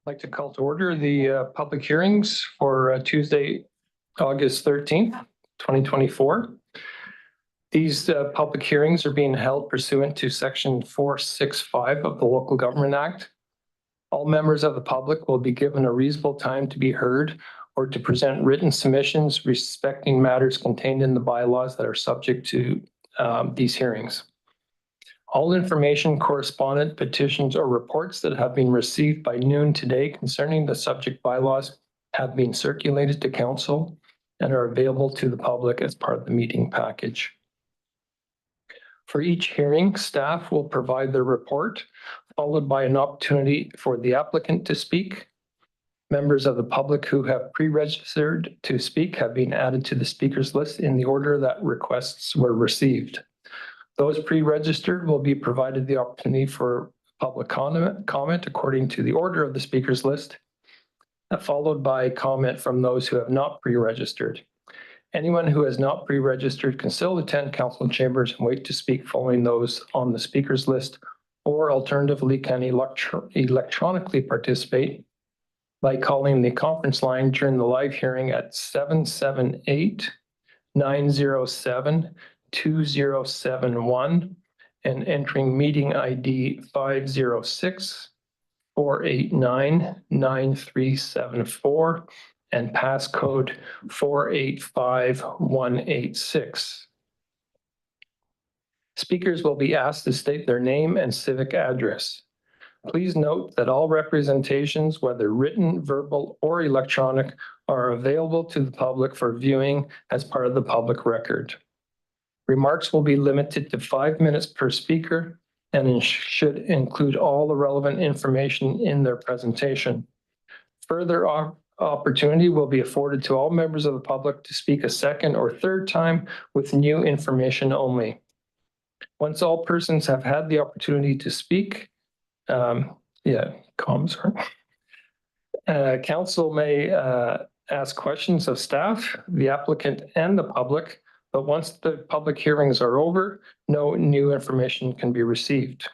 like to call to order the public hearings for Tuesday, August 13th, 2024. These public hearings are being held pursuant to Section 465 of the Local Government Act. All members of the public will be given a reasonable time to be heard or to present written submissions respecting matters contained in the bylaws that are subject to these hearings. All information, correspondence, petitions, or reports that have been received by noon today concerning the subject bylaws have been circulated to council and are available to the public as part of the meeting package. For each hearing, staff will provide their report, followed by an opportunity for the applicant to speak. Members of the public who have pre-registered to speak have been added to the speakers list in the order that requests were received. Those pre-registered will be provided the opportunity for public comment according to the order of the speakers list, followed by comment from those who have not pre-registered. Anyone who has not pre-registered can still attend council chambers and wait to speak following those on the speakers list, or alternatively can electronically participate by calling the conference line during the live hearing at 778-907-2071 and entering meeting ID 506-489-9374 and passcode 485186. Speakers will be asked to state their name and civic address. Please note that all representations, whether written, verbal, or electronic, are available to the public for viewing as part of the public record. Remarks will be limited to 5 minutes per speaker and should include all the relevant information in their presentation. Further opportunity will be afforded to all members of the public to speak a second or third time with new information only. Once all persons have had the opportunity to speak, council may ask questions of staff, the applicant, and the public, but once the public hearings are over, no new information can be received.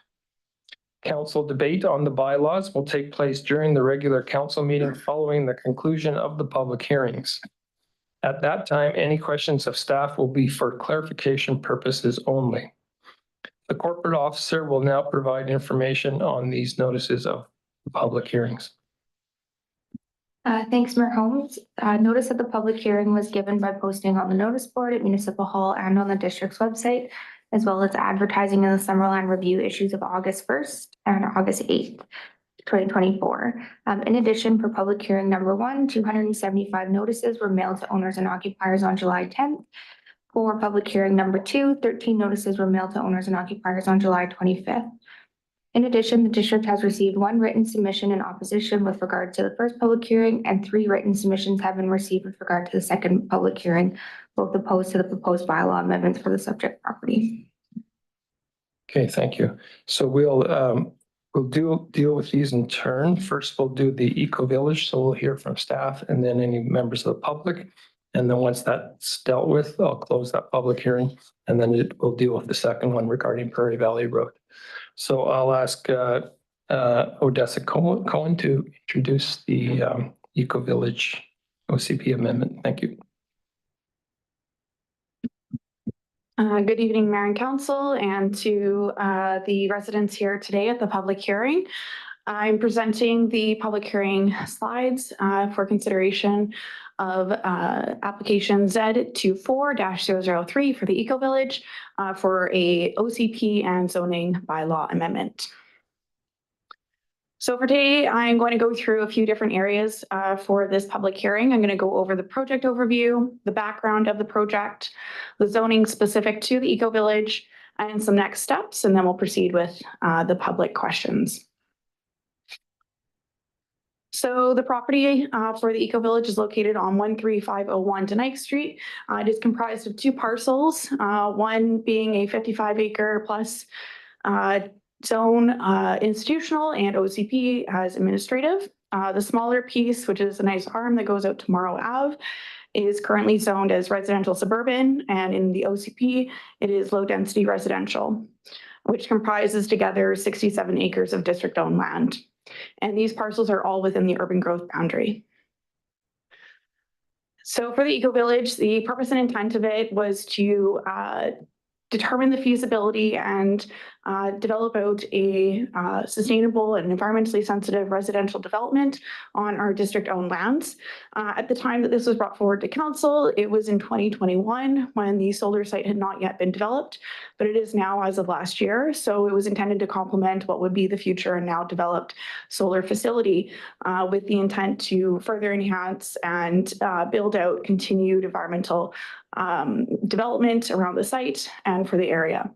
Council debate on the bylaws will take place during the regular council meeting following the conclusion of the public hearings. At that time, any questions of staff will be for clarification purposes only. The corporate officer will now provide information on these notices of public hearings. Thanks, Mayor Holmes. Notice that the public hearing was given by posting on the notice board at Municipal Hall and on the district's website, as well as advertising in the Summerland Review issues of August 1st and August 8th, 2024. In addition, for public hearing number 1, 275 notices were mailed to owners and occupiers on July 10th. For public hearing number 2, 13 notices were mailed to owners and occupiers on July 25th. In addition, the district has received 1 written submission in opposition with regard to the first public hearing, and 3 written submissions have been received with regard to the second public hearing, both opposed to the proposed bylaw amendments for the subject property. Okay, thank you. So we'll deal with these in turn. First, we'll do the Eco Village, so we'll hear from staff and then any members of the public. And then once that's dealt with, I'll close that public hearing, and then we'll deal with the second one regarding Prairie Valley Road. So I'll ask Odessa Cohen to introduce the Eco Village OCP amendment. Thank you. Good evening, Mayor and Council, and to the residents here today at the public hearing. I'm presenting the public hearing slides for consideration of application Z24-003 for the Eco Village for a OCP and zoning bylaw amendment. So for today, I'm going to go through a few different areas for this public hearing. I'm going to go over the project overview, the background of the project, the zoning specific to the Eco Village, and some next steps, and then we'll proceed with the public questions. So the property for the Eco Village is located on 13501 Denike Street. It is comprised of 2 parcels, one being a 55-acre plus zone institutional and OCP as administrative. The smaller piece, which is a nice arm that goes out to Morrow Ave, is currently zoned as residential suburban, and in the OCP, it is low density residential, which comprises together 67 acres of district-owned land. And these parcels are all within the urban growth boundary. So for the Eco Village, the purpose and intent of it was to determine the feasibility and develop out a sustainable and environmentally sensitive residential development on our district-owned lands. At the time that this was brought forward to council, it was in 2021 when the solar site had not yet been developed, but it is now as of last year. So it was intended to complement what would be the future and now developed solar facility with the intent to further enhance and build out continued environmental development around the site and for the area.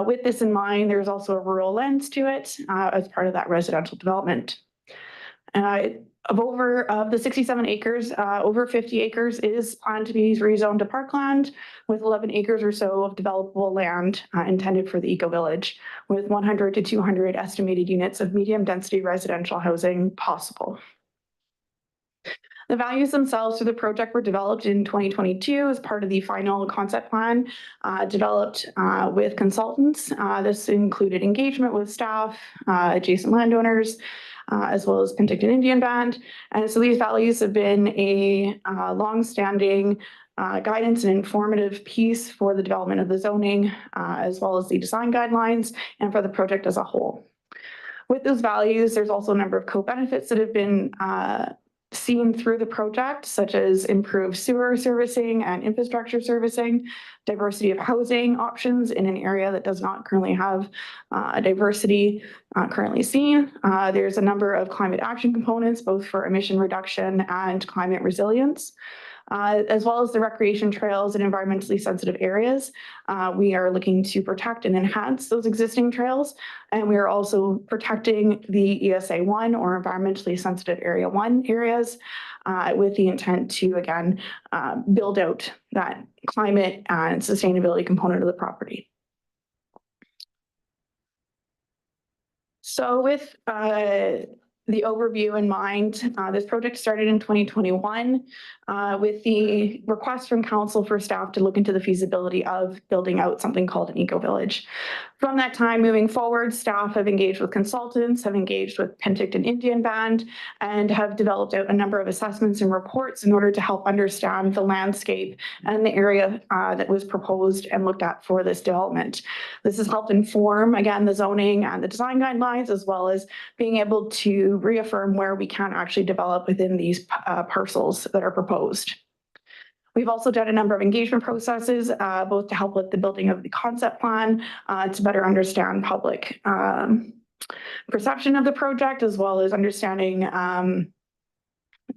With this in mind, there's also a rural lens to it as part of that residential development. Of the 67 acres, over 50 acres is planned to be rezoned to parkland, with 11 acres or so of developable land intended for the Eco Village, with 100 to 200 estimated units of medium density residential housing possible. The values themselves for the project were developed in 2022 as part of the final concept plan developed with consultants. This included engagement with staff, adjacent landowners, as well as Penticton Indian Band. And so these values have been a long-standing guidance and informative piece for the development of the zoning, as well as the design guidelines and for the project as a whole. With those values, there's also a number of co-benefits that have been seen through the project, such as improved sewer servicing and infrastructure servicing, diversity of housing options in an area that does not currently have a diversity currently seen. There's a number of climate action components, both for emission reduction and climate resilience. As well as the recreation trails and environmentally sensitive areas. We are looking to protect and enhance those existing trails. And we are also protecting the ESA 1 or environmentally sensitive area 1 areas with the intent to, again, build out that climate and sustainability component of the property. So with the overview in mind, this project started in 2021 with the request from council for staff to look into the feasibility of building out something called an Eco Village. From that time moving forward, staff have engaged with consultants, have engaged with Penticton Indian Band, and have developed out a number of assessments and reports in order to help understand the landscape and the area that was proposed and looked at for this development. This has helped inform, again, the zoning and the design guidelines, as well as being able to reaffirm where we can actually develop within these parcels that are proposed. We've also done a number of engagement processes, both to help with the building of the concept plan, to better understand public perception of the project, as well as understanding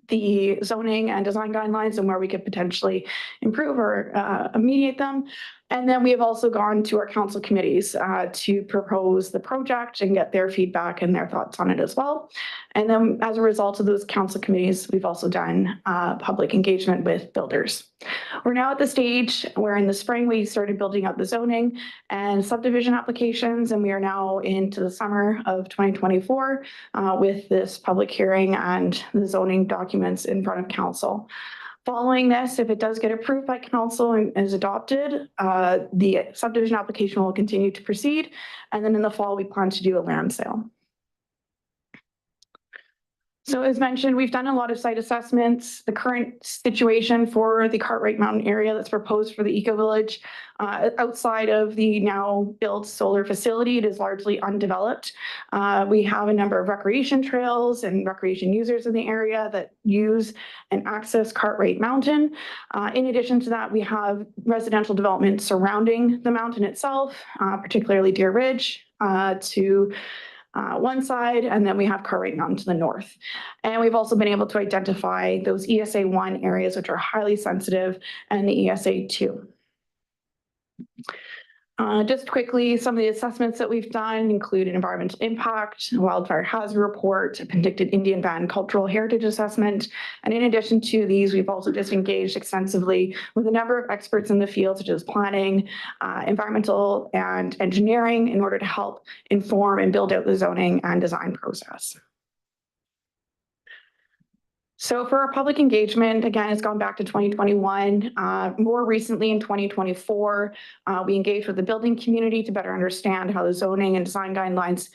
the zoning and design guidelines and where we could potentially improve or remediate them. And then we have also gone to our council committees to propose the project and get their feedback and their thoughts on it as well. And then as a result of those council committees, we've also done public engagement with builders. We're now at the stage where in the spring we started building out the zoning and subdivision applications, and we are now into the summer of 2024 with this public hearing and the zoning documents in front of council. Following this, if it does get approved by council and is adopted, the subdivision application will continue to proceed. And then in the fall, we plan to do a land sale. So as mentioned, we've done a lot of site assessments. The current situation for the Cartwright Mountain area that's proposed for the Eco Village, outside of the now built solar facility, it is largely undeveloped. We have a number of recreation trails and recreation users in the area that use and access Cartwright Mountain. In addition to that, we have residential development surrounding the mountain itself, particularly Deer Ridge to one side, and then we have Cartwright Mountain to the north. And we've also been able to identify those ESA 1 areas, which are highly sensitive, and the ESA 2. Just quickly, some of the assessments that we've done include an environmental impact, a wildfire hazard report, a Penticton Indian Band cultural heritage assessment. And in addition to these, we've also just engaged extensively with a number of experts in the field, such as planning, environmental and engineering, in order to help inform and build out the zoning and design process. So for our public engagement, again, it's gone back to 2021. More recently in 2024, we engaged with the building community to better understand how the zoning and design guidelines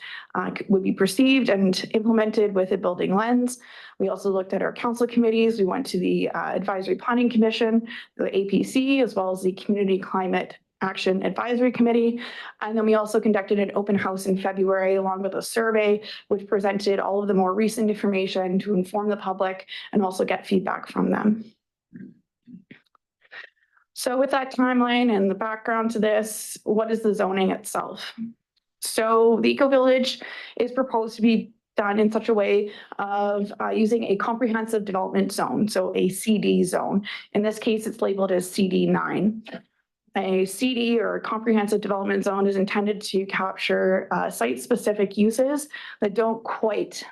would be perceived and implemented with a building lens. We also looked at our council committees. We went to the Advisory Planning Commission, the APC, as well as the Community Climate Action Advisory Committee. And then we also conducted an open house in February along with a survey, which presented all of the more recent information to inform the public and also get feedback from them. So with that timeline and the background to this, what is the zoning itself? So the Eco Village is proposed to be done in such a way of using a comprehensive development zone, so a CD zone. In this case, it's labeled as CD9. A CD or comprehensive development zone is intended to capture site-specific uses that don't quite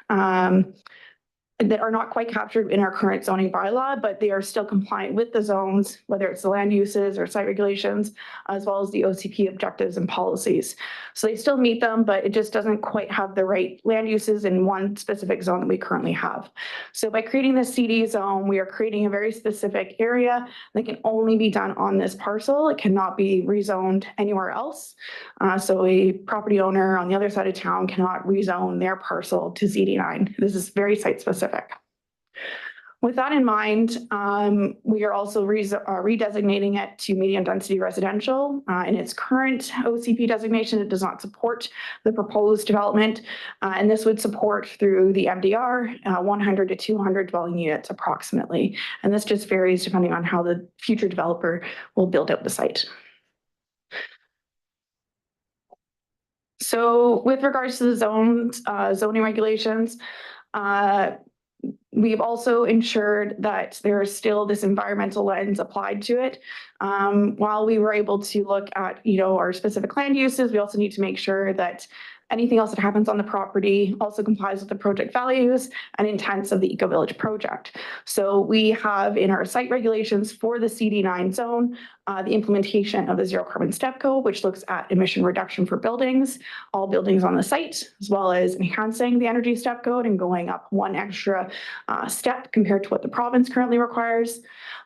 that are not quite captured in our current zoning bylaw, but they are still compliant with the zones, whether it's the land uses or site regulations, as well as the OCP objectives and policies. So they still meet them, but it just doesn't quite have the right land uses in one specific zone that we currently have. So by creating the CD zone, we are creating a very specific area that can only be done on this parcel. It cannot be rezoned anywhere else. So a property owner on the other side of town cannot rezone their parcel to CD9. This is very site specific. With that in mind, we are also redesignating it to medium density residential. In its current OCP designation, it does not support the proposed development, and this would support through the MDR 100 to 200 dwelling units approximately. And this just varies depending on how the future developer will build out the site. So with regards to the zoning regulations, we've also ensured that there is still this environmental lens applied to it. While we were able to look at, our specific land uses, we also need to make sure that anything else that happens on the property also complies with the project values and intents of the Eco Village project. So we have in our site regulations for the CD9 zone, the implementation of the zero carbon step code, which looks at emission reduction for buildings, all buildings on the site, as well as enhancing the energy step code and going up one extra step compared to what the province currently requires.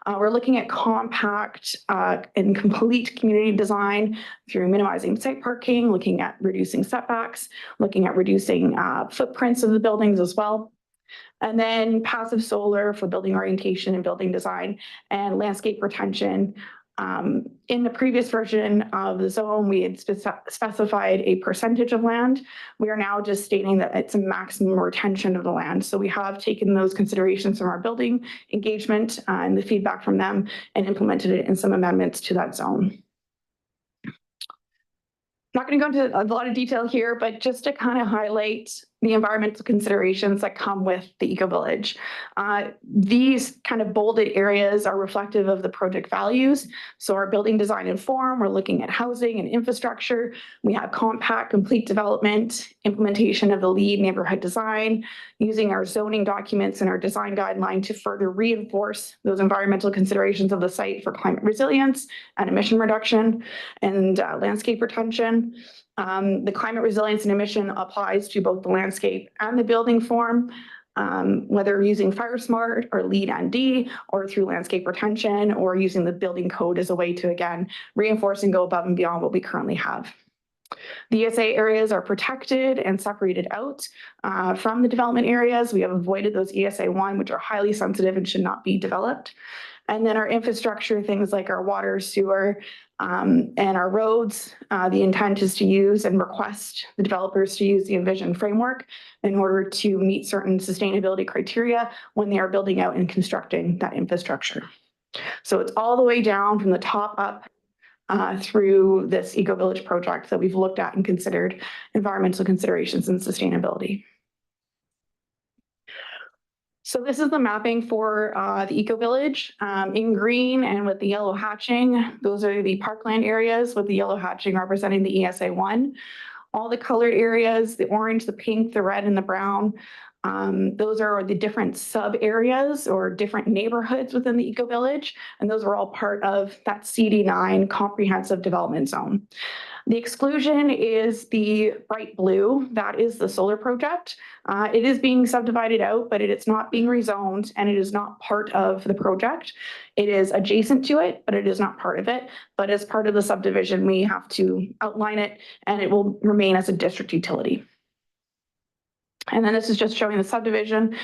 We're looking at compact and complete community design through minimizing site parking, looking at reducing setbacks, looking at reducing footprints of the buildings as well. And then passive solar for building orientation and building design and landscape retention. In the previous version of the zone, we had specified a percentage of land. We are now just stating that it's a maximum retention of the land. So we have taken those considerations from our building engagement and the feedback from them and implemented it in some amendments to that zone. I'm not going to go into a lot of detail here, but just to kind of highlight the environmental considerations that come with the Eco Village. These kind of bolded areas are reflective of the project values. So our building design and form, we're looking at housing and infrastructure. We have compact, complete development, implementation of the LEED neighborhood design, using our zoning documents and our design guideline to further reinforce those environmental considerations of the site for climate resilience and emission reduction and landscape retention. The climate resilience and emission applies to both the landscape and the building form, whether using Fire Smart or LEED ND or through landscape retention or using the building code as a way to, again, reinforce and go above and beyond what we currently have. The ESA areas are protected and separated out from the development areas. We have avoided those ESA 1, which are highly sensitive and should not be developed. And then our infrastructure, things like our water, sewer, and our roads, the intent is to use and request the developers to use the Envision framework in order to meet certain sustainability criteria when they are building out and constructing that infrastructure. So it's all the way down from the top up through this Eco Village project that we've looked at and considered environmental considerations and sustainability. So this is the mapping for the Eco Village in green and with the yellow hatching. Those are the parkland areas with the yellow hatching representing the ESA 1. All the colored areas, the orange, the pink, the red, and the brown, those are the different sub areas or different neighborhoods within the Eco Village. And those are all part of that CD9 comprehensive development zone. The exclusion is the bright blue. That is the solar project. It is being subdivided out, but it is not being rezoned and it is not part of the project. It is adjacent to it, but it is not part of it. But as part of the subdivision, we have to outline it and it will remain as a district utility. And then this is just showing the subdivision,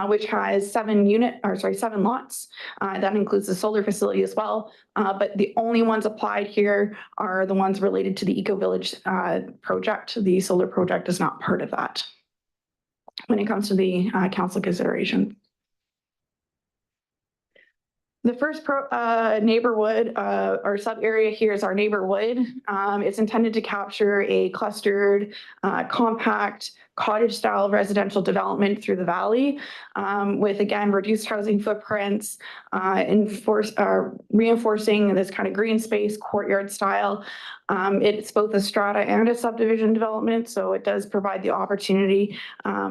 which has 7 lots. That includes the solar facility as well. But the only ones applied here are the ones related to the Eco Village project. The solar project is not part of that when it comes to the council consideration. The first neighborhood or sub area here is our neighborhood. It's intended to capture a clustered, compact, cottage-style residential development through the valley with, again, reduced housing footprints, reinforcing this kind of green space, courtyard style. It's both a strata and a subdivision development, so it does provide the opportunity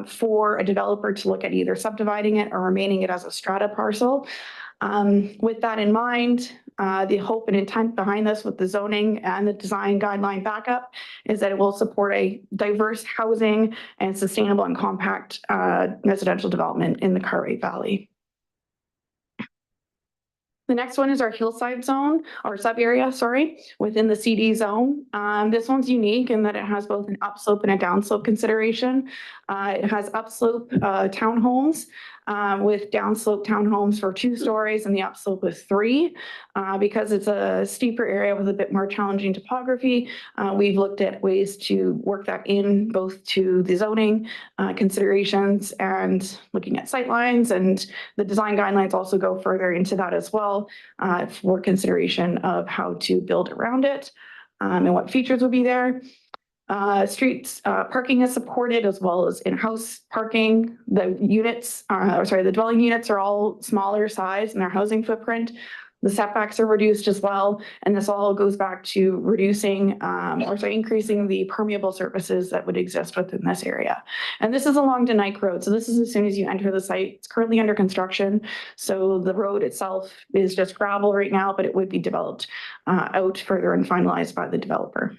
for a developer to look at either subdividing it or remaining it as a strata parcel. With that in mind, the hope and intent behind this with the zoning and the design guideline backup is that it will support a diverse housing and sustainable and compact residential development in the Cartwright Valley. The next one is our hillside zone or sub area, within the CD zone. This one's unique in that it has both an upslope and a downslope consideration. It has upslope townhomes with downslope townhomes for 2 stories and the upslope with 3. Because it's a steeper area with a bit more challenging topography, we've looked at ways to work that in both to the zoning considerations and looking at sightlines, and the design guidelines also go further into that as well for consideration of how to build around it and what features will be there. Streets parking is supported as well as in-house parking. The dwelling units are all smaller size in their housing footprint. The setbacks are reduced as well, and this all goes back to reducing increasing the permeable surfaces that would exist within this area. And this is along Denike Road, so this is as soon as you enter the site. It's currently under construction, so the road itself is just gravel right now, but it would be developed out further and finalized by the developer.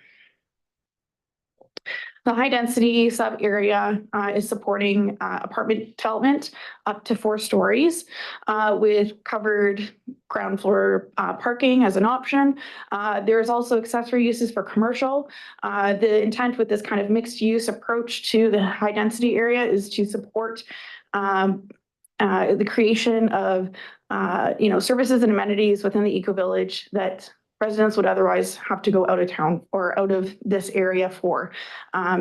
The high density sub area is supporting apartment development up to 4 stories with covered ground floor parking as an option. There's also accessory uses for commercial. The intent with this kind of mixed use approach to the high density area is to support the creation of services and amenities within the eco village that residents would otherwise have to go out of town or out of this area for.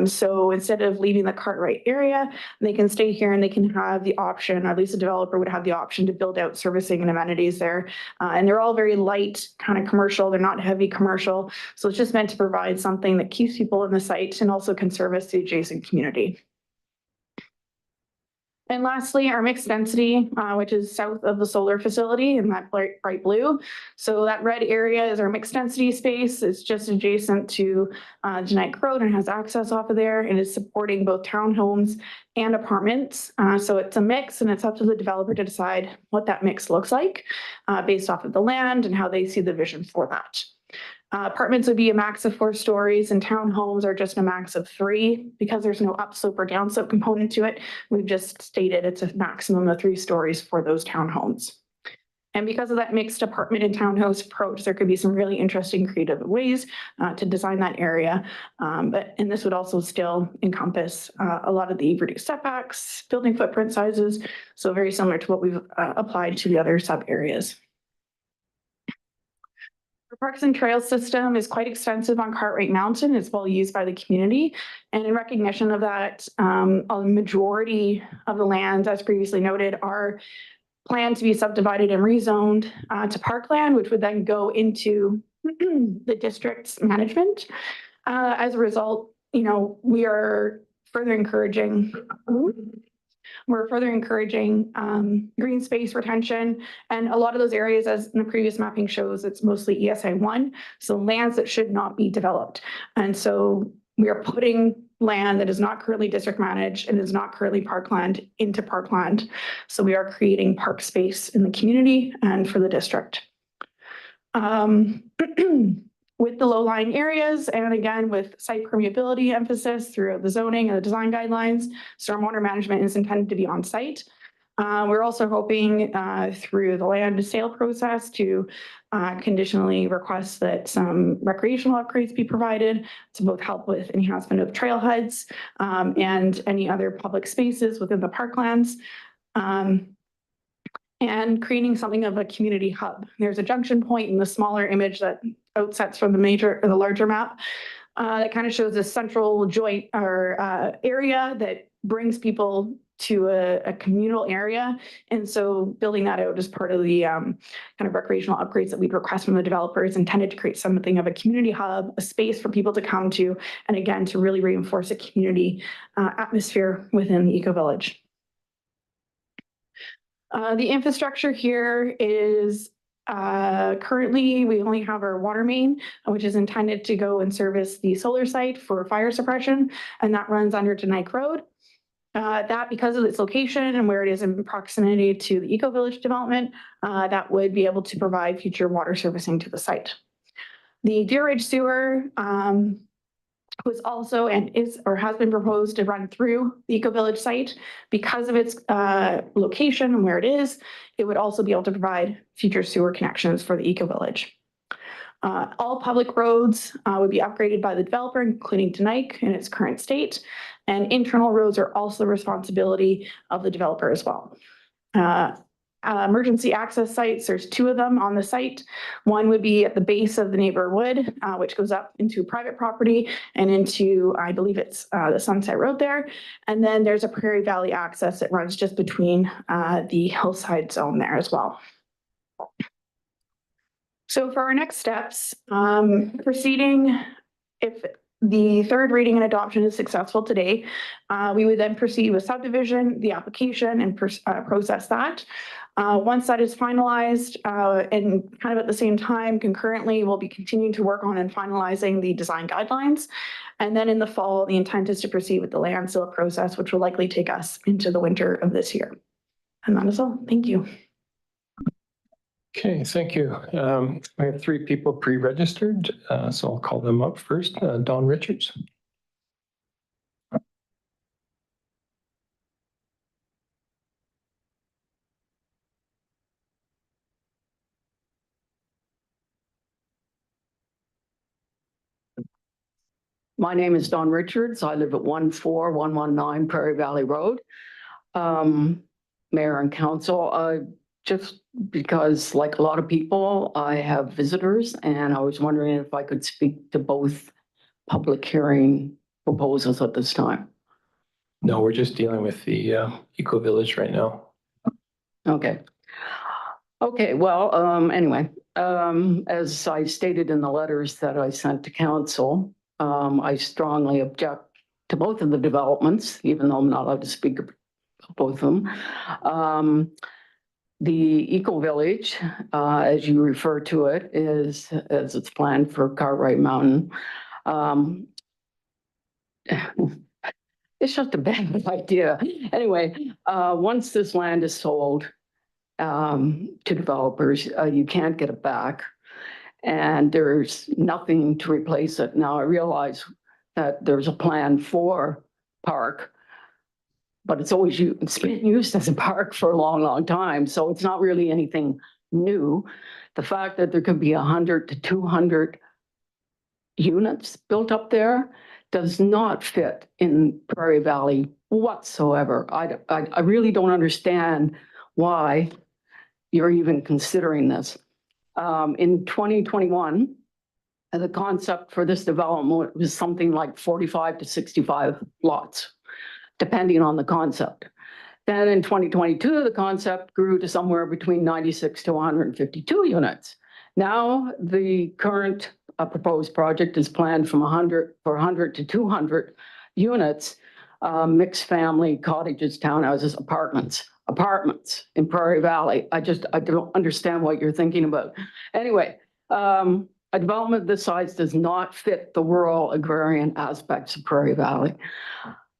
So instead of leaving the Cartwright area, they can stay here and they can have the option, or at least the developer would have the option to build out servicing and amenities there. And they're all very light kind of commercial. They're not heavy commercial. So it's just meant to provide something that keeps people in the site and also can service the adjacent community. And lastly, our mixed density, which is south of the solar facility in that bright blue. So that red area is our mixed density space. It's just adjacent to Denike Road and has access off of there, and is supporting both townhomes and apartments. So it's a mix, and it's up to the developer to decide what that mix looks like based off of the land and how they see the vision for that. Apartments would be a max of 4 stories and townhomes are just a max of 3. Because there's no upslope or downslope component to it, we've just stated it's a maximum of 3 stories for those townhomes. And because of that mixed apartment and townhouse approach, there could be some really interesting creative ways to design that area. And this would also still encompass a lot of the reduced setbacks, building footprint sizes. So very similar to what we've applied to the other sub areas. The Parks and Trails system is quite extensive on Cartwright Mountain. It's well used by the community. And in recognition of that, a majority of the lands, as previously noted, are planned to be subdivided and rezoned to parkland, which would then go into the district's management. As a result, we are further encouraging green space retention, and a lot of those areas, as in the previous mapping shows, it's mostly ESI 1, so lands that should not be developed. And so we are putting land that is not currently district managed and is not currently parkland into parkland. So we are creating park space in the community and for the district. with the low-lying areas, and again, with site permeability emphasis throughout the zoning and the design guidelines, stormwater management is intended to be on site. We're also hoping through the land sale process to conditionally request that some recreational upgrades be provided to both help with enhancement of trailheads and any other public spaces within the parklands. And creating something of a community hub. There's a junction point in the smaller image that outsets from the larger map that kind of shows this central joint or area that brings people to a communal area. And so building that out as part of the kind of recreational upgrades that we'd request from the developers intended to create something of a community hub, a space for people to come to, and again, to really reinforce a community atmosphere within the eco-village. The infrastructure here is currently we only have our water main, which is intended to go and service the solar site for fire suppression, and that runs under Denike Road. That, because of its location and where it is in proximity to the eco-village development, that would be able to provide future water servicing to the site. The Deer Ridge sewer was also and is or has been proposed to run through the eco-village site. Because of its location and where it is, it would also be able to provide future sewer connections for the eco-village. All public roads would be upgraded by the developer, including Denike in its current state, and internal roads are also the responsibility of the developer as well. Emergency access sites, there's 2 of them on the site. One would be at the base of the neighborhood, which goes up into private property and into, I believe it's the Sunset Road there. And then there's a Prairie Valley access that runs just between the hillside zone there as well. So for our next steps, proceeding, if the 3rd reading and adoption is successful today, we would then proceed with subdivision, the application, and process that. Once that is finalized, and kind of at the same time, concurrently, we'll be continuing to work on and finalizing the design guidelines. And then in the fall, the intent is to proceed with the land sale process, which will likely take us into the winter of this year. And that is all. Thank you. Okay, thank you. We have 3 people pre-registered, so I'll call them up first. Don Richards. My name is Don Richards. I live at 14119 Prairie Valley Road. Mayor and council, just because like a lot of people, I have visitors and I was wondering if I could speak to both public hearing proposals at this time. No, we're just dealing with the eco-village right now. Okay. Okay, well, anyway, as I stated in the letters that I sent to council, I strongly object to both of the developments, even though I'm not allowed to speak about both of them. The eco-village, as you refer to it, is as it's planned for Cartwright Mountain. It's just a bad idea. Anyway, once this land is sold to developers, you can't get it back. And there's nothing to replace it. Now, I realize that there's a plan for park, but it's been used as a park for a long, long time. So it's not really anything new. The fact that there could be 100 to 200 units built up there does not fit in Prairie Valley whatsoever. I really don't understand why you're even considering this. In 2021, the concept for this development was something like 45 to 65 lots, depending on the concept. Then in 2022, the concept grew to somewhere between 96 to 152 units. Now, the current proposed project is planned from 100 to 200 units, mixed family, cottages, townhouses, apartments in Prairie Valley. I don't understand what you're thinking about. Anyway, a development this size does not fit the rural agrarian aspects of Prairie Valley.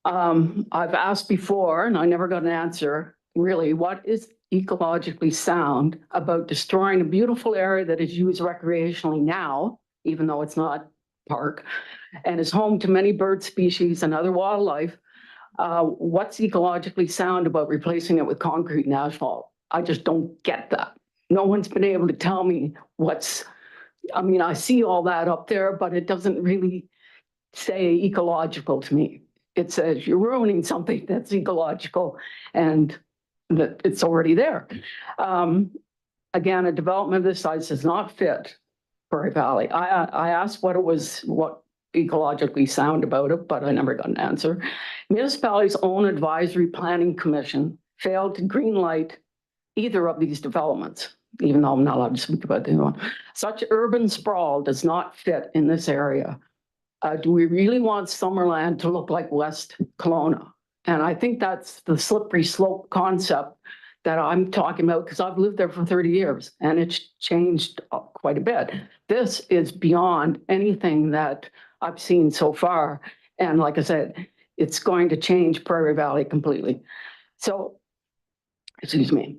I've asked before, and I never got an answer, really, what is ecologically sound about destroying a beautiful area that is used recreationally now even though it's not park, and is home to many bird species and other wildlife. What's ecologically sound about replacing it with concrete and asphalt? I just don't get that. No one's been able to tell me I mean, I see all that up there, but it doesn't really say ecological to me. It says you're ruining something that's ecological and that it's already there. Again, a development of this size does not fit Prairie Valley. I asked what ecologically sound about it, but I never got an answer. Municipality's own advisory planning commission failed to greenlight either of these developments, even though I'm not allowed to speak about the other one. Such urban sprawl does not fit in this area. Do we really want Summerland to look like West Kelowna? And I think that's the slippery slope concept that I'm talking about, because I've lived there for 30 years and it's changed quite a bit. This is beyond anything that I've seen so far. And like I said, it's going to change Prairie Valley completely. So, excuse me,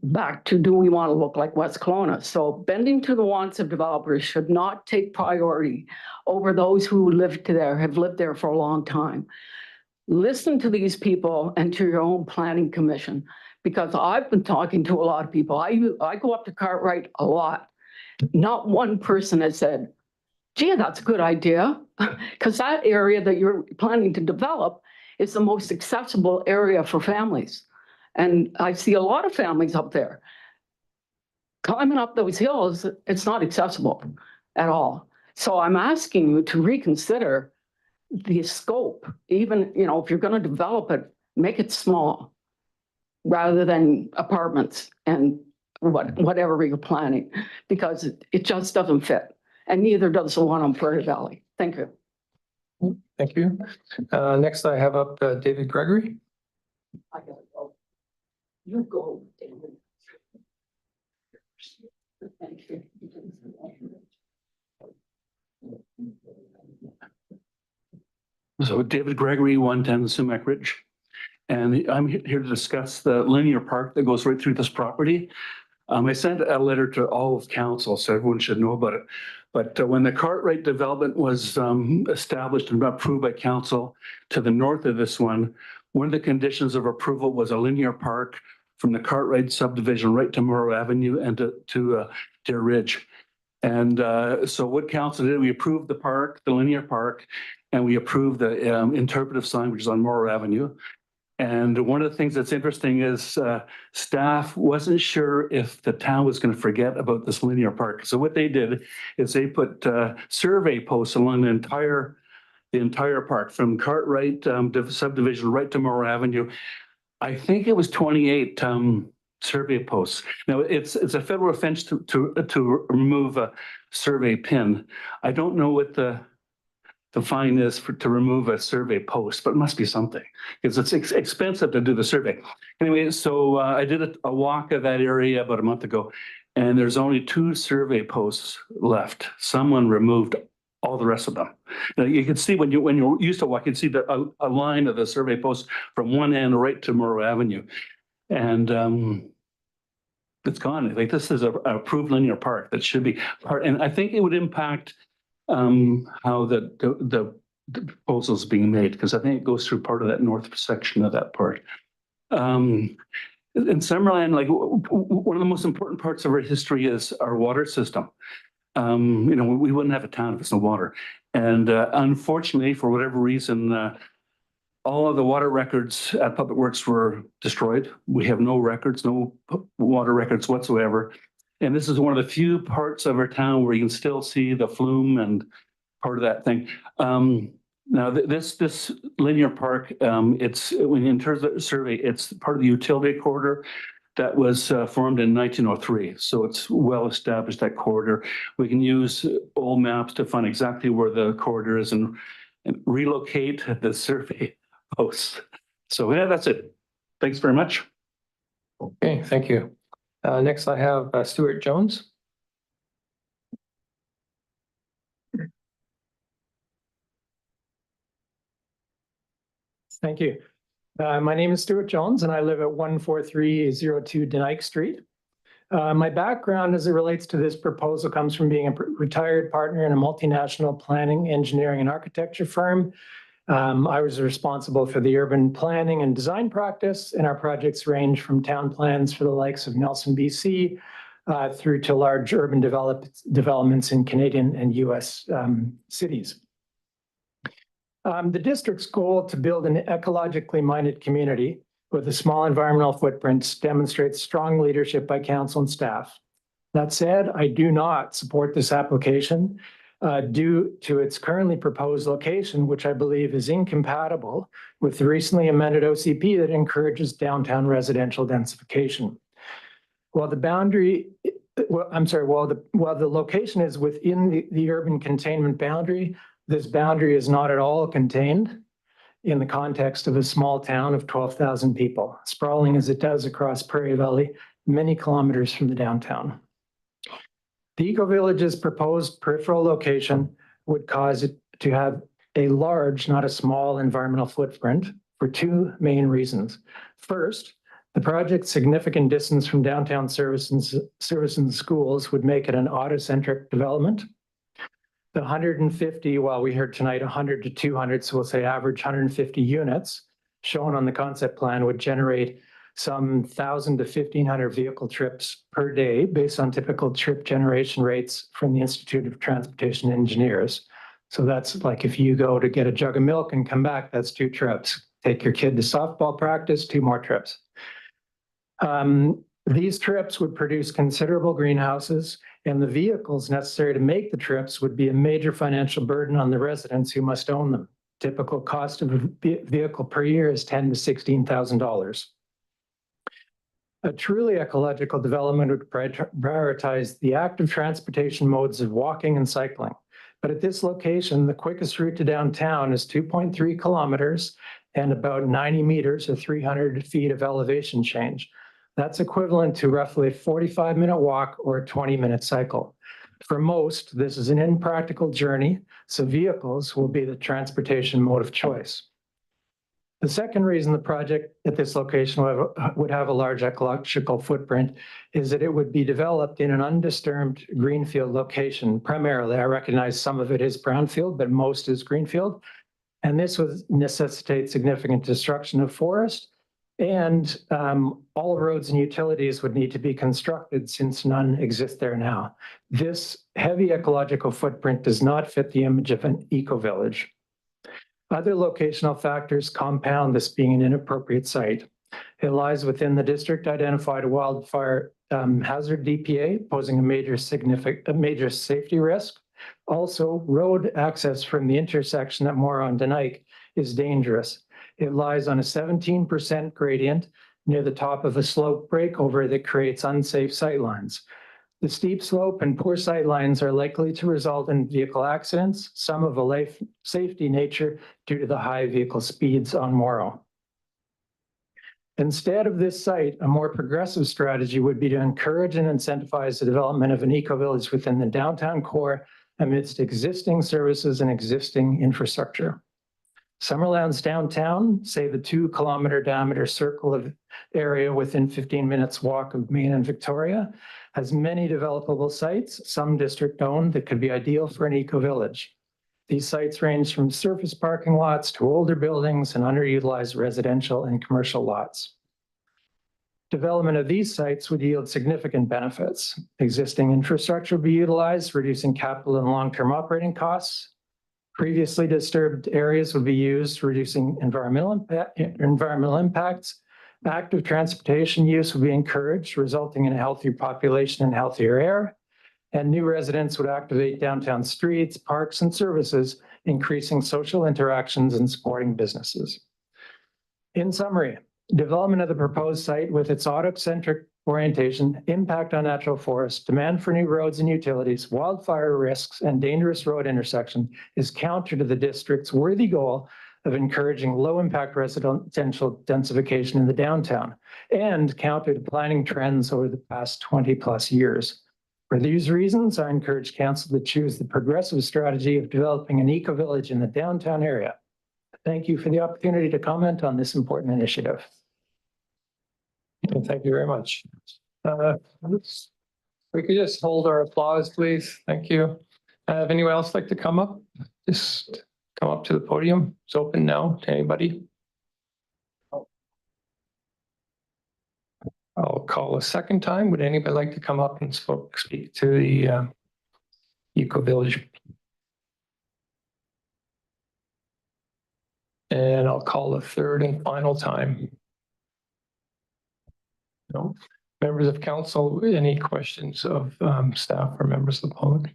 back to, do we want to look like West Kelowna? So bending to the wants of developers should not take priority over those who have lived there for a long time. Listen to these people and to your own planning commission, because I've been talking to a lot of people. I go up to Cartwright a lot. Not one person has said, gee, that's a good idea, because that area that you're planning to develop is the most accessible area for families. And I see a lot of families up there. Climbing up those hills, it's not accessible at all. So I'm asking you to reconsider the scope. Even, if you're going to develop it, make it small rather than apartments and whatever you're planning, because it just doesn't fit. And neither does the one on Prairie Valley. Thank you. Thank you. Next I have up David Gregory. I gotta go. You go, David. Thank you. So David Gregory, 110 Sumac Ridge. And I'm here to discuss the linear park that goes right through this property. I sent a letter to all of council, so everyone should know about it. But when the Cartwright development was established and approved by council to the north of this one of the conditions of approval was a linear park from the Cartwright subdivision right to Morrow Avenue and to Deer Ridge. And so what council did, we approved the park, the linear park, and we approved the interpretive sign, which is on Morrow Avenue. And one of the things that's interesting is staff wasn't sure if the town was going to forget about this linear park. So what they did is they put survey posts along the entire park from Cartwright subdivision right to Morrow Avenue. I think it was 28 survey posts. Now it's a federal offense to remove a survey pin. I don't know what the fine is to remove a survey post, but it must be something because it's expensive to do the survey. Anyway, so I did a walk of that area about a month ago, and there's only 2 survey posts left. Someone removed all the rest of them. Now you can see when you used to walk, you'd see a line of the survey posts from one end right to Morrow Avenue, and it's gone. Like this is a approved linear park that should be part, and I think it would impact how the proposal is being made, because I think it goes through part of that north section of that part. In Summerland, like one of the most important parts of our history is our water system. We wouldn't have a town if it's no water. And unfortunately, for whatever reason, all of the water records at Public Works were destroyed. We have no records, no water records whatsoever. And this is one of the few parts of our town where you can still see the flume and part of that thing. Now, this linear park, in terms of survey, it's part of the utility corridor that was formed in 1903. So it's well established, that corridor. We can use old maps to find exactly where the corridor is and relocate the survey posts. So yeah, that's it. Thanks very much. Okay, thank you. Next I have Stuart Jones. Thank you. My name is Stuart Jones and I live at 14302 Denike Street. My background as it relates to this proposal comes from being a retired partner in a multinational planning, engineering, and architecture firm. I was responsible for the urban planning and design practice, and our projects range from town plans for the likes of Nelson, BC, through to large urban developments in Canadian and US cities. The district's goal to build an ecologically minded community with a small environmental footprint demonstrates strong leadership by council and staff. That said, I do not support this application due to its currently proposed location, which I believe is incompatible with the recently amended OCP that encourages downtown residential densification. While the location is within the urban containment boundary, this boundary is not at all contained in the context of a small town of 12,000 people, sprawling as it does across Prairie Valley, many kilometers from the downtown. The eco-village's proposed peripheral location would cause it to have a large, not a small, environmental footprint for two main reasons. First, the project's significant distance from downtown services and schools would make it an auto-centric development. The 150, while we heard tonight 100 to 200, so we'll say average 150 units shown on the concept plan would generate some 1,000 to 1,500 vehicle trips per day based on typical trip generation rates from the Institute of Transportation Engineers. So that's like if you go to get a jug of milk and come back, that's 2 trips. Take your kid to softball practice, 2 more trips. These trips would produce considerable greenhouses, and the vehicles necessary to make the trips would be a major financial burden on the residents who must own them. Typical cost of a vehicle per year is $10,000 to $16,000. A truly ecological development would prioritize the active transportation modes of walking and cycling. But at this location, the quickest route to downtown is 2.3 kilometers and about 90 meters or 300 feet of elevation change. That's equivalent to roughly a 45-minute walk or a 20-minute cycle. For most, this is an impractical journey, so vehicles will be the transportation mode of choice. The second reason the project at this location would have a large ecological footprint is that it would be developed in an undisturbed greenfield location. Primarily, I recognize some of it is brownfield, but most is greenfield. And this would necessitate significant destruction of forest, and all roads and utilities would need to be constructed since none exist there now. This heavy ecological footprint does not fit the image of an eco-village. Other locational factors compound this being an inappropriate site. It lies within the district identified wildfire hazard DPA, posing a major safety risk. Also, road access from the intersection at Morrow and Denike is dangerous. It lies on a 17% gradient near the top of a slope breakover that creates unsafe sightlines. The steep slope and poor sightlines are likely to result in vehicle accidents, some of a life safety nature due to the high vehicle speeds on Morrow. Instead of this site, a more progressive strategy would be to encourage and incentivize the development of an eco-village within the downtown core amidst existing services and existing infrastructure. Summerland's downtown, say the 2-kilometer diameter circle of area within 15 minutes walk of Main and Victoria, has many developable sites, some district owned, that could be ideal for an eco-village. These sites range from surface parking lots to older buildings and underutilized residential and commercial lots. Development of these sites would yield significant benefits. Existing infrastructure would be utilized, reducing capital and long-term operating costs. Previously disturbed areas would be used, reducing environmental impacts. Active transportation use would be encouraged, resulting in a healthier population and healthier air. And new residents would activate downtown streets, parks, and services, increasing social interactions and supporting businesses. In summary, development of the proposed site with its auto-centric orientation, impact on natural forests, demand for new roads and utilities, wildfire risks, and dangerous road intersection is counter to the district's worthy goal of encouraging low-impact residential densification in the downtown, and counter to planning trends over the past 20-plus years. For these reasons, I encourage council to choose the progressive strategy of developing an eco-village in the downtown area. Thank you for the opportunity to comment on this important initiative. Thank you very much. We could just hold our applause, please. Thank you. If anyone else like to come up, just come up to the podium. It's open now to anybody. I'll call a second time. Would anybody like to come up and speak to the Eco Village? And I'll call a third and final time. No. Members of council, any questions of staff or members of the public?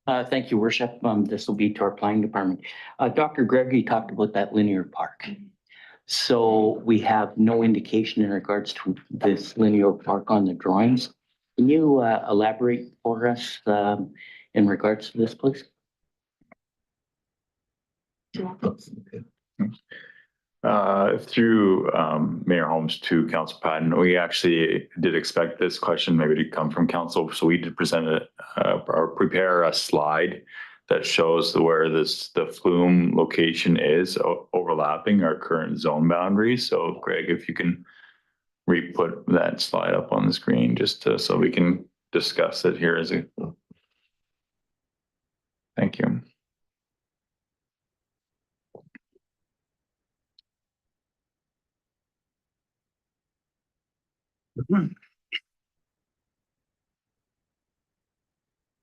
Thank you, Worship. This will be to our planning department. Dr. Gregory talked about that linear park. So we have no indication in regards to this linear park on the drawings. Can you elaborate for us in regards to this, please? Through Mayor Holmes to Council Patton, we actually did expect this question maybe to come from council. So we did present or prepare a slide that shows where the flume location is overlapping our current zone boundaries. So Greg, if you can re-put that slide up on the screen just so we can discuss it here as a. Thank you.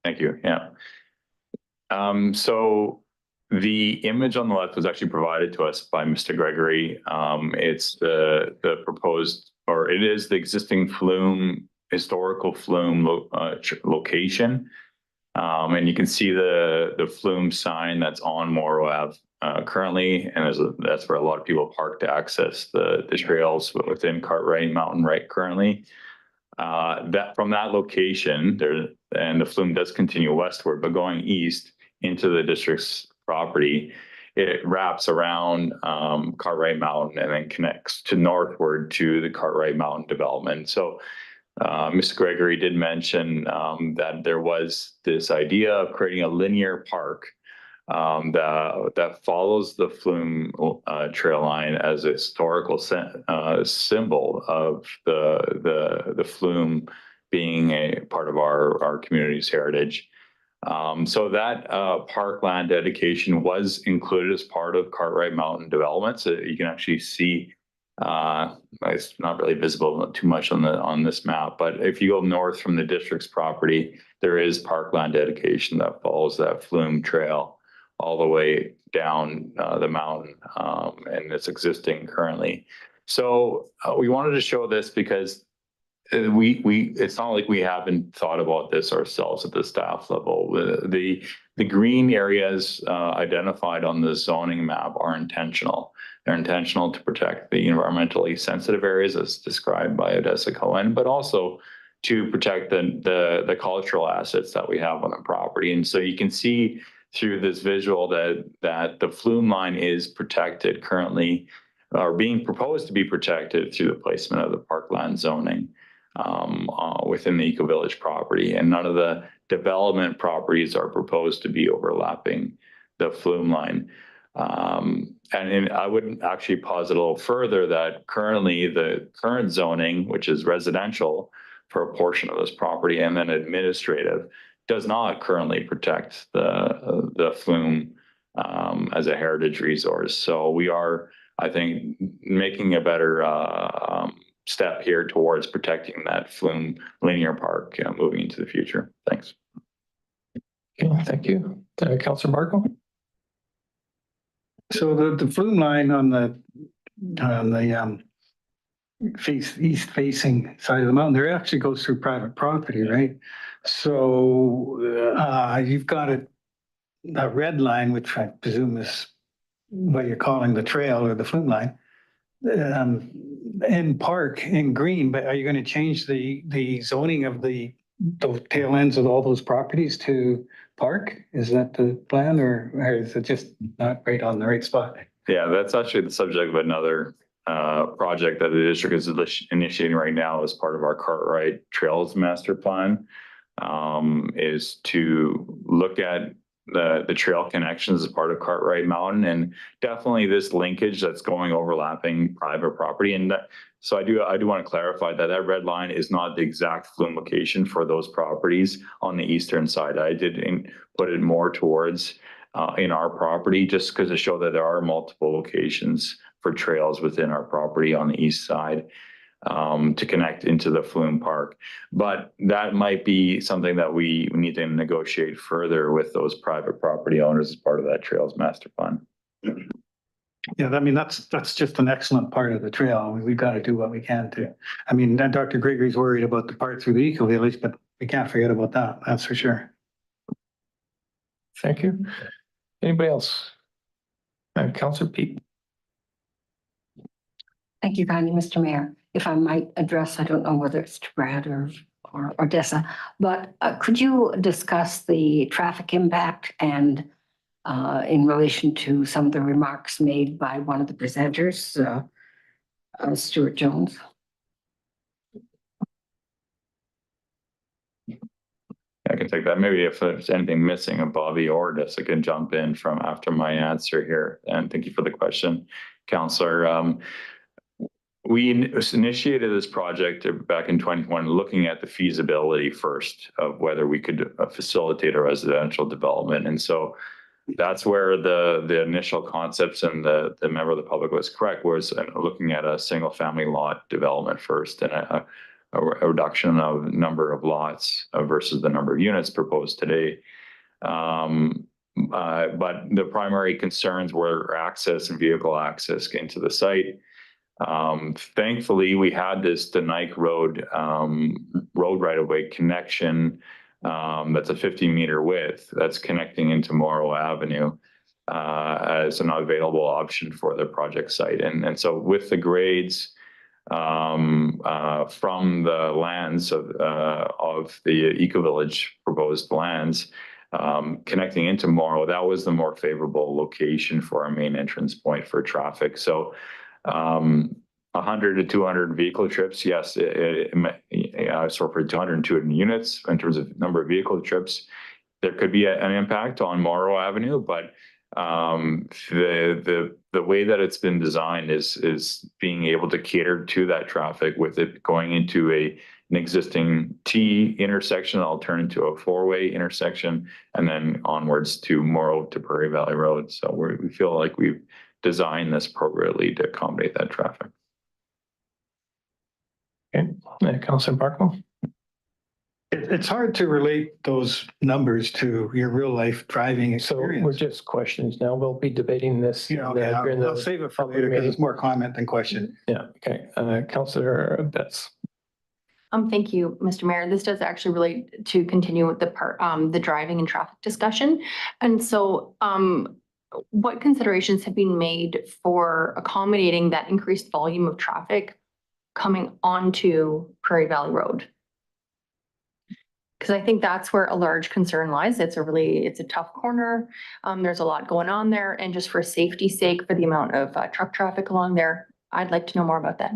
Thank you. Yeah. So the image on the left was actually provided to us by Mr. Gregory. It's the proposed, or it is the existing flume, historical flume location. And you can see the flume sign that's on Morrow Ave currently, and that's where a lot of people park to access the trails within Cartwright Mountain right currently. That from that location there, and the flume does continue westward, but going east into the district's property, it wraps around Cartwright Mountain and then connects to northward to the Cartwright Mountain development. So Mr. Gregory did mention that there was this idea of creating a linear park that follows the flume trail line as a historical symbol of the flume being a part of our community's heritage. So that parkland dedication was included as part of Cartwright Mountain development. So you can actually see it's not really visible too much on this map, but if you go north from the district's property, there is parkland dedication that follows that flume trail all the way down the mountain, and it's existing currently. So we wanted to show this because it's not like we haven't thought about this ourselves at the staff level. The green areas identified on the zoning map are intentional. They're intentional to protect the environmentally sensitive areas as described by Odessa Cohen, but also to protect the cultural assets that we have on the property. And so you can see through this visual that the flume line is protected currently, or being proposed to be protected through the placement of the parkland zoning within the Eco Village property. And none of the development properties are proposed to be overlapping the flume line. And I would actually posit a little further that currently the current zoning, which is residential for a portion of this property and then administrative, does not currently protect the flume as a heritage resource. So we are, I think, making a better step here towards protecting that flume linear park moving into the future. Thanks. Okay, thank you. Councillor Marco? So the flume line on the east facing side of the mountain, there actually goes through private property, right? So you've got a red line, which I presume is what you're calling the trail or the flume line, in park in green, but are you going to change the zoning of the tail ends of all those properties to park? Is that the plan, or is it just not right on the right spot? Yeah, that's actually the subject of another project that the district is initiating right now as part of our Cartwright Trails Master Plan, is to look at the trail connections as part of Cartwright Mountain, and definitely this linkage that's going overlapping private property. And so I do want to clarify that that red line is not the exact flume location for those properties on the eastern side. I did put it more towards in our property, just because to show that there are multiple locations for trails within our property on the east side to connect into the flume park. But that might be something that we need to negotiate further with those private property owners as part of that trails master plan. Yeah, I mean, that's just an excellent part of the trail. I mean, we've got to do what we can to. I mean, Dr. Gregory's worried about the part through the eco village, but we can't forget about that. That's for sure. Thank you. Anybody else? Councillor Pete. Thank you kindly, Mr. Mayor. If I might address, I don't know whether it's to Brad or Dessa, but could you discuss the traffic impact and in relation to some of the remarks made by one of the presenters, Stuart Jones? I can take that. Maybe if there's anything missing, Bobby or Dessa can jump in from after my answer here. And thank you for the question, Councillor. We initiated this project back in 2021, looking at the feasibility first of whether we could facilitate a residential development. And so that's where the initial concepts and the member of the public was correct, was looking at a single family lot development first and a reduction of number of lots versus the number of units proposed today. But the primary concerns were access and vehicle access into the site. Thankfully, we had this Denike Road right-of-way connection that's a 50-meter width that's connecting into Morrow Avenue as an available option for the project site. And so with the grades from the lands of the eco-village proposed lands connecting into Morrow, that was the more favorable location for our main entrance point for traffic. So 100 to 200 vehicle trips, yes, so for 202 units in terms of number of vehicle trips, there could be an impact on Morrow Avenue, but the way that it's been designed is being able to cater to that traffic with it going into an existing T intersection. I'll turn into a four-way intersection and then onwards to Morrow to Prairie Valley Road. So we feel like we've designed this appropriately to accommodate that traffic. Okay, Councillor Barkle. It's hard to relate those numbers to your real life driving So experience. we're just questions now. We'll be debating this. Yeah, okay, I'll save it for later because it's more comment than question. Yeah, okay. Councillor Betts. Thank you, Mr. Mayor. This does actually relate to continue with the driving and traffic discussion. And so what considerations have been made for accommodating that increased volume of traffic coming onto Prairie Valley Road? Because I think that's where a large concern lies. It's a tough corner. There's a lot going on there. And just for safety's sake, for the amount of truck traffic along there, I'd like to know more about that.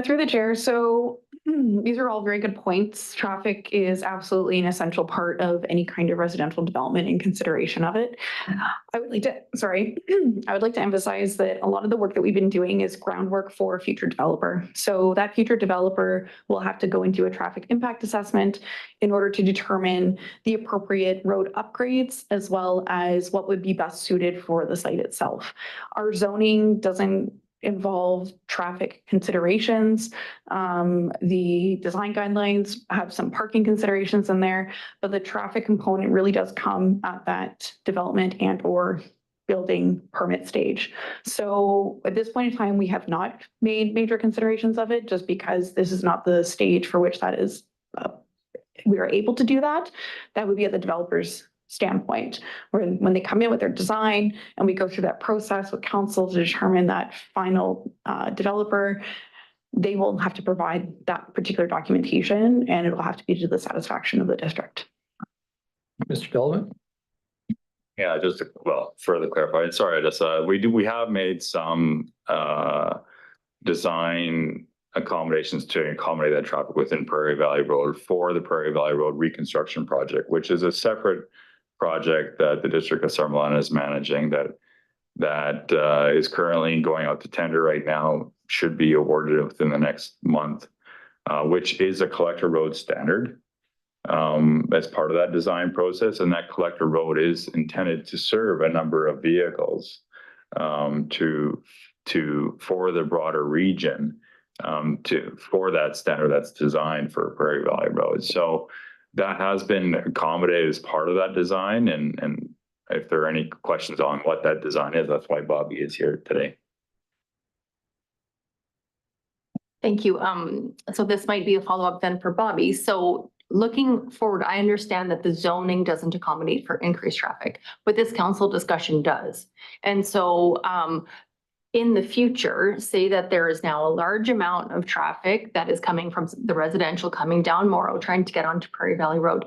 Through the chair. So these are all very good points. Traffic is absolutely an essential part of any kind of residential development in consideration of it. I would like to emphasize that a lot of the work that we've been doing is groundwork for a future developer. So that future developer will have to go into a traffic impact assessment in order to determine the appropriate road upgrades as well as what would be best suited for the site itself. Our zoning doesn't involve traffic considerations. The design guidelines have some parking considerations in there, but the traffic component really does come at that development and or building permit stage. So at this point in time, we have not made major considerations of it just because this is not the stage for which that is, we are able to do that. That would be at the developer's standpoint, where when they come in with their design and we go through that process with council to determine that final developer, they will have to provide that particular documentation and it will have to be to the satisfaction of the district. Mr. Delavan? Yeah, just to, further clarify, sorry, we have made some design accommodations to accommodate that traffic within Prairie Valley Road for the Prairie Valley Road reconstruction project, which is a separate project that the District of Summerland is managing that is currently going out to tender right now, should be awarded within the next month, which is a collector road standard as part of that design process. And that collector road is intended to serve a number of vehicles for the broader region, for that standard that's designed for Prairie Valley Road. So that has been accommodated as part of that design. And if there are any questions on what that design is, that's why Bobby is here today. Thank you. So this might be a follow-up then for Bobby. So looking forward, I understand that the zoning doesn't accommodate for increased traffic, but this council discussion does. And so in the future, say that there is now a large amount of traffic that is coming from the residential coming down Morrow, trying to get onto Prairie Valley Road.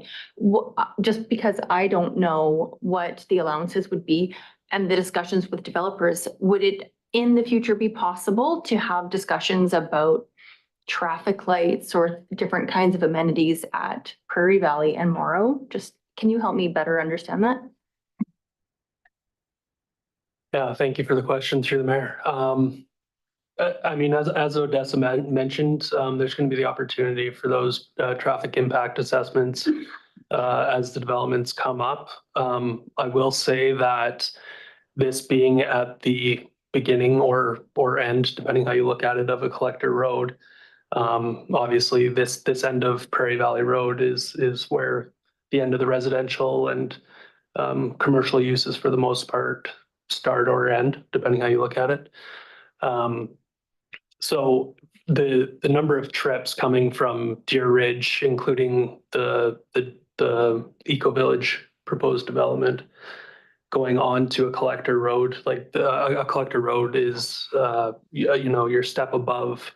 Just because I don't know what the allowances would be and the discussions with developers, would it in the future be possible to have discussions about traffic lights or different kinds of amenities at Prairie Valley and Morrow? Just, can you help me better understand that? Yeah, thank you for the question through the mayor. I mean, as Odessa mentioned, there's going to be the opportunity for those traffic impact assessments as the developments come up. I will say that this being at the beginning or end, depending how you look at it, of a collector road, obviously this end of Prairie Valley Road is where the end of the residential and commercial uses for the most part start or end, depending how you look at it. So the number of trips coming from Deer Ridge, including the Eco Village proposed development, going on to a collector road, like a collector road is, you know, your step above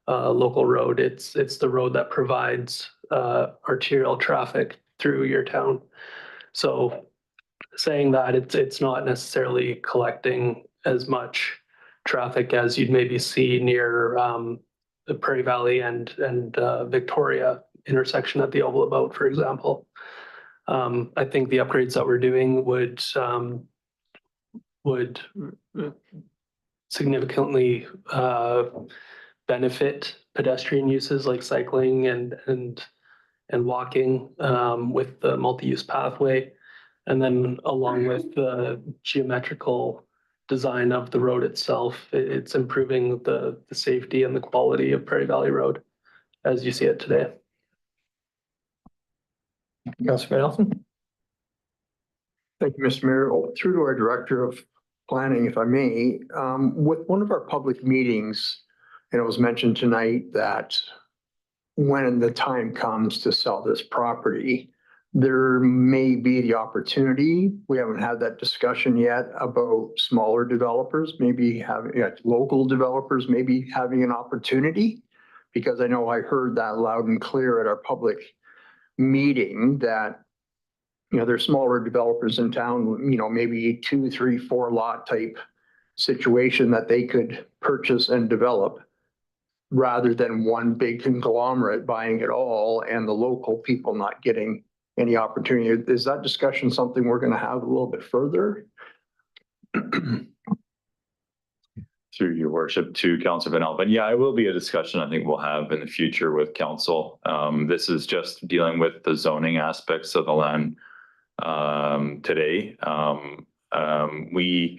local road. It's the road that provides arterial traffic through your town. So saying that it's not necessarily collecting as much traffic as you'd maybe see near the Prairie Valley and Victoria intersection at the Oval About, for example. I think the upgrades that we're doing would significantly benefit pedestrian uses like cycling and walking with the multi-use pathway. And then along with the geometrical design of the road itself, it's improving the safety and the quality of Prairie Valley Road as you see it today. Councilor Nelson? Thank you, Mr. Mayor. Through to our Director of Planning, if I may, with one of our public meetings, and it was mentioned tonight that when the time comes to sell this property, there may be the opportunity, we haven't had that discussion yet, about smaller developers, maybe having local developers, maybe having an opportunity. Because I know I heard that loud and clear at our public meeting that, you know, there's smaller developers in town, you know, maybe 2, 3, 4 lot type situation that they could purchase and develop, rather than one big conglomerate buying it all and the local people not getting any opportunity. Is that discussion something we're going to have a little bit further? Through your worship to Councilor Van Alphen. Yeah, it will be a discussion I think we'll have in the future with council. This is just dealing with the zoning aspects of the land today. We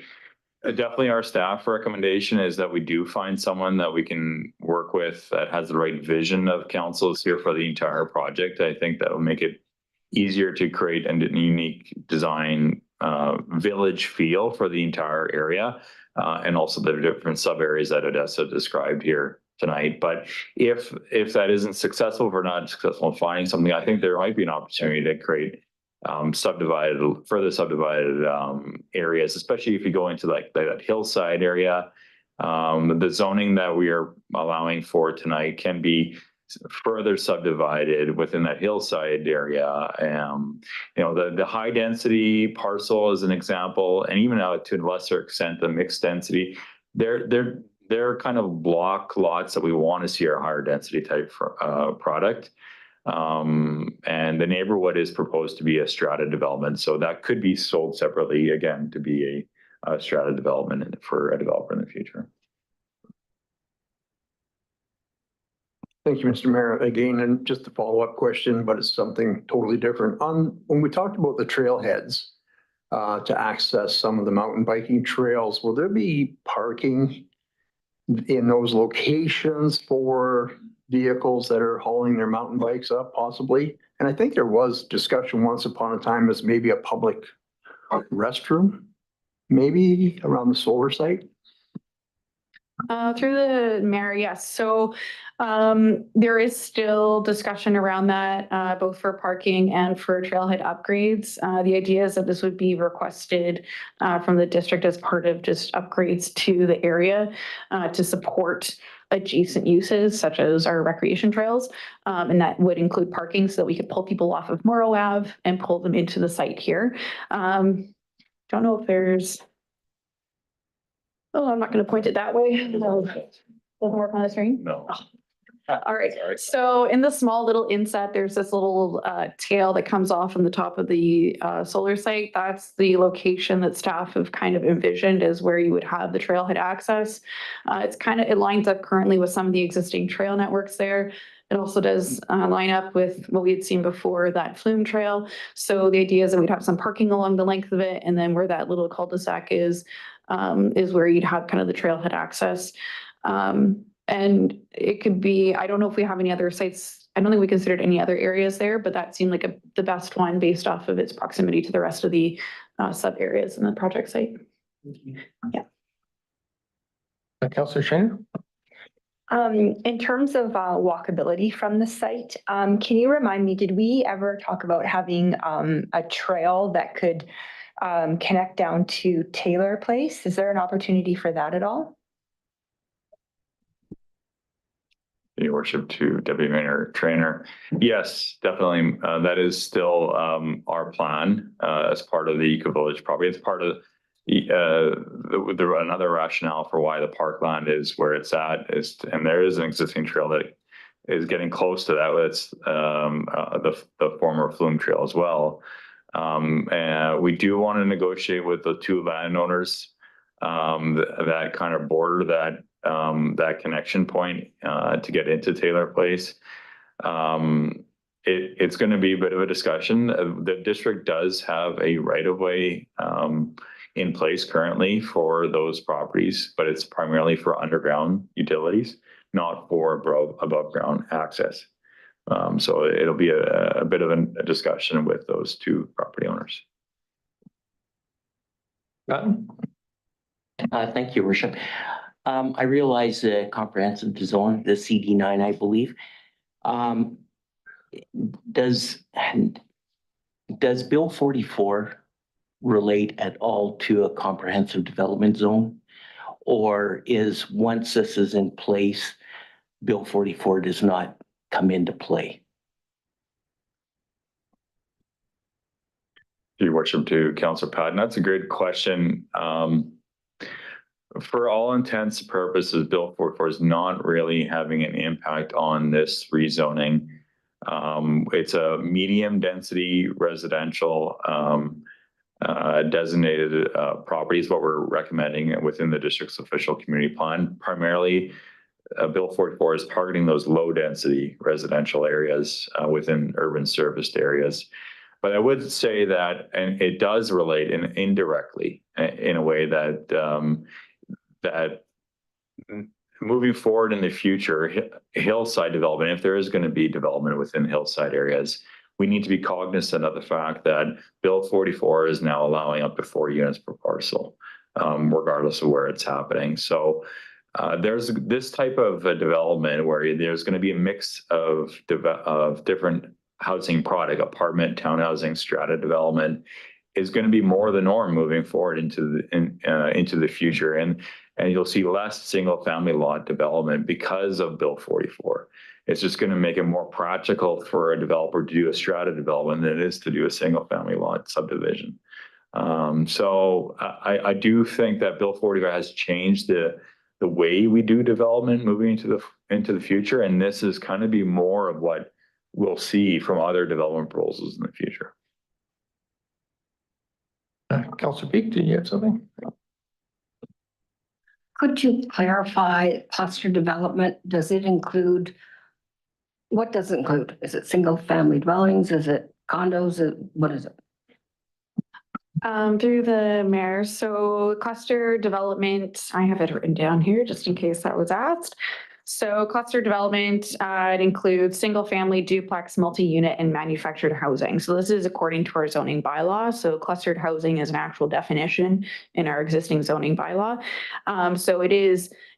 definitely, our staff recommendation is that we do find someone that we can work with that has the right vision of councils here for the entire project. I think that will make it easier to create a unique design village feel for the entire area, and also the different sub areas that Odessa described here tonight. But if that isn't successful, if we're not successful in finding something, I think there might be an opportunity to create further subdivided areas, especially if you go into like that hillside area. The zoning that we are allowing for tonight can be further subdivided within that hillside area. You know, the high density parcel is an example, and even out to a lesser extent, the mixed density, they're kind of block lots that we want to see our higher density type product. And the neighborhood is proposed to be a strata development, so that could be sold separately again to be a strata development for a developer in the future. Thank you, Mr. Mayor. Again, and just a follow-up question, but it's something totally different. When we talked about the trailheads to access some of the mountain biking trails, will there be parking in those locations for vehicles that are hauling their mountain bikes up possibly? And I think there was discussion once upon a time as maybe a public restroom, maybe around the solar site. Through the mayor, yes. So there is still discussion around that, both for parking and for trailhead upgrades. The idea is that this would be requested from the district as part of just upgrades to the area to support adjacent uses such as our recreation trails. And that would include parking so that we could pull people off of Morrow Ave and pull them into the site here. Don't know if there's Oh, I'm not going to point it that way. No. Doesn't work on the screen? No. All right. Sorry. So in the small little inset, there's this little tail that comes off from the top of the solar site. That's the location that staff have kind of envisioned as where you would have the trailhead access. It lines up currently with some of the existing trail networks there. It also does line up with what we had seen before, that flume trail. So the idea is that we'd have some parking along the length of it, and then where that little cul-de-sac is where you'd have kind of the trailhead access. And it could be, I don't know if we have any other sites. I don't think we considered any other areas there, but that seemed like the best one based off of its proximity to the rest of the sub areas in the project site. Yeah. Councillor Trainer? In terms of walkability from the site, can you remind me, did we ever talk about having a trail that could connect down to Taylor Place? Is there an opportunity for that at all? Your worship, to Deputy Mayor Trainer. Yes, definitely. That is still our plan as part of the Eco Village property. It's part of another rationale for why the parkland is where it's at and there is an existing trail that is getting close to that. It's the former Flume Trail as well. And we do want to negotiate with the two landowners that kind of border that connection point to get into Taylor Place. It's going to be a bit of a discussion. The district does have a right-of-way in place currently for those properties, but it's primarily for underground utilities, not for above ground access. So it'll be a bit of a discussion with those two property owners. Thank you, Worship. I realize the comprehensive zone, the CD9, I believe. Does Bill 44 relate at all to a comprehensive development zone? Or is once this is in place, Bill 44 does not come into play? Your worship, to Councillor Patton, that's a great question. For all intents and purposes, Bill 44 is not really having an impact on this rezoning. It's a medium density residential designated property is what we're recommending within the district's official community plan. Primarily, Bill 44 is targeting those low density residential areas within urban serviced areas. But I would say that, and it does relate indirectly in a way that that moving forward in the future, hillside development, if there is going to be development within hillside areas, we need to be cognizant of the fact that Bill 44 is now allowing up to 4 units per parcel, regardless of where it's happening. So there's this type of a development where there's going to be a mix of different housing product, apartment, townhousing, strata development is going to be more the norm moving forward into the future. And you'll see less single family lot development because of Bill 44. It's just going to make it more practical for a developer to do a strata development than it is to do a single family lot subdivision. So I do think that Bill 44 has changed the way we do development moving into the future. And this is kind of be more of what we'll see from other development proposals in the future. Councillor Peak, did you have something? Could you clarify cluster development? Does it include? What does it include? Is it single family dwellings? Is it condos? What is it? Through the mayor, so cluster development, I have it written down here just in case that was asked. So cluster development, it includes single family duplex, multi-unit and manufactured housing. So this is according to our zoning bylaw. So clustered housing is an actual definition in our existing zoning bylaw. So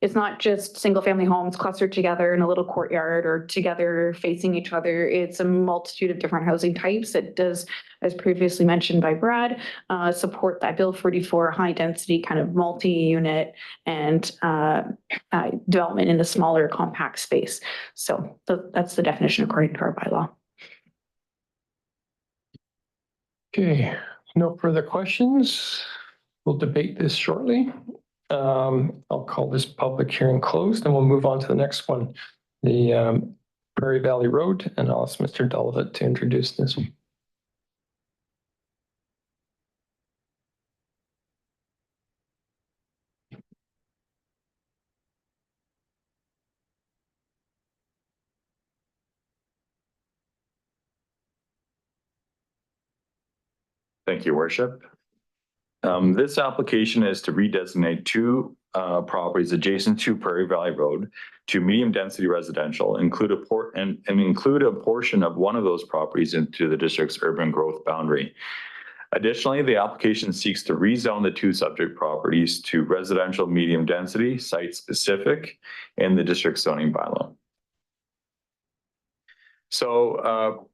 it's not just single family homes clustered together in a little courtyard or together facing each other. It's a multitude of different housing types. It does, as previously mentioned by Brad, support that Bill 44 high density kind of multi-unit and development in a smaller compact space. So that's the definition according to our bylaw. Okay, no further questions. We'll debate this shortly. I'll call this public hearing closed and we'll move on to the next one. The Prairie Valley Road, and I'll ask Mr. Delavat to introduce this one. Thank you, Worship. This application is to redesignate two properties adjacent to Prairie Valley Road to medium density residential, include a portion of one of those properties into the district's urban growth boundary. Additionally, the application seeks to rezone the two subject properties to residential medium density, site specific in the district zoning bylaw. So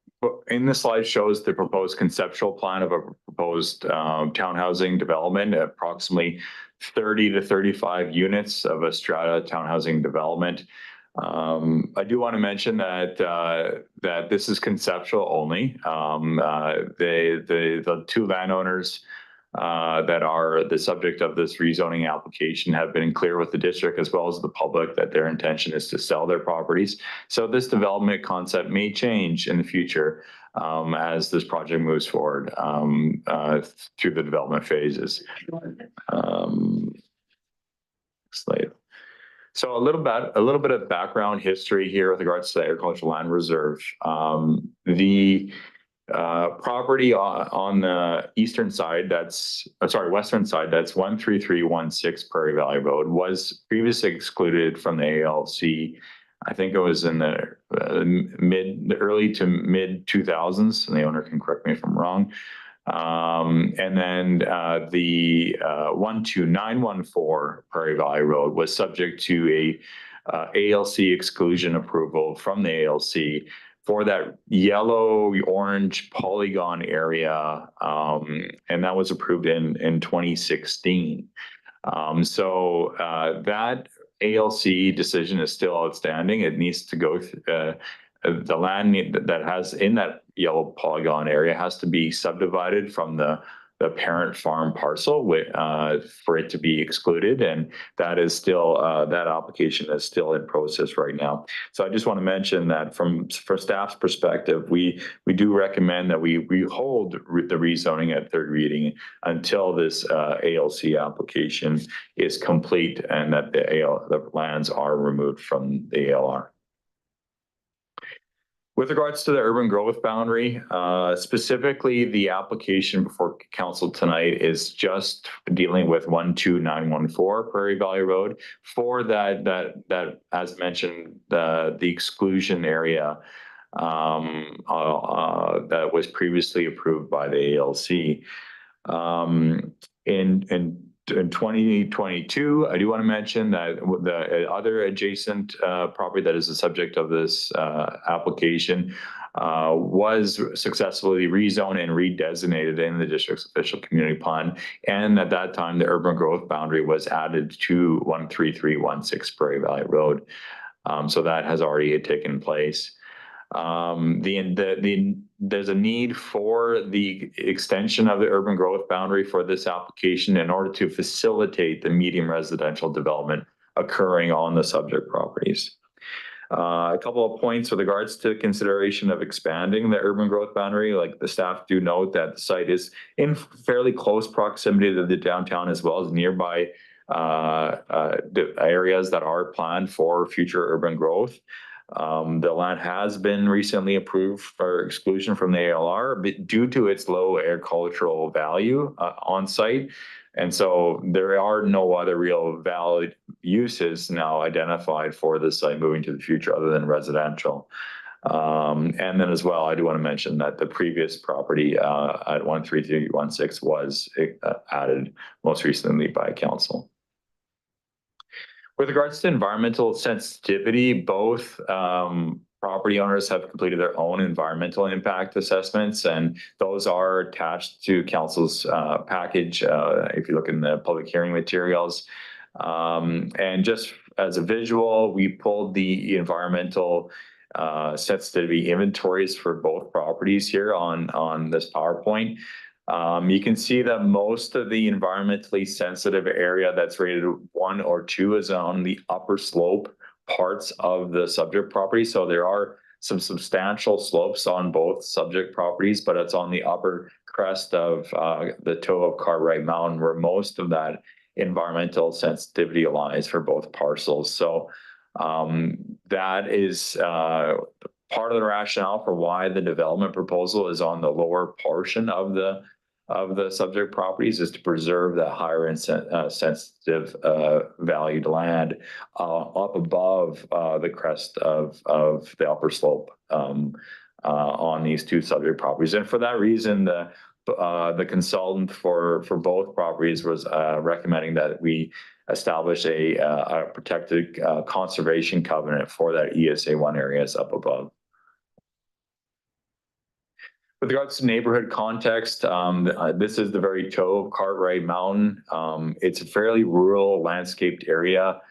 in this slide shows the proposed conceptual plan of a proposed townhousing development, approximately 30 to 35 units of a strata townhousing development. I do want to mention that that this is conceptual only. The two landowners that are the subject of this rezoning application have been clear with the district as well as the public that their intention is to sell their properties. So this development concept may change in the future as this project moves forward through the development phases. Slide. So a little bit of background history here with regards to the agricultural land reserve. The property on the eastern side, western side, that's 13316 Prairie Valley Road, was previously excluded from the ALC. I think it was in the early to mid 2000s, and the owner can correct me if I'm wrong. And then the 12914 Prairie Valley Road was subject to a ALC exclusion approval from the ALC for that yellow orange polygon area, and that was approved in 2016. So that ALC decision is still outstanding. It needs to go the land that has in that yellow polygon area has to be subdivided from the parent farm parcel for it to be excluded, and that is still that application is still in process right now. So I just want to mention that for staff's perspective, we do recommend that we hold the rezoning at third reading until this ALC application is complete and that the lands are removed from the ALR. With regards to the urban growth boundary, specifically the application before council tonight is just dealing with 12914 Prairie Valley Road for that as mentioned, the exclusion area that was previously approved by the ALC. In 2022, I do want to mention that the other adjacent property that is the subject of this application was successfully rezoned and redesignated in the district's official community plan. And at that time, the urban growth boundary was added to 13316 Prairie Valley Road. So that has already taken place. There's a need for the extension of the urban growth boundary for this application in order to facilitate the medium residential development occurring on the subject properties. A couple of points with regards to consideration of expanding the urban growth boundary, like the staff do note that the site is in fairly close proximity to the downtown as well as nearby the areas that are planned for future urban growth. The land has been recently approved for exclusion from the ALR due to its low agricultural value on site. And so there are no other real valid uses now identified for the site moving to the future other than residential. And then as well, I do want to mention that the previous property at 13316 was added most recently by council. With regards to environmental sensitivity, both property owners have completed their own environmental impact assessments, and those are attached to council's package if you look in the public hearing materials. And just as a visual, we pulled the environmental sensitivity inventories for both properties here on this PowerPoint. You can see that most of the environmentally sensitive area that's rated 1 or 2 is on the upper slope parts of the subject property. So there are some substantial slopes on both subject properties, but it's on the upper crest of the toe of Cartwright Mountain where most of that environmental sensitivity lies for both parcels. So that is part of the rationale for why the development proposal is on the lower portion of the subject properties, is to preserve that higher and sensitive valued land up above the crest of the upper slope on these two subject properties. And for that reason, the consultant for both properties was recommending that we establish a protected conservation covenant for that ESA 1 areas up above. With regards to neighborhood context, this is the very toe of Cartwright Mountain. It's a fairly rural landscaped area.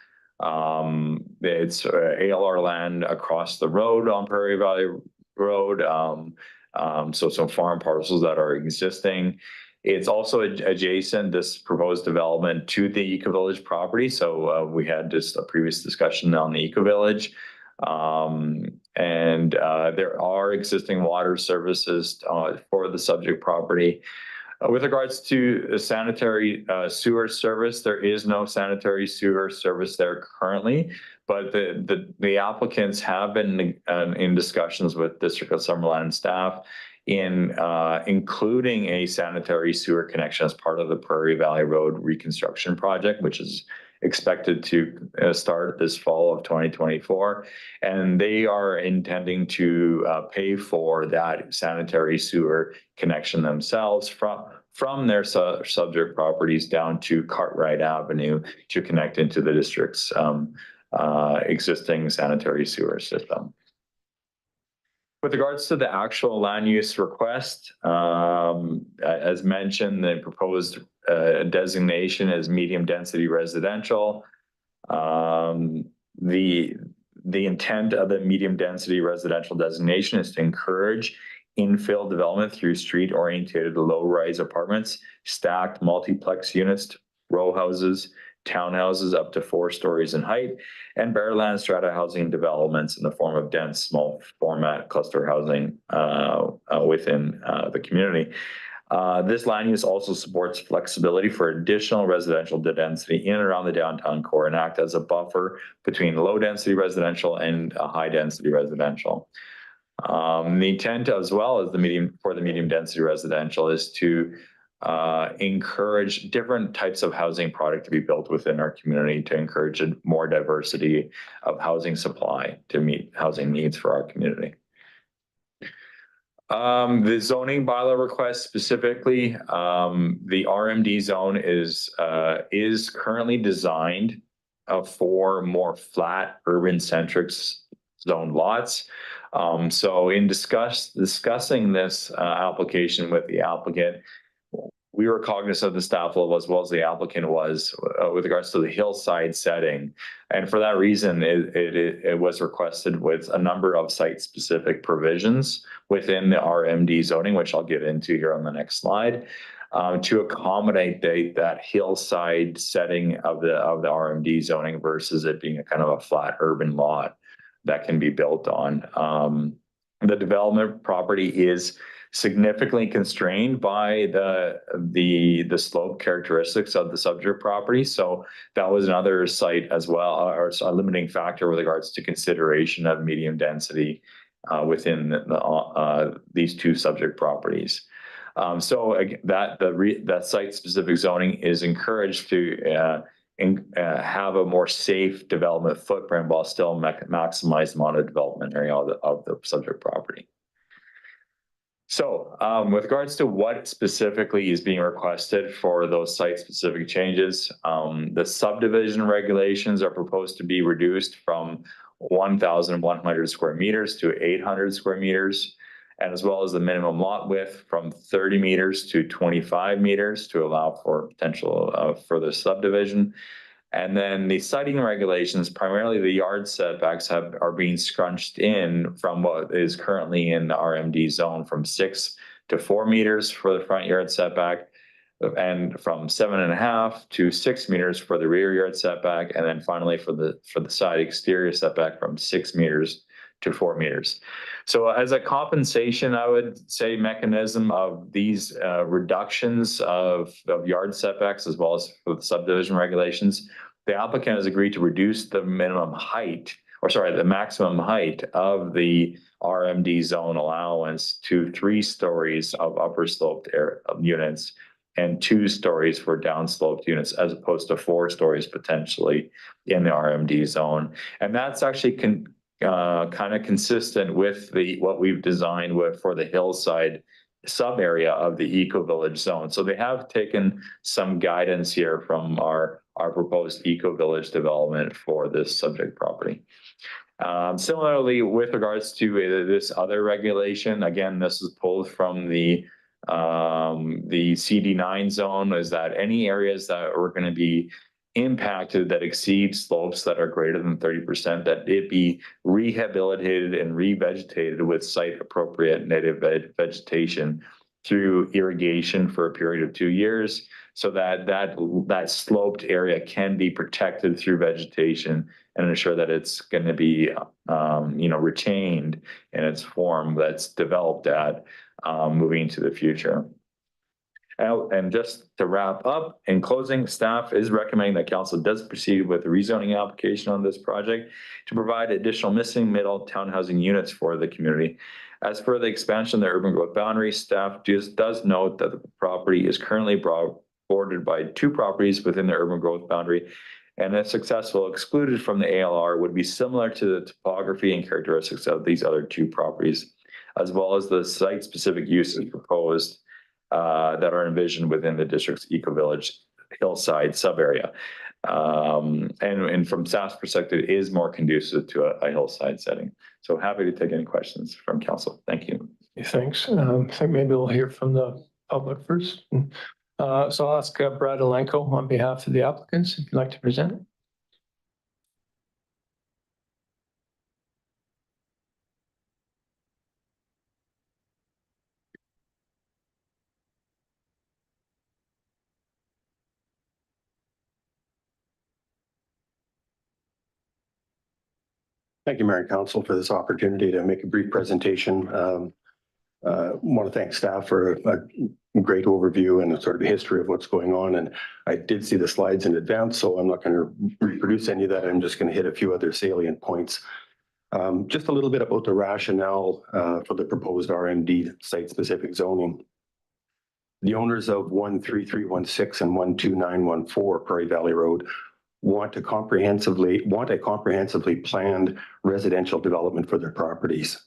It's ALR land across the road on Prairie Valley Road. So some farm parcels that are existing. It's also adjacent, this proposed development, to the Eco Village property. So we had just a previous discussion on the Eco Village. And there are existing water services for the subject property. With regards to sanitary sewer service, there is no sanitary sewer service there currently, but the applicants have been in discussions with District of Summerland staff in including a sanitary sewer connection as part of the Prairie Valley Road reconstruction project, which is expected to start this fall of 2024. And they are intending to pay for that sanitary sewer connection themselves from their subject properties down to Cartwright Avenue to connect into the district's existing sanitary sewer system. With regards to the actual land use request, as mentioned, the proposed designation is medium density residential. The intent of the medium density residential designation is to encourage infill development through street oriented low rise apartments, stacked multiplex units, row houses, townhouses up to 4 stories in height, and bare land strata housing developments in the form of dense small format cluster housing within the community. This land use also supports flexibility for additional residential density in and around the downtown core and act as a buffer between low density residential and high density residential. The intent as well as the medium density residential is to encourage different types of housing product to be built within our community to encourage a more diversity of housing supply to meet housing needs for our community. The zoning bylaw request specifically, the RMD zone is currently designed for more flat urban centric zone lots. So in discussing this application with the applicant, we were cognizant of the staff level as well as the applicant was with regards to the hillside setting. And for that reason, it was requested with a number of site-specific provisions within the RMD zoning, which I'll get into here on the next slide, to accommodate that hillside setting of the RMD zoning versus it being a kind of a flat urban lot. that can be built on. The development property is significantly constrained by the slope characteristics of the subject property. So that was another site as well, or a limiting factor with regards to consideration of medium density within these two subject properties. So that site-specific zoning is encouraged to have a more safe development footprint while still maximize the amount of development area of the subject property. So with regards to what specifically is being requested for those site-specific changes, the subdivision regulations are proposed to be reduced from 1,100 square meters to 800 square meters, and as well as the minimum lot width from 30 meters to 25 meters to allow for potential further subdivision. And then the siting regulations, primarily the yard setbacks, are being scrunched in from what is currently in the RMD zone from 6 to 4 meters for the front yard setback, and from 7.5 to 6 meters for the rear yard setback, and then finally for the side exterior setback from 6 meters to 4 meters. So as a compensation, I would say mechanism of these reductions of yard setbacks, as well as for the subdivision regulations, the applicant has agreed to reduce the minimum height, the maximum height of the RMD zone allowance to 3 stories of upper sloped units and 2 stories for downsloped units, as opposed to 4 stories potentially in the RMD zone. And that's actually kind of consistent with what we've designed for the hillside sub area of the Eco Village zone. So they have taken some guidance here from our proposed Eco Village development for this subject property. Similarly, with regards to this other regulation, again, this is pulled from the CD9 zone, is that any areas that are going to be impacted that exceed slopes that are greater than 30%, that it be rehabilitated and revegetated with site appropriate native vegetation through irrigation for a period of 2 years, so that sloped area can be protected through vegetation and ensure that it's going to be retained in its form that's developed at moving into the future. And just to wrap up, in closing, staff is recommending that council does proceed with the rezoning application on this project to provide additional missing middle townhousing units for the community. As for the expansion of the urban growth boundary, staff does note that the property is currently bordered by 2 properties within the urban growth boundary, and if successful, excluded from the ALR would be similar to the topography and characteristics of these other 2 properties, as well as the site-specific uses proposed that are envisioned within the district's Eco Village hillside sub-area. And from staff's perspective, it is more conducive to a hillside setting. So happy to take any questions from council. Thank you. Thanks. I think maybe we'll hear from the public first. So I'll ask Brad Alenko on behalf of the applicants, if you'd like to present. Thank you, Mayor and Council, for this opportunity to make a brief presentation. Want to thank staff for a great overview and a sort of history of what's going on. And I did see the slides in advance, so I'm not going to reproduce any of that. I'm just going to hit a few other salient points. Just a little bit about the rationale for the proposed RMD site-specific zoning. The owners of 13316 and 12914 Prairie Valley Road want a comprehensively planned residential development for their properties.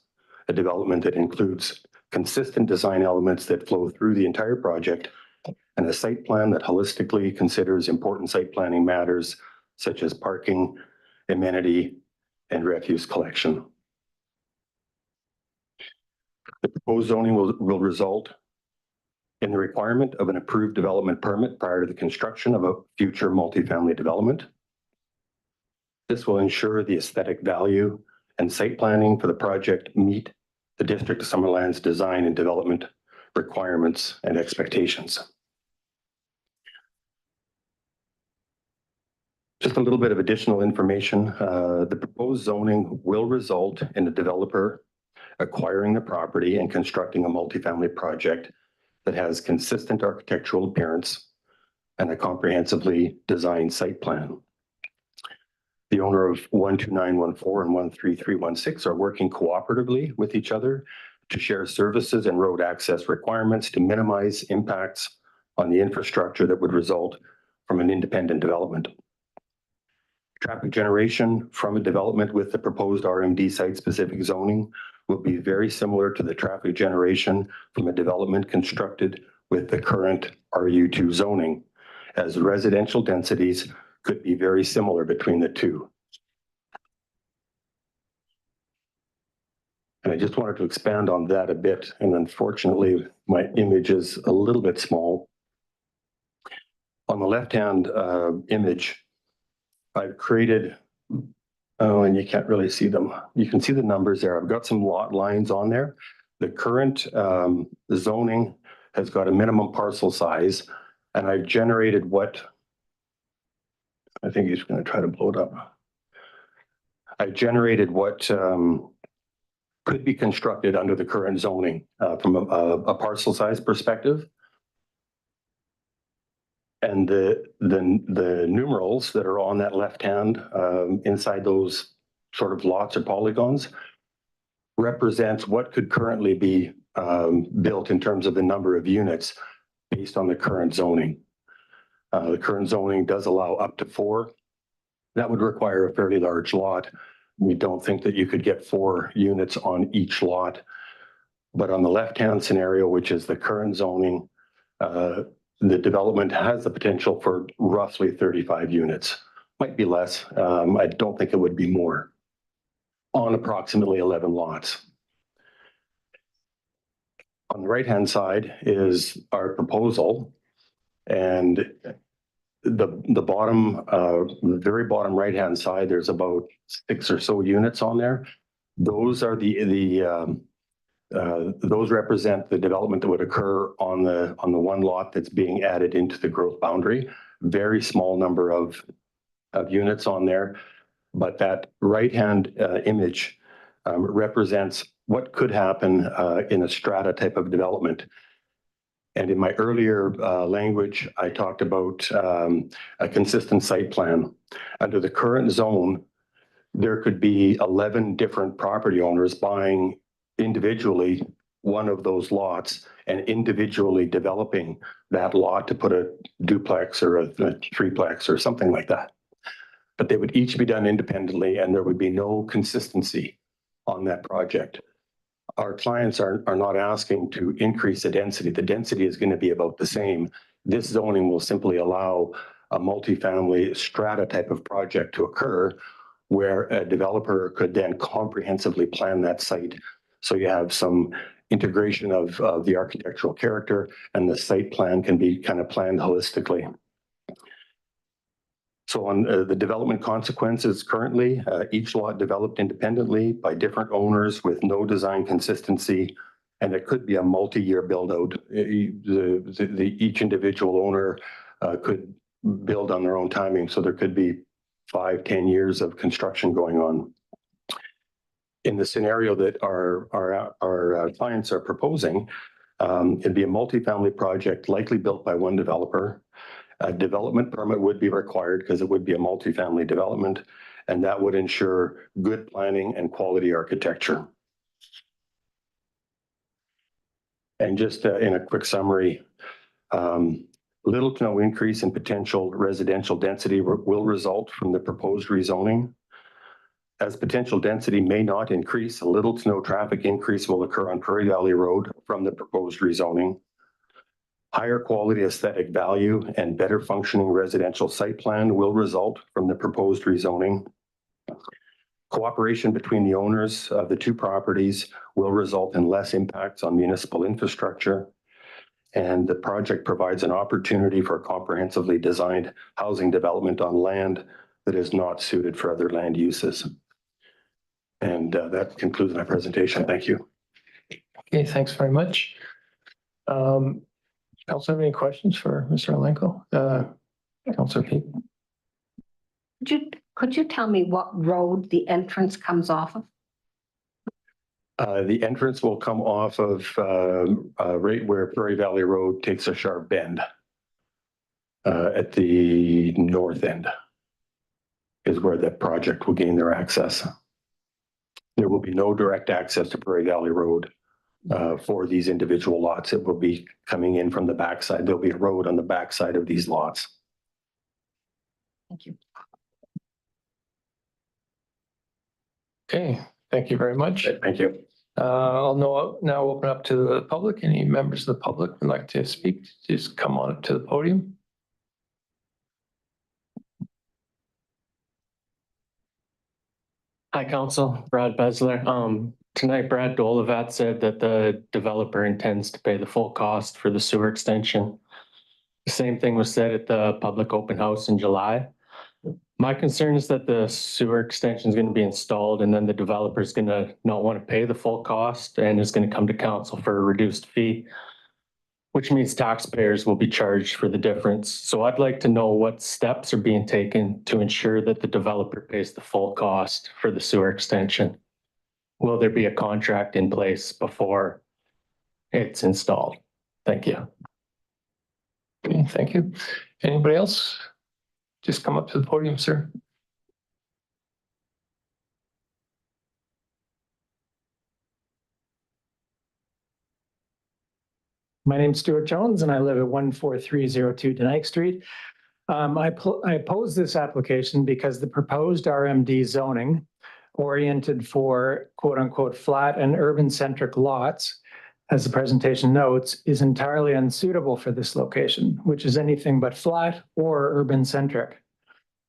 A development that includes consistent design elements that flow through the entire project, and a site plan that holistically considers important site planning matters such as parking, amenity, and refuse collection. The proposed zoning will result in the requirement of an approved development permit prior to the construction of a future multifamily development. This will ensure the aesthetic value and site planning for the project meet the District of Summerland's design and development requirements and expectations. Just a little bit of additional information. The proposed zoning will result in the developer acquiring the property and constructing a multifamily project that has consistent architectural appearance and a comprehensively designed site plan. The owner of 12914 and 13316 are working cooperatively with each other to share services and road access requirements to minimize impacts on the infrastructure that would result from an independent development. Traffic generation from a development with the proposed RMD site-specific zoning will be very similar to the traffic generation from a development constructed with the current RU2 zoning, as residential densities could be very similar between the two. And I just wanted to expand on that a bit, and unfortunately, my image is a little bit small. On the left-hand image, I've created, oh, and you can't really see them. You can see the numbers there. I've got some lot lines on there. The current zoning has got a minimum parcel size, and I've generated what, I think he's going to try to blow it up. I've generated what could be constructed under the current zoning from a parcel size perspective. And the numerals that are on that left hand inside those sort of lots or polygons represents what could currently be built in terms of the number of units based on the current zoning. The current zoning does allow up to 4. That would require a fairly large lot. We don't think that you could get 4 units on each lot. But on the left-hand scenario, which is the current zoning, the development has the potential for roughly 35 units. Might be less. I don't think it would be more on approximately 11 lots. On the right-hand side is our proposal, and the bottom, the very bottom right-hand side, there's about 6 or so units on there. Those are those represent the development that would occur on the one lot that's being added into the growth boundary. Very small number of units on there, but that right-hand image represents what could happen in a strata type of development. And in my earlier language, I talked about a consistent site plan. Under the current zone, there could be 11 different property owners buying individually one of those lots and individually developing that lot to put a duplex or a threeplex or something like that. But they would each be done independently, and there would be no consistency on that project. Our clients are not asking to increase the density. The density is going to be about the same. This zoning will simply allow a multifamily strata type of project to occur where a developer could then comprehensively plan that site. So you have some integration of the architectural character, and the site plan can be kind of planned holistically. So on the development consequences currently, each lot developed independently by different owners with no design consistency, and it could be a multi-year build out. Each individual owner could build on their own timing. So there could be 5-10 years of construction going on. In the scenario that our clients are proposing, it'd be a multifamily project likely built by one developer. A development permit would be required because it would be a multifamily development, and that would ensure good planning and quality architecture. And just in a quick summary, little to no increase in potential residential density will result from the proposed rezoning. As potential density may not increase, a little to no traffic increase will occur on Prairie Valley Road from the proposed rezoning. Higher quality aesthetic value and better functioning residential site plan will result from the proposed rezoning. Cooperation between the owners of the two properties will result in less impacts on municipal infrastructure. And the project provides an opportunity for comprehensively designed housing development on land that is not suited for other land uses. And that concludes my presentation. Thank you. Okay, thanks very much. Council, have any questions for Mr. Alenko? Councilor Peak? Could you tell me what road the entrance comes off of? The entrance will come off of right where Prairie Valley Road takes a sharp bend. At the north end is where the project will gain their access. There will be no direct access to Prairie Valley Road for these individual lots. It will be coming in from the backside. There'll be a road on the backside of these lots. Thank you. Okay, thank you very much. Thank you. I'll now open up to the public. Any members of the public would like to speak, just come on up to the podium. Hi, Council. Brad Besler. Tonight, Brad Dolavat said that the developer intends to pay the full cost for the sewer extension. The same thing was said at the public open house in July. My concern is that the sewer extension is going to be installed and then the developer is going to not want to pay the full cost and is going to come to council for a reduced fee, which means taxpayers will be charged for the difference. So I'd like to know what steps are being taken to ensure that the developer pays the full cost for the sewer extension. Will there be a contract in place before it's installed? Thank you. Okay, thank you. Anybody else? Just come up to the podium, sir. My name's Stuart Jones and I live at 14302 Denike Street. I oppose this application because the proposed RMD zoning oriented for quote unquote flat and urban centric lots, as the presentation notes, is entirely unsuitable for this location, which is anything but flat or urban centric.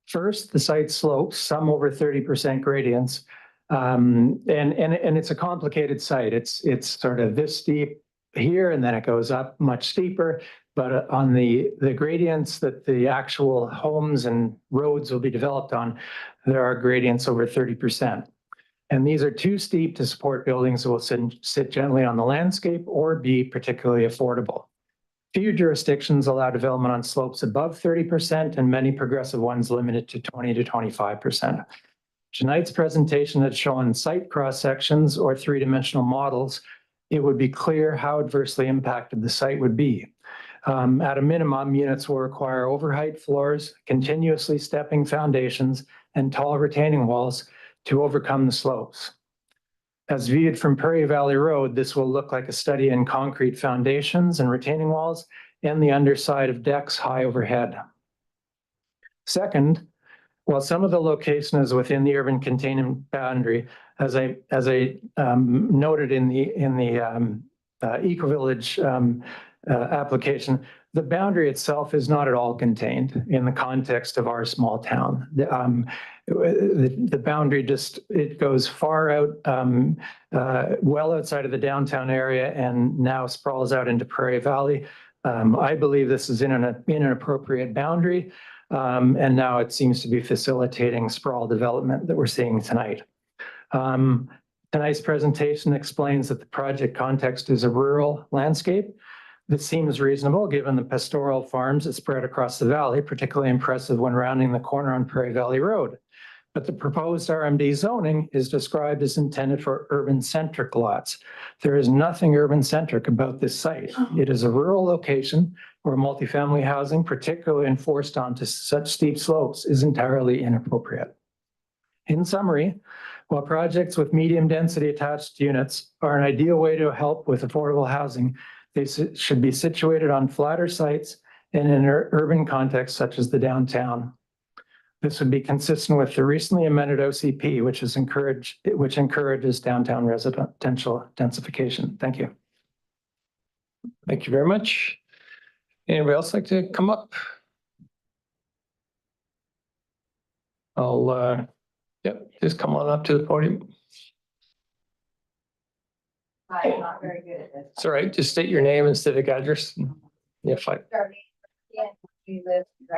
First, the site slopes, some over 30% gradients, and it's a complicated site. It's sort of this steep here, and then it goes up much steeper. But on the gradients that the actual homes and roads will be developed on, there are gradients over 30%. And these are too steep to support buildings that will sit gently on the landscape or be particularly affordable. Few jurisdictions allow development on slopes above 30%, and many progressive ones limit it to 20 to 25%. Tonight's presentation had shown site cross-sections or three-dimensional models. It would be clear how adversely impacted the site would be. At a minimum, units will require overheight floors, continuously stepping foundations, and tall retaining walls to overcome the slopes. As viewed from Prairie Valley Road, this will look like a study in concrete foundations and retaining walls and the underside of decks high overhead. Second, while some of the location is within the urban containment boundary, as I noted in the eco-village application, the boundary itself is not at all contained in the context of our small town. The boundary it goes far out, well outside of the downtown area, and now sprawls out into Prairie Valley. I believe this is in an inappropriate boundary, and now it seems to be facilitating sprawl development that we're seeing tonight. Tonight's presentation explains that the project context is a rural landscape. This seems reasonable given the pastoral farms that spread across the valley, particularly impressive when rounding the corner on Prairie Valley Road. But the proposed RMD zoning is described as intended for urban-centric lots. There is nothing urban-centric about this site. It is a rural location where multifamily housing, particularly enforced onto such steep slopes, is entirely inappropriate. In summary, while projects with medium density attached units are an ideal way to help with affordable housing, they should be situated on flatter sites in an urban context such as the downtown. This would be consistent with the recently amended OCP, which encourages downtown residential densification. Thank you. Thank you very much. Anybody else like to come up? Just come on up to the podium. I'm not very good at this. It's all right. Just state your name and civic address. Yeah, fine.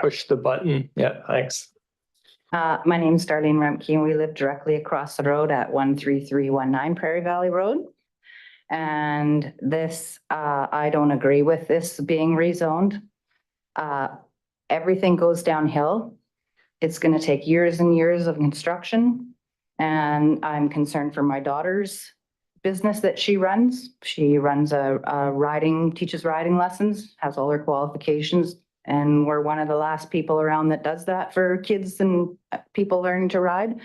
Push the button. Yeah, thanks. My name is Darlene Remke and we live directly across the road at 13319 Prairie Valley Road. And this, I don't agree with this being rezoned. Everything goes downhill. It's going to take years and years of construction. And I'm concerned for my daughter's business that she runs. She runs teaches riding lessons, has all her qualifications. And we're one of the last people around that does that for kids and people learning to ride.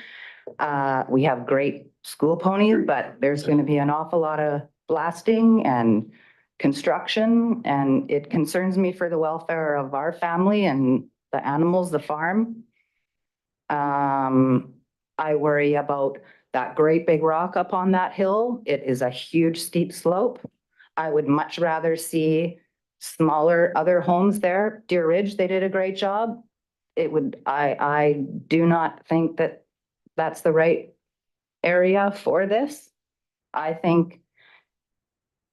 We have great school ponies, but there's going to be an awful lot of blasting and construction, and it concerns me for the welfare of our family and the animals, the farm. I worry about that great big rock up on that hill. It is a huge steep slope. I would much rather see smaller other homes there. Deer Ridge, they did a great job. I do not think that that's the right area for this. I think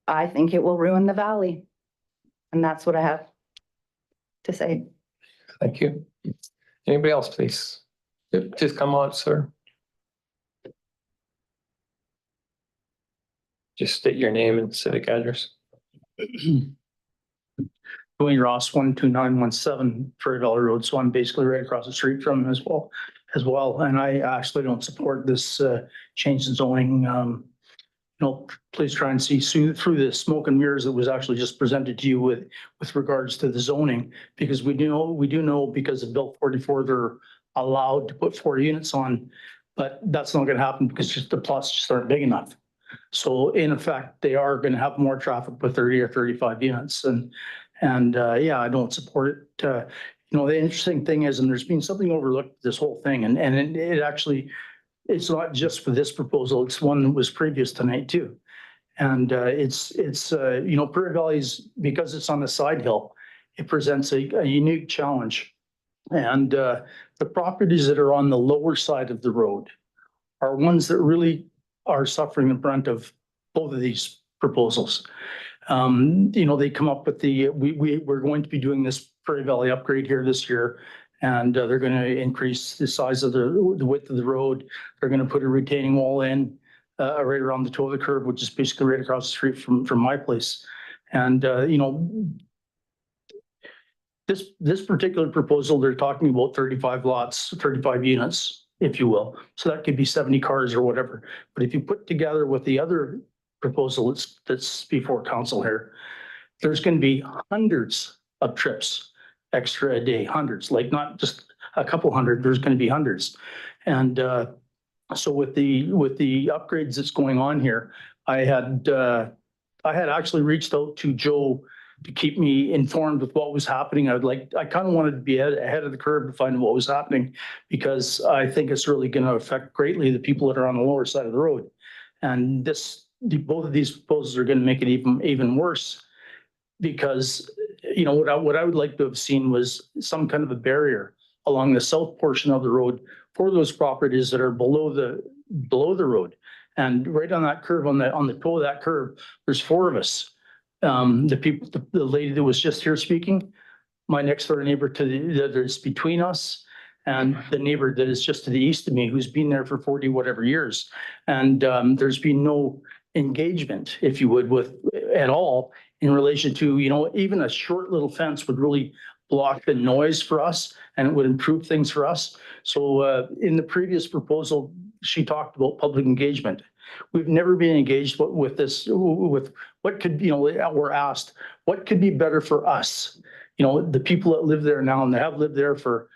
it will ruin the valley. And that's what I have to say. Thank you. Anybody else, please? Yep, just come on, sir. Just state your name and civic address. Dwayne Ross, 12917 Prairie Valley Road. So I'm basically right across the street from him as well. And I actually don't support this change in zoning. Please try and see through the smoke and mirrors that was actually just presented to you with regards to the zoning, because we do know because of Bill 44, they're allowed to put 4 units on, but that's not going to happen because just the plots just aren't big enough. So in effect, they are going to have more traffic with 30 or 35 units. And yeah, I don't support it. The interesting thing is, and there's been something overlooked this whole thing, and it actually, it's not just for this proposal, it's one that was previous tonight too. And it's Prairie Valley's, because it's on the side hill, it presents a unique challenge. And the properties that are on the lower side of the road are ones that really are suffering the brunt of both of these proposals. They come up with we're going to be doing this Prairie Valley upgrade here this year, and they're going to increase the size of the width of the road. They're going to put a retaining wall in right around the toe of the curb, which is basically right across the street from my place. And this particular proposal, they're talking about 35 lots, 35 units, if you will. So that could be 70 cars or whatever. But if you put together with the other proposal that's before council here, there's going to be hundreds of trips extra a day, hundreds, like not just a couple hundred, there's going to be hundreds. And so with the upgrades that's going on here, I had actually reached out to Joe to keep me informed with what was happening. I kind of wanted to be ahead of the curve to find what was happening, because I think it's really going to affect greatly the people that are on the lower side of the road. And both of these proposals are going to make it even worse, because what I would like to have seen was some kind of a barrier along the south portion of the road for those properties that are below the road. And right on that curve, on the toe of that curve, there's 4 of us. The lady that was just here speaking, my next door neighbor that's between us, and the neighbor that is just to the east of me, who's been there for 40 whatever years. And there's been no engagement, if you would, at all in relation to, even a short little fence would really block the noise for us, and it would improve things for us. So in the previous proposal, she talked about public engagement. We've never been engaged with this, with what could, we're asked, what could be better for us? The people that live there now, and they have lived there for,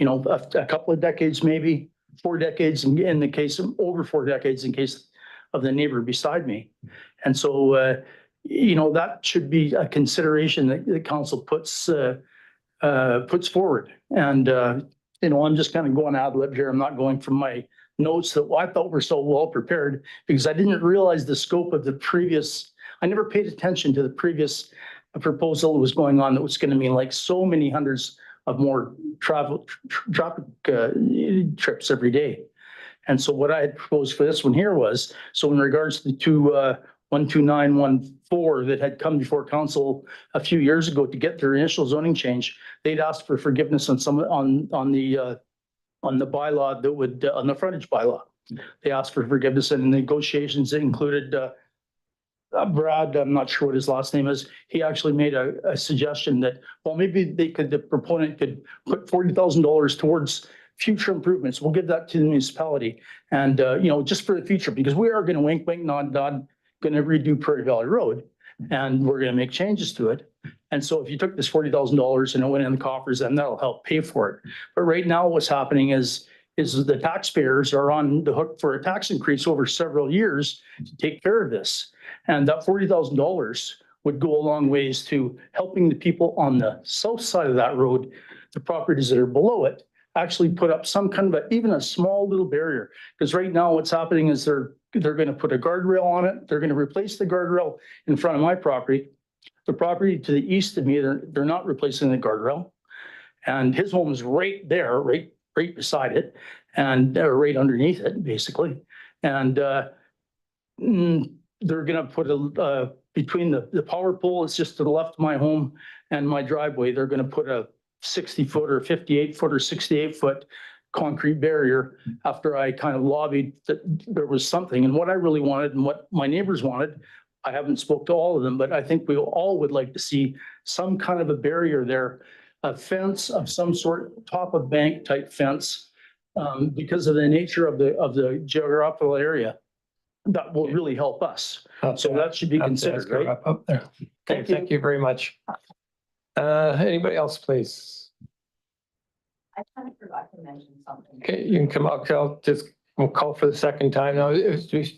a couple of decades, maybe 4 decades, in the case of over 4 decades, in case of the neighbor beside me. And so, that should be a consideration that the council puts forward. And, I'm just kind of going ad lib here. I'm not going from my notes that I thought were so well prepared, because I didn't realize the scope of the previous. I never paid attention to the previous proposal that was going on, that was going to mean like so many hundreds of more traffic trips every day. And so what I had proposed for this one here was, so in regards to the 12914 that had come before council a few years ago to get their initial zoning change, they'd asked for forgiveness on the bylaw that would, on the frontage bylaw. They asked for forgiveness, and in negotiations that included Brad, I'm not sure what his last name is. He actually made a suggestion that, well, maybe the proponent could put $40,000 towards future improvements. We'll give that to the municipality. And, just for the future, because we are going to wink, wink, nod, nod, going to redo Prairie Valley Road. And we're going to make changes to it. And so if you took this $40,000 and it went in the coffers, then that'll help pay for it. But right now what's happening is the taxpayers are on the hook for a tax increase over several years to take care of this. And that $40,000 would go a long ways to helping the people on the south side of that road, the properties that are below it, actually put up some kind of even a small little barrier. Because right now what's happening is they're going to put a guardrail on it. They're going to replace the guardrail in front of my property. The property to the east of me, they're not replacing the guardrail. And his home is right there, right beside it, and right underneath it, basically. And they're going to put a between the power pole, it's just to the left of my home, and my driveway, they're going to put a 60-foot or 58-foot or 68-foot concrete barrier after I kind of lobbied that there was something. And what I really wanted and what my neighbors wanted, I haven't spoke to all of them, but I think we all would like to see some kind of a barrier there, a fence of some sort, top of bank type fence, because of the nature of the geographical area. That will really help us. So that should be considered, right? Up there. Okay, thank you very much. Anybody else, please? I kind of forgot to mention something. Okay, you can come up. We'll call for the second time now.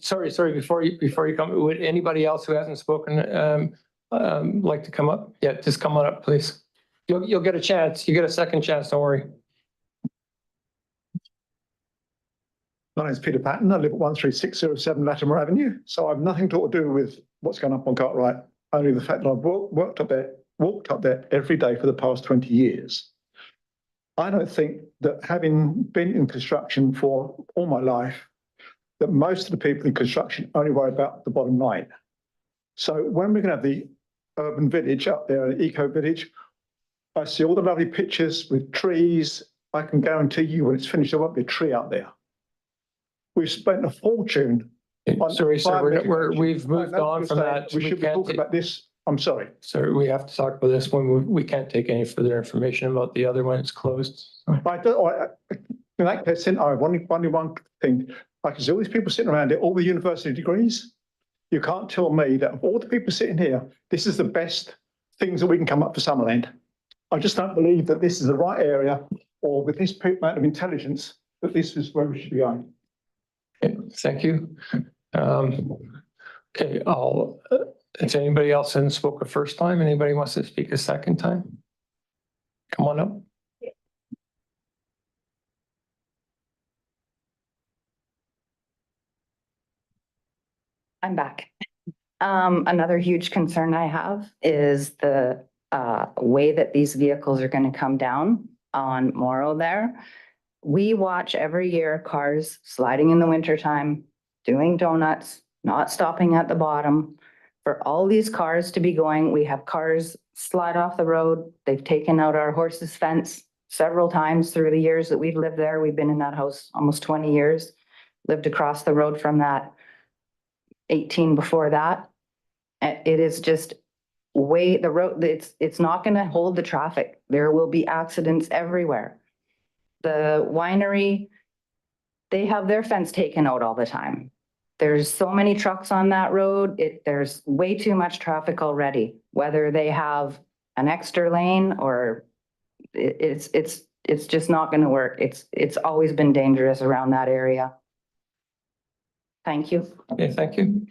Sorry, before you come, would anybody else who hasn't spoken like to come up? Yeah, just come on up, please. You'll get a chance. You get a second chance, don't worry. My name's Peter Patton. I live at 13607 Latimer Avenue. So I have nothing to do with what's going up on Cartwright, only the fact that I've walked up there every day for the past 20 years. I don't think that, having been in construction for all my life, that most of the people in construction only worry about the bottom line. So when we're going to have the urban village up there, the eco village, I see all the lovely pictures with trees. I can guarantee you when it's finished, there won't be a tree out there. We've spent a fortune. Sorry, sir, we've moved on from that. We should be talking about this. I'm sorry. Sir, we have to talk about this one. We can't take any further information about the other one. It's closed. In that case, I have only one thing. I can see all these people sitting around it, all the university degrees. You can't tell me that of all the people sitting here, this is the best things that we can come up for Summerland. I just don't believe that this is the right area, or with this amount of intelligence, that this is where we should be going. Okay, thank you. Okay, if anybody else hasn't spoke a first time, anybody wants to speak a second time? Come on up. I'm back. Another huge concern I have is the way that these vehicles are going to come down on Morrow there. We watch every year cars sliding in the wintertime, doing donuts, not stopping at the bottom. For all these cars to be going, we have cars slide off the road. They've taken out our horse's fence several times through the years that we've lived there. We've been in that house almost 20 years, lived across the road from that, 18 before that. It is just the road, it's not going to hold the traffic. There will be accidents everywhere. The winery, they have their fence taken out all the time. There's so many trucks on that road. There's way too much traffic already, whether they have an extra lane or it's just not going to work. It's always been dangerous around that area. Thank you. Okay, thank you.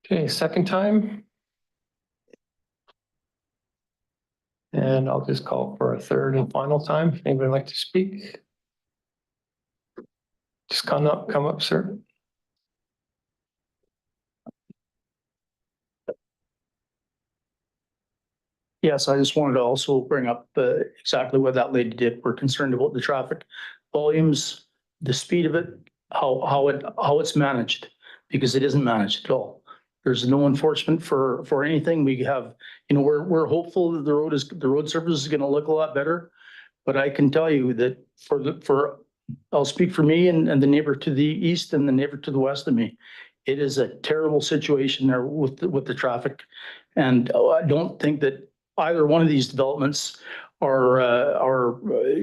Okay, second time. And I'll just call for a third and final time. Anybody like to speak? Just come up, sir. Yes, I just wanted to also bring up exactly what that lady did. We're concerned about the traffic volumes, the speed of it, how it's managed, because it isn't managed at all. There's no enforcement for anything. We have, we're hopeful that the road surface is going to look a lot better, but I can tell you that I'll speak for me and the neighbor to the east and the neighbor to the west of me. It is a terrible situation there with the traffic, and I don't think that either one of these developments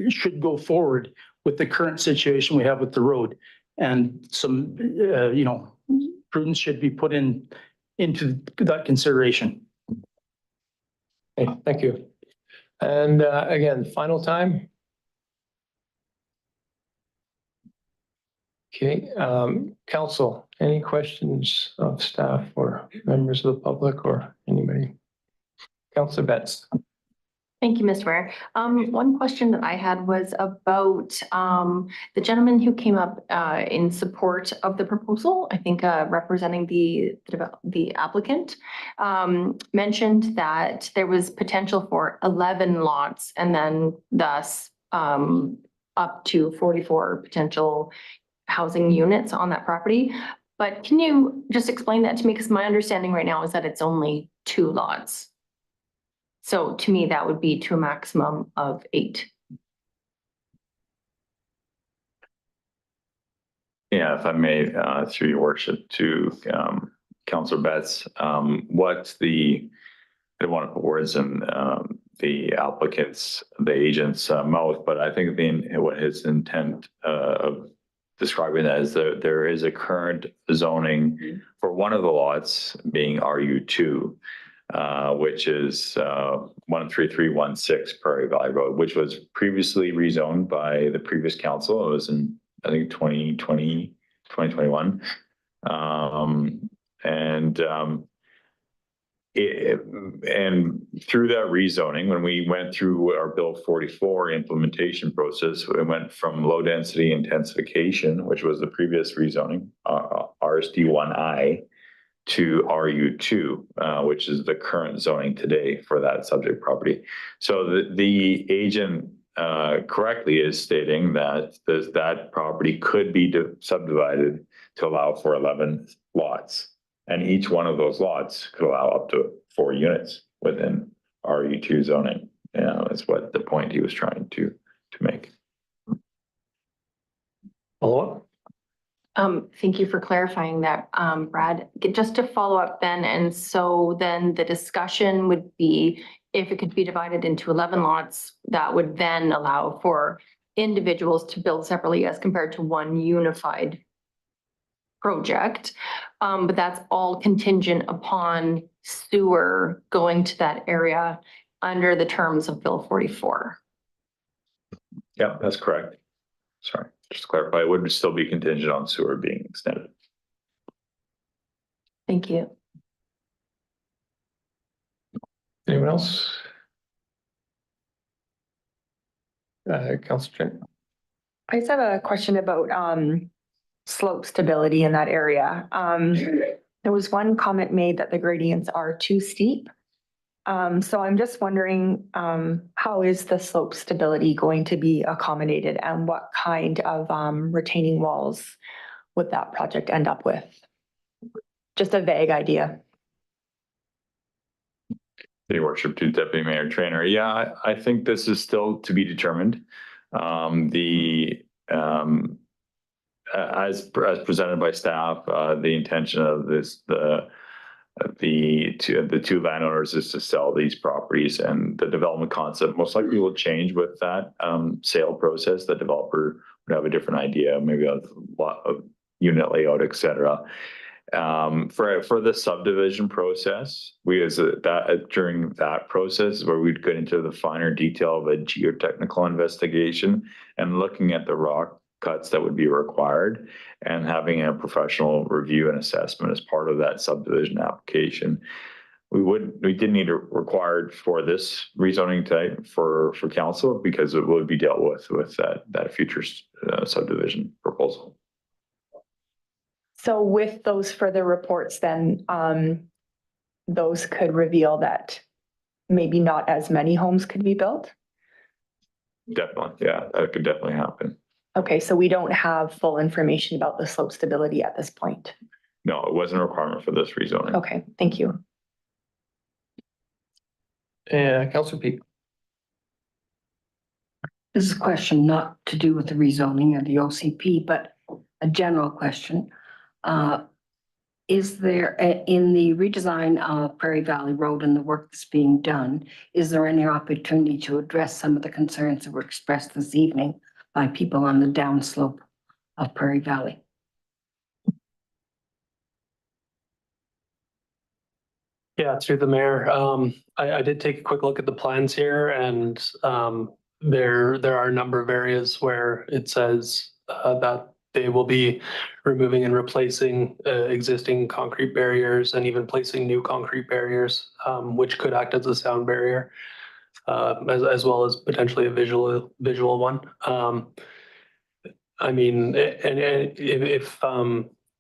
should go forward with the current situation we have with the road. And some, prudence should be put into that consideration. Okay, thank you. And again, final time. Okay, council, any questions of staff or members of the public or anybody? Councilor Betts. Thank you, Mr. Mayor. One question that I had was about the gentleman who came up in support of the proposal, I think representing the applicant, mentioned that there was potential for 11 lots and then thus up to 44 potential housing units on that property. But can you just explain that to me? Because my understanding right now is that it's only 2 lots. So to me, that would be to a maximum of 8. Yeah, if I may, through your worship to Councillor Betts, what I don't want to put words in the applicant's, the agent's mouth, but I think what his intent of describing that is there is a current zoning for one of the lots being RU2, which is 13316 Prairie Valley Road, which was previously rezoned by the previous council. It was in, I think, 2020, 2021. And through that rezoning, when we went through our Bill 44 implementation process, we went from low density intensification, which was the previous rezoning, RSD1I, to RU2, which is the current zoning today for that subject property. So the agent correctly is stating that that property could be subdivided to allow for 11 lots. And each one of those lots could allow up to 4 units within RU2 zoning. That's what the point he was trying to make. Follow up? Thank you for clarifying that, Brad. Just to follow up then, and so then the discussion would be if it could be divided into 11 lots, that would then allow for individuals to build separately as compared to one unified project. But that's all contingent upon sewer going to that area under the terms of Bill 44. Yeah, that's correct. Sorry, just to clarify, it would still be contingent on sewer being extended. Thank you. Anyone else? Councilor Trent. I just have a question about slope stability in that area. There was one comment made that the gradients are too steep. So I'm just wondering, how is the slope stability going to be accommodated and what kind of retaining walls would that project end up with? Just a vague idea. Your worship to Deputy Mayor Trainer. Yeah, I think this is still to be determined. As presented by staff, the intention of this, the two landowners is to sell these properties, and the development concept most likely will change with that sale process. The developer would have a different idea, maybe a lot of unit layout, etc. For the subdivision process, during that process where we'd get into the finer detail of a geotechnical investigation and looking at the rock cuts that would be required and having a professional review and assessment as part of that subdivision application. We didn't need it required for this rezoning type for council because it would be dealt with that future subdivision proposal. So with those further reports, then those could reveal that maybe not as many homes could be built? Definitely, yeah, that could definitely happen. Okay, so we don't have full information about the slope stability at this point. No, it wasn't a requirement for this rezoning. Okay, thank you. Councilor Peak. This is a question not to do with the rezoning or the OCP, but a general question. is there, in the redesign of Prairie Valley Road and the work that's being done, is there any opportunity to address some of the concerns that were expressed this evening by people on the downslope of Prairie Valley? Yeah, through the mayor. I did take a quick look at the plans here and there are a number of areas where it says that they will be removing and replacing existing concrete barriers and even placing new concrete barriers, which could act as a sound barrier, as well as potentially a visual one. I mean, and if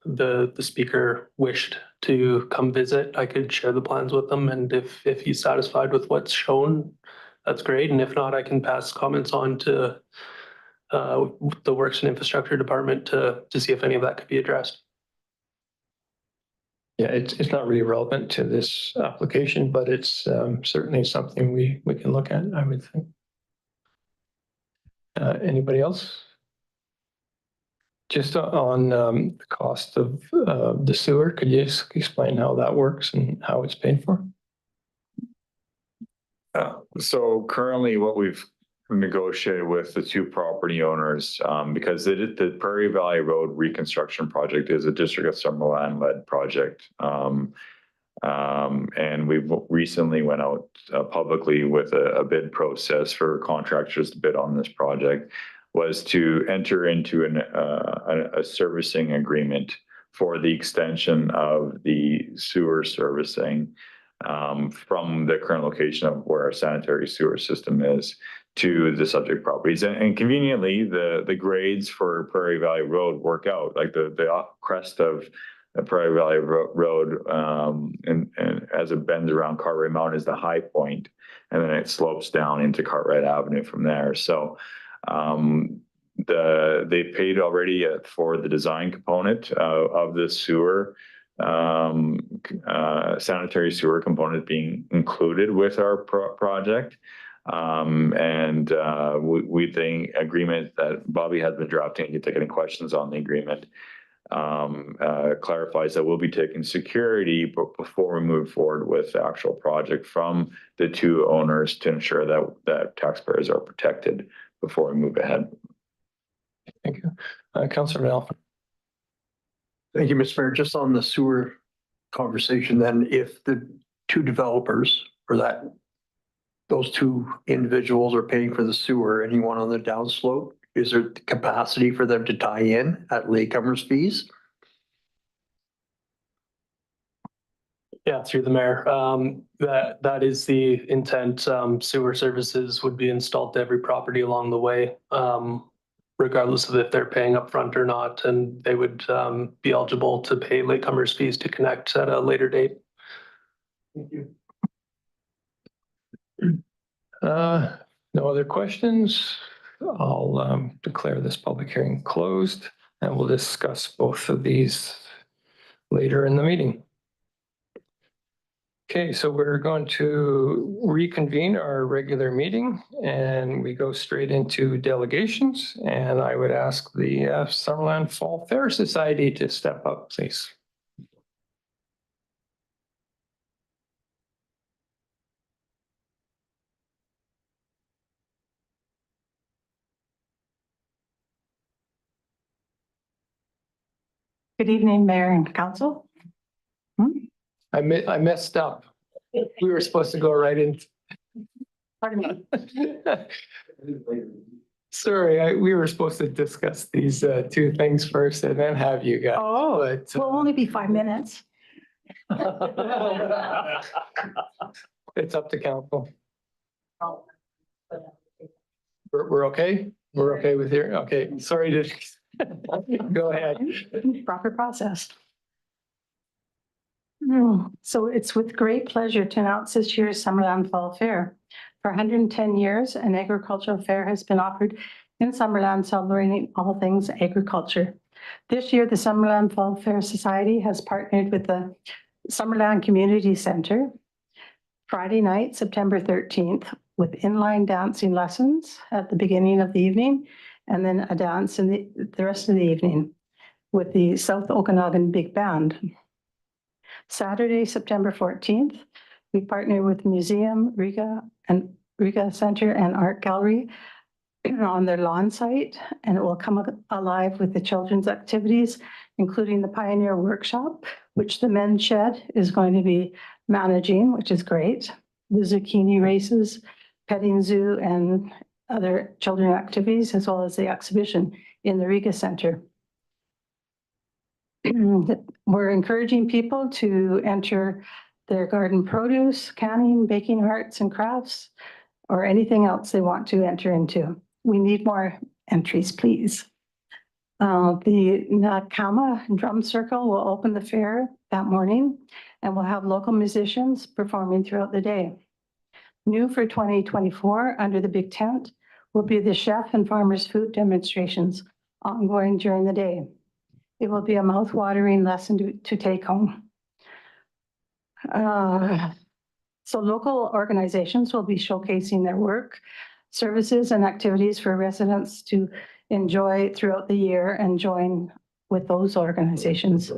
the speaker wished to come visit, I could share the plans with them, and if he's satisfied with what's shown, that's great, and if not, I can pass comments on to the Works and Infrastructure Department to see if any of that could be addressed. Yeah, it's not really relevant to this application, but it's certainly something we can look at, I would think. Anybody else? Just on the cost of the sewer, could you explain how that works and how it's paid for? So currently what we've negotiated with the two property owners, because the Prairie Valley Road reconstruction project is a District of Summerland led project. And we've recently went out publicly with a bid process for contractors to bid on this project, was to enter into a servicing agreement for the extension of the sewer servicing from the current location of where our sanitary sewer system is to the subject properties. And conveniently, the grades for Prairie Valley Road work out, like the crest of the Prairie Valley Road and as it bends around Cartwright Mountain is the high point, and then it slopes down into Cartwright Avenue from there. So they paid already for the design component of the sewer, sanitary sewer component being included with our project. And we think agreement that Bobby has been drafting, you can take any questions on the agreement, clarifies that we'll be taking security before we move forward with the actual project from the two owners to ensure that taxpayers are protected before we move ahead. Thank you. Councillor Alphen. Thank you, Mr. Mayor. Just on the sewer conversation, then, if the two developers or those two individuals are paying for the sewer, anyone on the downslope, is there capacity for them to tie in at latecomers fees? Yeah, through the mayor. That is the intent. Sewer services would be installed to every property along the way, regardless of if they're paying upfront or not, and they would be eligible to pay latecomers fees to connect at a later date. Thank you. No other questions? I'll declare this public hearing closed, and we'll discuss both of these later in the meeting. Okay, so we're going to reconvene our regular meeting, and we go straight into delegations. And I would ask the Summerland Fall Fair Society to step up, please. Good evening, Mayor and Council. I messed up. We were supposed to go right in. Pardon me. Sorry, we were supposed to discuss these two things first and then have you guys. Oh, but, will only be 5 minutes. It's up to council. We're okay? We're okay with here? Okay, sorry to go ahead. Proper process. So it's with great pleasure to announce this year's Summerland Fall Fair. For 110 years, an agricultural fair has been offered in Summerland, celebrating all things agriculture. This year, the Summerland Fall Fair Society has partnered with the Summerland Community Center Friday night, September 13th, with inline dancing lessons at the beginning of the evening, and then a dance in the rest of the evening with the South Okanagan Big Band. Saturday, September 14th, we partner with Museum, Riga Center and Art Gallery on their lawn site, and it will come alive with the children's activities, including the Pioneer Workshop, which the Men's Shed is going to be managing, which is great. The zucchini races, petting zoo, and other children activities, as well as the exhibition in the Riga Center. We're encouraging people to enter their garden produce, canning, baking arts and crafts, or anything else they want to enter into. We need more entries, please. The Nakama Drum Circle will open the fair that morning, and we'll have local musicians performing throughout the day. New for 2024, under the big tent, will be the chef and farmers food demonstrations ongoing during the day. It will be a mouth-watering lesson to take home. So local organizations will be showcasing their work, services, and activities for residents to enjoy throughout the year and join with those organizations.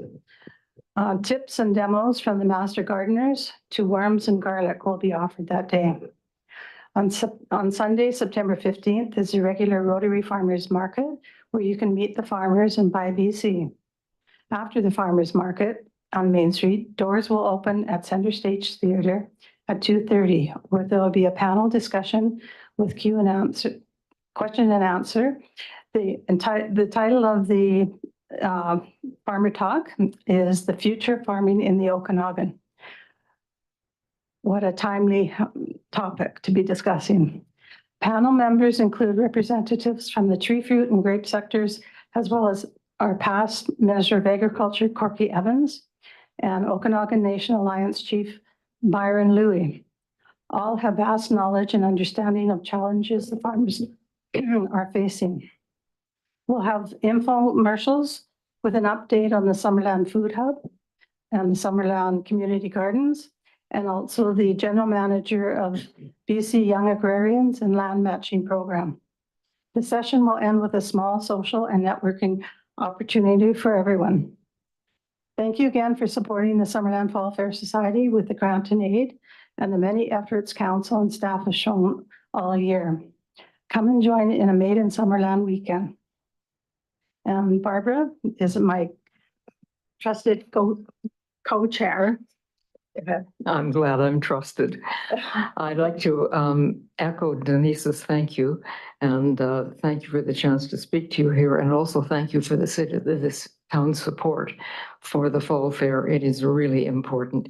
Tips and demos from the master gardeners to worms and garlic will be offered that day. On Sunday, September 15th, is the regular Rotary Farmers Market, where you can meet the farmers and buy BC. After the farmers market on Main Street, doors will open at Center Stage Theater at 2:30, where there will be a panel discussion with question and answer. The title of the farmer talk is "The Future Farming in the Okanagan." What a timely topic to be discussing. Panel members include representatives from the tree fruit and grape sectors, as well as our past Minister of Agriculture, Corky Evans, and Okanagan Nation Alliance Chief Byron Louie. All have vast knowledge and understanding of challenges the farmers are facing. We'll have infomercials with an update on the Summerland Food Hub and the Summerland Community Gardens, and also the General Manager of BC Young Agrarians and Land Matching Program. The session will end with a small social and networking opportunity for everyone. Thank you again for supporting the Summerland Fall Fair Society with the grant and aid and the many efforts council and staff have shown all year. Come and join in a Made in Summerland weekend. And Barbara is my trusted co-chair. I'm glad I'm trusted. I'd like to echo Denise's thank you, and thank you for the chance to speak to you here, and also thank you for this town's support for the Fall Fair. It is really important.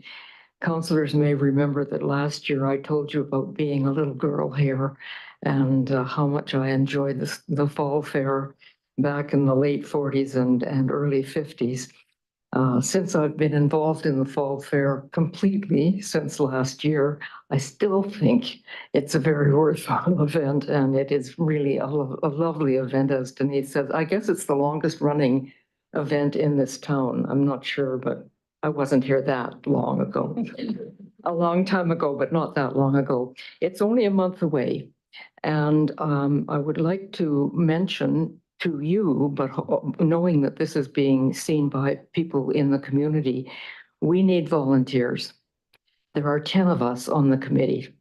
Councillors may remember that last year I told you about being a little girl here and how much I enjoyed the Fall Fair back in the late 40s and early 50s. Since I've been involved in the Fall Fair completely since last year, I still think it's a very worthwhile event, and it is really a lovely event, as Denise says. I guess it's the longest running event in this town. I'm not sure, but I wasn't here that long ago. A long time ago, but not that long ago. It's only a month away, and I would like to mention to you, but knowing that this is being seen by people in the community, we need volunteers. There are 10 of us on the committee,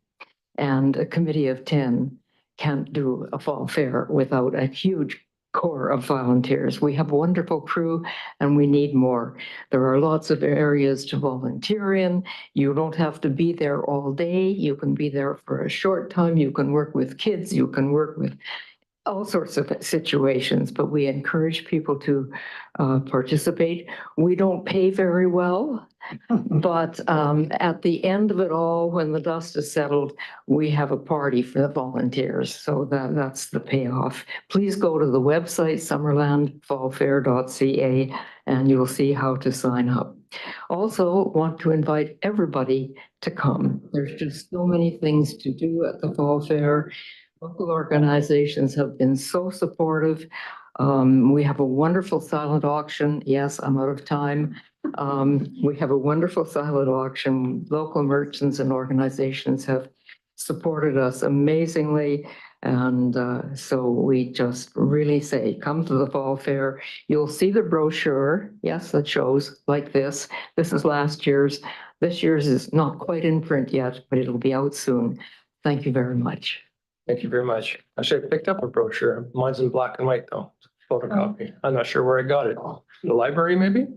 and a committee of 10 can't do a fall fair without a huge core of volunteers. We have a wonderful crew and we need more. There are lots of areas to volunteer in. You don't have to be there all day. You can be there for a short time. You can work with kids. You can work with all sorts of situations, but we encourage people to participate. We don't pay very well, but at the end of it all, when the dust is settled, we have a party for the volunteers. So that's the payoff. Please go to the website, summerlandfallfair.ca, and you'll see how to sign up. Also want to invite everybody to come. There's just so many things to do at the Fall Fair. Local organizations have been so supportive. We have a wonderful silent auction. Yes, I'm out of time. We have a wonderful silent auction. Local merchants and organizations have supported us amazingly. And so we just really say, come to the fall fair. You'll see the brochure. Yes, that shows like this. This is last year's. This year's is not quite in print yet, but it'll be out soon. Thank you very much. Thank you very much. I should have picked up a brochure. Mine's in black and white though, photocopy. I'm not sure where I got it. The library maybe?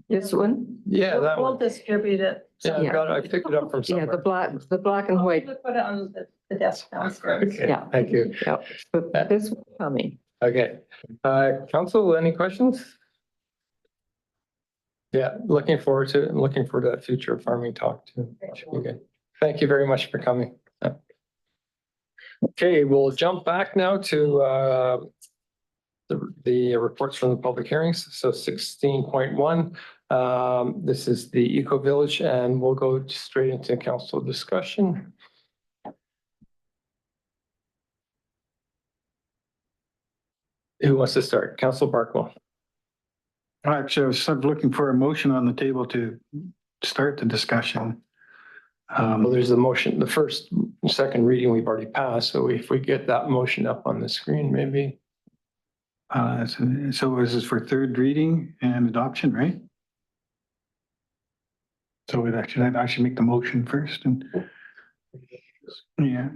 This one? Yeah, that We'll one. distribute it. Yeah, I picked it up from Yeah, somewhere. the black and white. We'll put it on the desk downstairs. Okay, Yeah. thank you. Yeah, but this one's coming. Okay, council, any questions? Yeah, looking forward to it. I'm looking forward to that future farming talk too. Should be good. Thank you very much for coming. Okay, we'll jump back now to the reports from the public hearings. So 16.1, this is the Eco Village, and we'll go straight into council discussion. Who wants to start? Council Barkwell. Actually, I was sort of looking for a motion on the table to start the discussion. Well, there's the motion, the first, second reading we've already passed. So if we get that motion up on the screen, maybe. So this is for third reading and adoption, right? So I should make the motion first and. Yeah.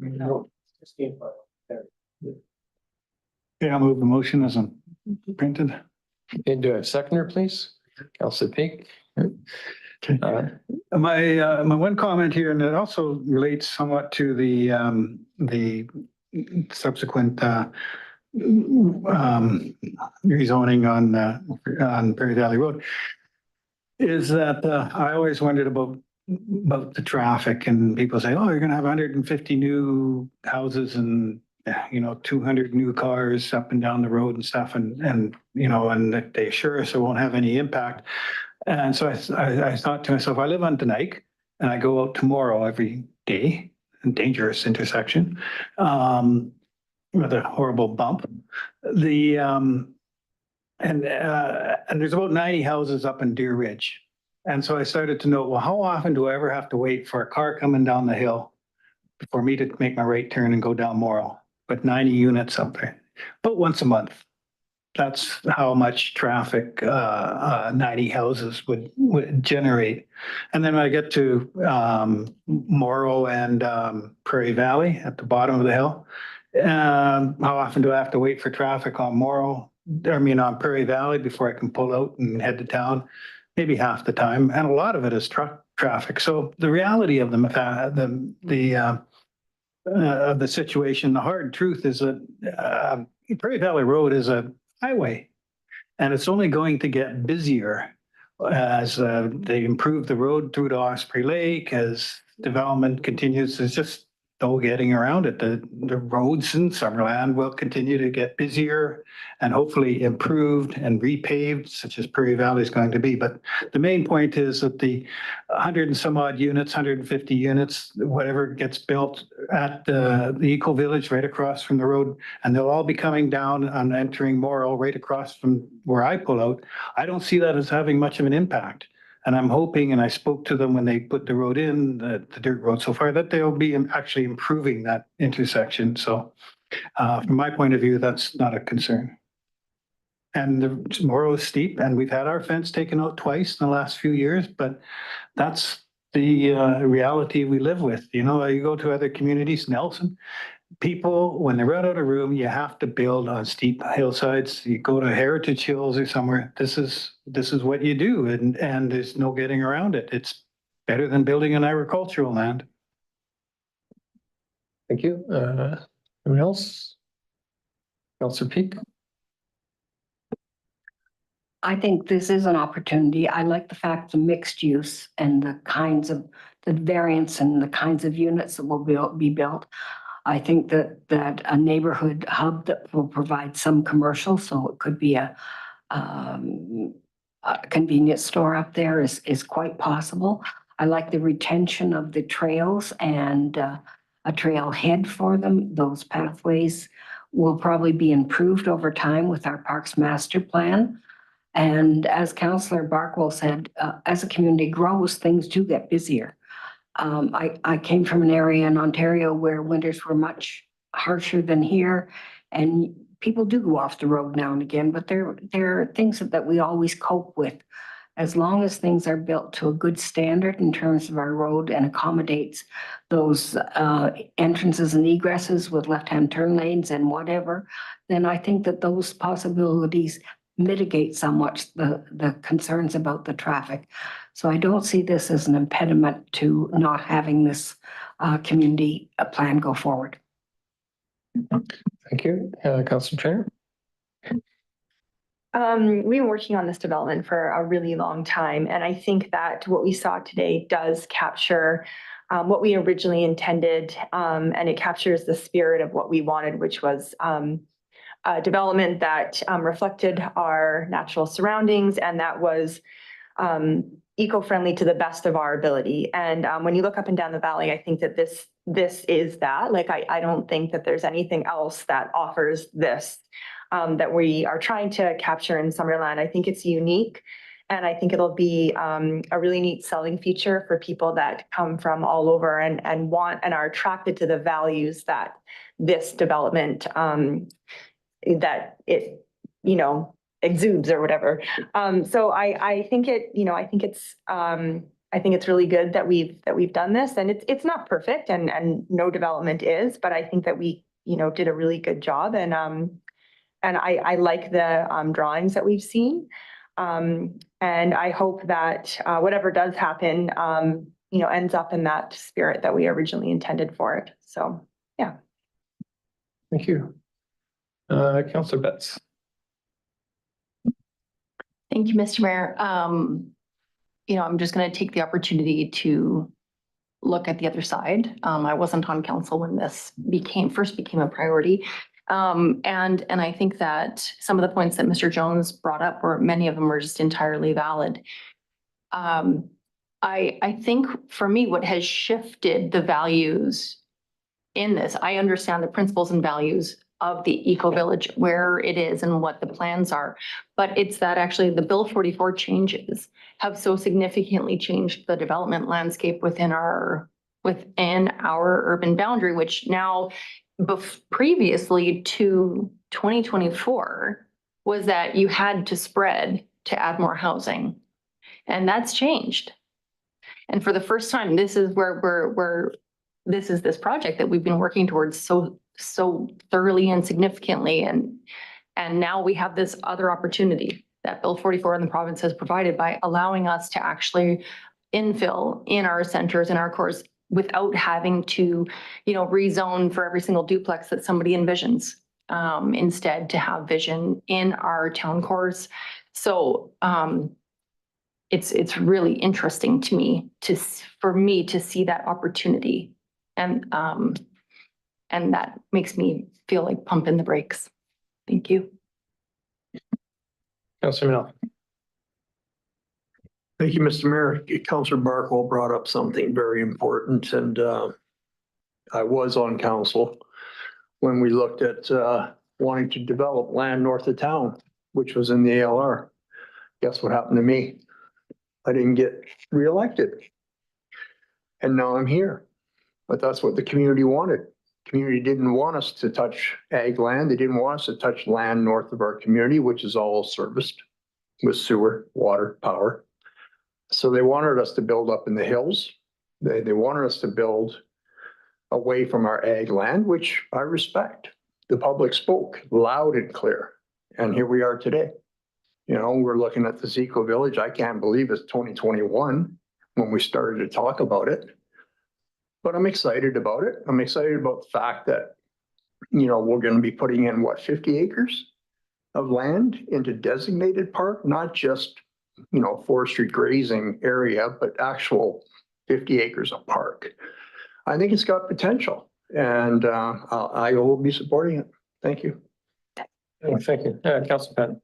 No. Yeah, I'll move the motion as I'm printed. And do I have a seconder, please? Councilor Peak. Okay. My one comment here, and it also relates somewhat to the subsequent rezoning on Prairie Valley Road, is that I always wondered about the traffic, and people say, oh, you're gonna have 150 new houses and 200 new cars up and down the road and stuff, and they assure us it won't have any impact. And so I thought to myself, I live on Denike and I go out tomorrow every day, a dangerous intersection, with a horrible bump. And there's about 90 houses up in Deer Ridge. And so I started to note, well, how often do I ever have to wait for a car coming down the hill for me to make my right turn and go down Morrill? But 90 units up there, but once a month. That's how much traffic 90 houses would generate. And then when I get to Morrill and Prairie Valley at the bottom of the hill, how often do I have to wait for traffic on on Prairie Valley before I can pull out and head to town? Maybe half the time, and a lot of it is truck traffic. So the reality of the situation, the hard truth is that Prairie Valley Road is a highway, and it's only going to get busier as they improve the road through to Osprey Lake, as development continues. There's just no getting around it. The roads in Summerland will continue to get busier and hopefully improved and repaved, such as Prairie Valley is going to be. But the main point is that the 100 and some odd units, 150 units, whatever gets built at the Eco Village right across from the road, and they'll all be coming down and entering Morrill right across from where I pull out. I don't see that as having much of an impact. And I'm hoping, and I spoke to them when they put the road in, the dirt road so far, that they'll be actually improving that intersection. So from my point of view, that's not a concern. And the Morrill is steep, and we've had our fence taken out twice in the last few years, but that's the reality we live with. You go to other communities, Nelson, people, when they run out of room, you have to build on steep hillsides. You go to Heritage Hills or somewhere. This is what you do, and there's no getting around it. It's better than building on agricultural land. Thank you. Anyone else? Councillor Peak. I think this is an opportunity. I like the fact the mixed use and the variance and the kinds of units that will be built. I think that a neighborhood hub that will provide some commercial, so it could be a convenience store up there is quite possible. I like the retention of the trails and a trailhead for them. Those pathways will probably be improved over time with our Parks Master Plan. And as Councillor Barkwell said, as a community grows, things do get busier. I came from an area in Ontario where winters were much harsher than here, and people do go off the road now and again, but there are things that we always cope with. As long as things are built to a good standard in terms of our road and accommodates those entrances and egresses with left-hand turn lanes and whatever, then I think that those possibilities mitigate somewhat the concerns about the traffic. So I don't see this as an impediment to not having this community plan go forward. Thank you. Councillor Trainer. We've been working on this development for a really long time, and I think that what we saw today does capture what we originally intended, and it captures the spirit of what we wanted, which was a development that reflected our natural surroundings and that was eco-friendly to the best of our ability. And when you look up and down the valley, I think that this is that. Like, I don't think that there's anything else that offers this that we are trying to capture in Summerland. I think it's unique, and I think it'll be a really neat selling feature for people that come from all over and want and are attracted to the values that this development that it, exudes or whatever. So I think it's really good that we've done this, and it's not perfect, and no development is, but I think that we, did a really good job, and I like the drawings that we've seen. And I hope that whatever does happen, ends up in that spirit that we originally intended for it. So, yeah. Thank you. Councillor Betts. Thank you, Mr. Mayor. I'm just going to take the opportunity to look at the other side. I wasn't on council when this first became a priority. And I think that some of the points that Mr. Jones brought up, many of them were just entirely valid. I think for me, what has shifted the values in this, I understand the principles and values of the Eco Village, where it is and what the plans are. But it's that actually the Bill 44 changes have so significantly changed the development landscape within our urban boundary, which now previously to 2024 was that you had to spread to add more housing. And that's changed. And for the first time, this is where this is this project that we've been working towards so thoroughly and significantly. And now we have this other opportunity that Bill 44 in the province has provided by allowing us to actually infill in our centers and our cores without having to, rezone for every single duplex that somebody envisions. Instead, to have vision in our town cores. So it's really interesting to me for me to see that opportunity, and that makes me feel like pumping the brakes. Thank you. Councillor Minell. Thank you, Mr. Mayor. Councillor Barkwell brought up something very important, and I was on council when we looked at wanting to develop land north of town, which was in the ALR. Guess what happened to me? I didn't get reelected. And now I'm here. But that's what the community wanted. Community didn't want us to touch ag land. They didn't want us to touch land north of our community, which is all serviced with sewer, water, power. So they wanted us to build up in the hills. They wanted us to build away from our ag land, which I respect. The public spoke loud and clear. And here we are today. We're looking at this Eco Village. I can't believe it's 2021 when we started to talk about it. But I'm excited about it. I'm excited about the fact that we're going to be putting in what, 50 acres of land into designated park, not just, forestry grazing area, but actual 50 acres of park. I think it's got potential and I will be supporting it. Thank you. Thank you. Councilor Patton.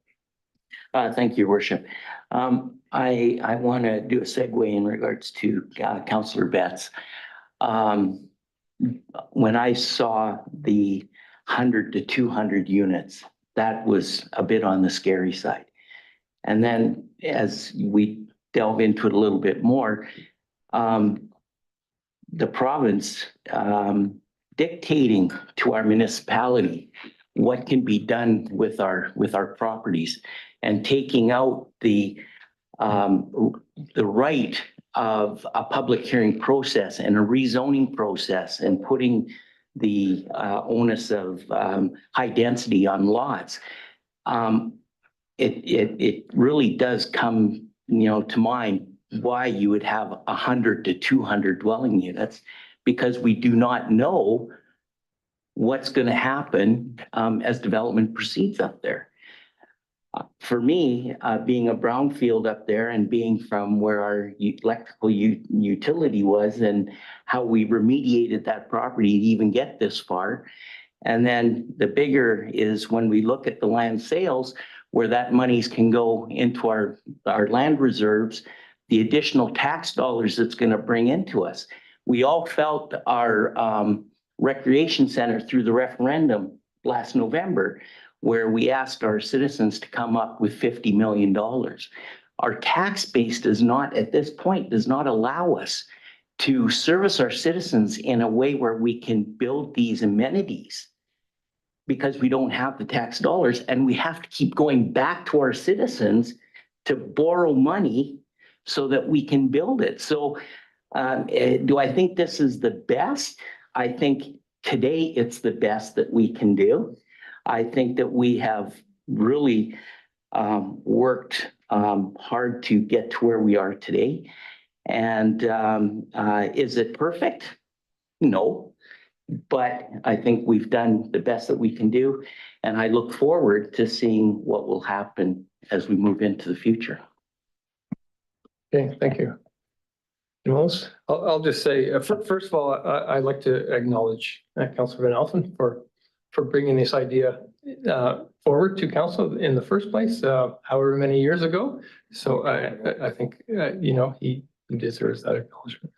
Thank you, Worship. I want to do a segue in regards to Councillor Betts. When I saw the 100 to 200 units, that was a bit on the scary side. And then as we delve into it a little bit more, the province dictating to our municipality what can be done with our properties and taking out the right of a public hearing process and a rezoning process and putting the onus of high density on lots. It really does come, to mind why you would have 100 to 200 dwelling units, because we do not know what's going to happen as development proceeds up there. For me, being a brownfield up there and being from where our electrical utility was and how we remediated that property to even get this far. And then the bigger is when we look at the land sales, where that monies can go into our land reserves, the additional tax dollars that's going to bring into us. We all felt our recreation center through the referendum last November, where we asked our citizens to come up with $50 million. Our tax base does not, at this point, does not allow us to service our citizens in a way where we can build these amenities, because we don't have the tax dollars, and we have to keep going back to our citizens to borrow money so that we can build it. So do I think this is the best? I think today it's the best that we can do. I think that we have really worked hard to get to where we are today. And is it perfect? No. But I think we've done the best that we can do. And I look forward to seeing what will happen as we move into the future. Okay, thank you. I'll just say, first of all, I'd like to acknowledge Councillor Van Alphen for bringing this idea forward to council in the first place, however many years ago. So I think, he deserves that acknowledgement.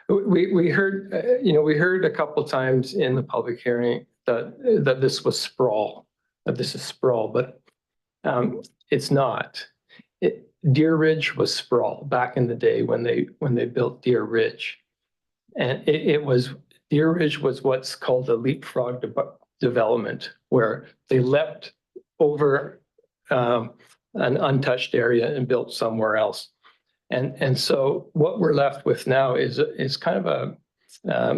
We heard a couple of times in the public hearing that this was sprawl, but it's not. Deer Ridge was sprawl back in the day when they built Deer Ridge, and Deer Ridge was what's called a leapfrog development, where they leapt over an untouched area and built somewhere else. And so what we're left with now is kind of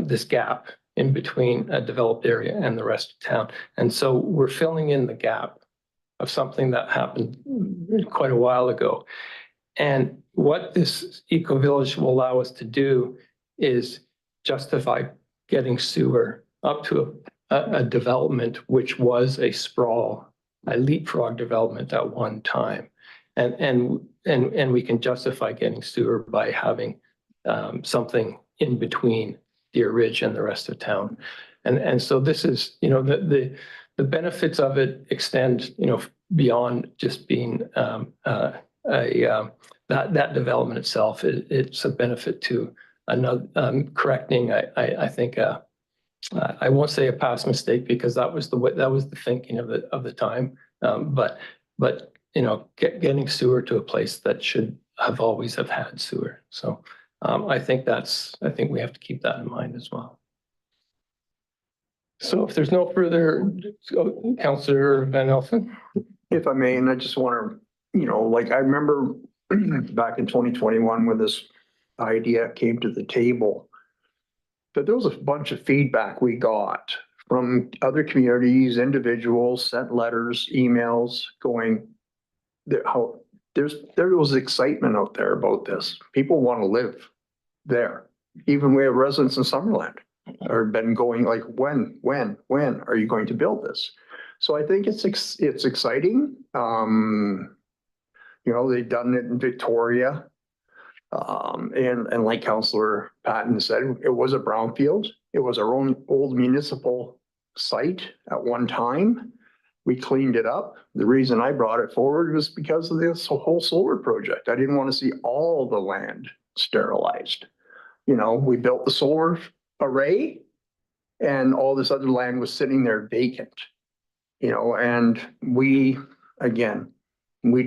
this gap in between a developed area and the rest of town. And so we're filling in the gap of something that happened quite a while ago. And what this eco-village will allow us to do is justify getting sewer up to a development which was a sprawl, a leapfrog development at one time. And we can justify getting sewer by having something in between Deer Ridge and the rest of town. And so this is, the benefits of it extend, beyond just being that development itself. It's a benefit to another, correcting, I think, I won't say a past mistake, because that was the thinking of the time. But getting sewer to a place that should have always have had sewer. So I think we have to keep that in mind as well. So if there's no further, Councillor Van Alphen. If I may, and I just want to, I remember back in 2021 when this idea came to the table, that there was a bunch of feedback we got from other communities, individuals, sent letters, emails going, there was excitement out there about this. People want to live there. Even we have residents in Summerland or been going like, when are you going to build this? So I think it's exciting. You know, they've done it in Victoria. And like Councillor Patton said, it was a brownfield. It was our own old municipal site at one time. We cleaned it up. The reason I brought it forward was because of this whole solar project. I didn't want to see all the land sterilized. You know, we built the solar array and all this other land was sitting there vacant. You know, and we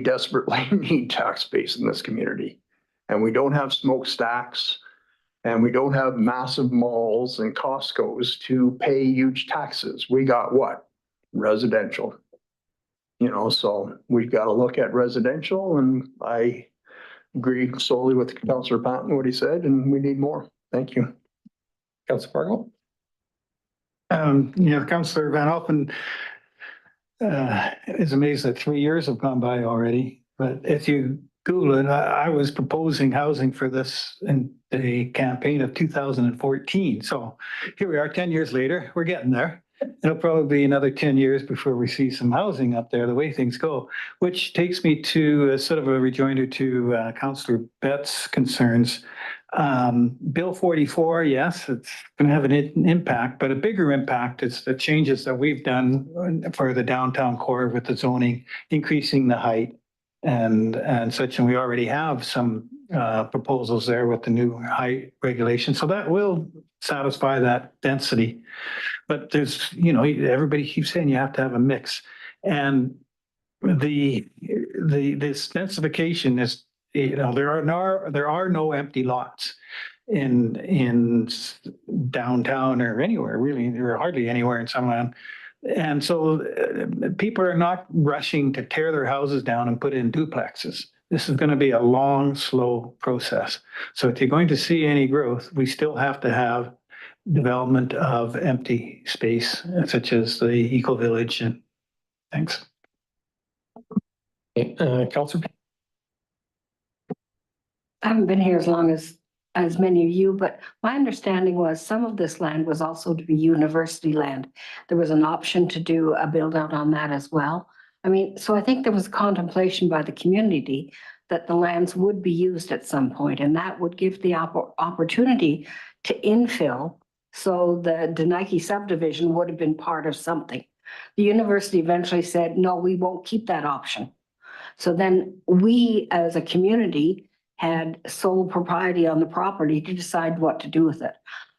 desperately need tax base in this community. And we don't have smokestacks and we don't have massive malls and Costco's to pay huge taxes. We got what? Residential. You know, so we've got to look at residential, and I agree solely with Councillor Patton, what he said, and we need more. Thank you. Councillor Fargo? You know, Councillor Van Alphen is amazed that 3 years have gone by already. But if you Google it, I was proposing housing for this in the campaign of 2014. So here we are 10 years later, we're getting there. It'll probably be another 10 years before we see some housing up there, the way things go, which takes me to sort of a rejoinder to Councillor Bett's concerns. Bill 44, yes, it's going to have an impact, but a bigger impact is the changes that we've done for the downtown core with the zoning, increasing the height and such. And we already have some proposals there with the new height regulation. So that will satisfy that density. But there's, you know, everybody keeps saying you have to have a mix. And this densification is, you know, there are no empty lots in downtown or anywhere really, or hardly anywhere in Summerland. And so people are not rushing to tear their houses down and put in duplexes. This is going to be a long, slow process. So if you're going to see any growth, we still have to have development of empty space, such as the Eco Village. And thanks. Councillor? I haven't been here as long as many of you, but my understanding was some of this land was also to be university land. There was an option to do a build out on that as well. I mean, so I think there was contemplation by the community that the lands would be used at some point, and that would give the opportunity to infill. So the Denike subdivision would have been part of something. The university eventually said, no, we won't keep that option. So then we as a community had sole propriety on the property to decide what to do with it.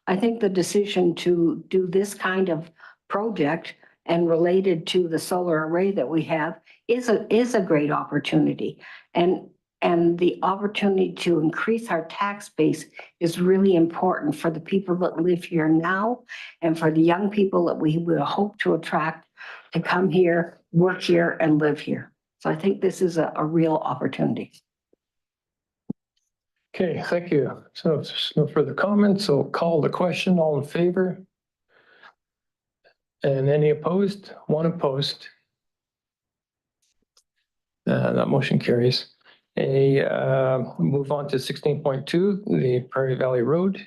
I think the decision to do this kind of project and related to the solar array that we have is a great opportunity. And the opportunity to increase our tax base is really important for the people that live here now and for the young people that we will hope to attract to come here, work here, and live here. So I think this is a real opportunity. Okay, thank you. So if there's no further comments, I'll call the question. All in favor? And any opposed? One opposed. That motion carries. Move on to 16.2, the Prairie Valley Road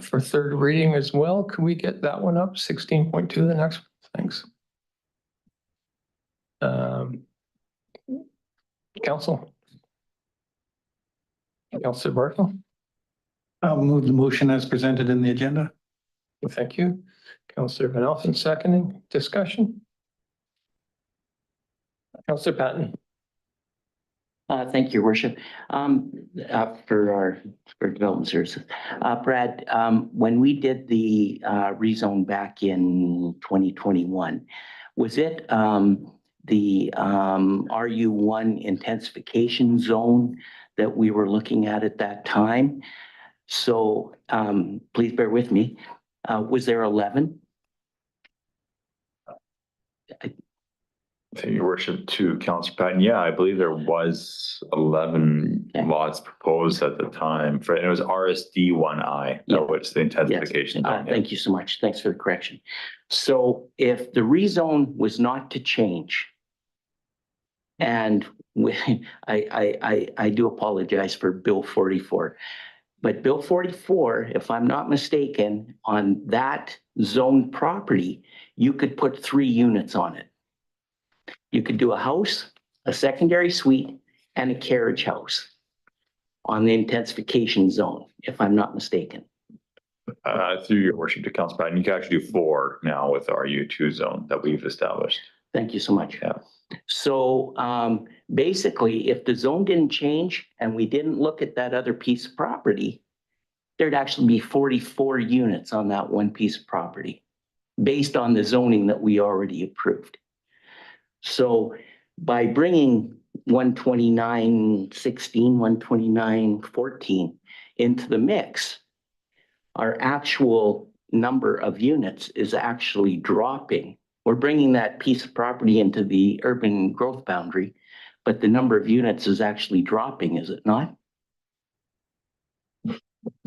for third reading as well. Can we get that one up? 16.2, the next one. Thanks. Council. Councilor Bartle. I'll move the motion as presented in the agenda. Thank you. Councilor Van Alphen seconding. Discussion. Councilor Patton. Thank you, Your Worship. For development services. Brad, when we did the rezone back in 2021, was it the RU1 intensification zone that we were looking at that time? So please bear with me. Was there 11? Your Worship, to Councillor Patton, yeah, I believe there was 11 lots proposed at the time. And it was RSD1I, which the intensification. Yes. Thank you so much. Thanks for the correction. So if the rezone was not to change, and I do apologize for Bill 44. But Bill 44, if I'm not mistaken, on that zoned property, you could put 3 units on it. You could do a house, a secondary suite, and a carriage house on the intensification zone, if I'm not mistaken. Through your worship to Council Patton, you can actually do 4 now with our U2 zone that we've established. Thank you so much. Yeah. So basically, if the zone didn't change and we didn't look at that other piece of property, there'd actually be 44 units on that one piece of property based on the zoning that we already approved. So by bringing 129.16, 129.14 into the mix, our actual number of units is actually dropping. We're bringing that piece of property into the urban growth boundary, but the number of units is actually dropping, is it not?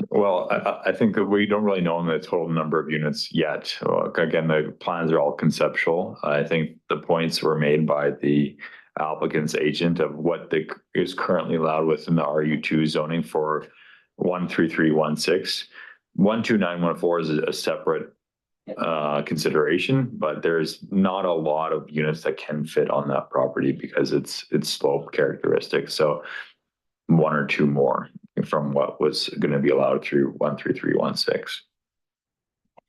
Well, I think that we don't really know the total number of units yet. Again, the plans are all conceptual. I think the points were made by the applicant's agent of what is currently allowed within the RU2 zoning for 13316. 12914 is a separate consideration, but there's not a lot of units that can fit on that property because it's slope characteristics. So 1 or 2 more from what was going to be allowed through 13316.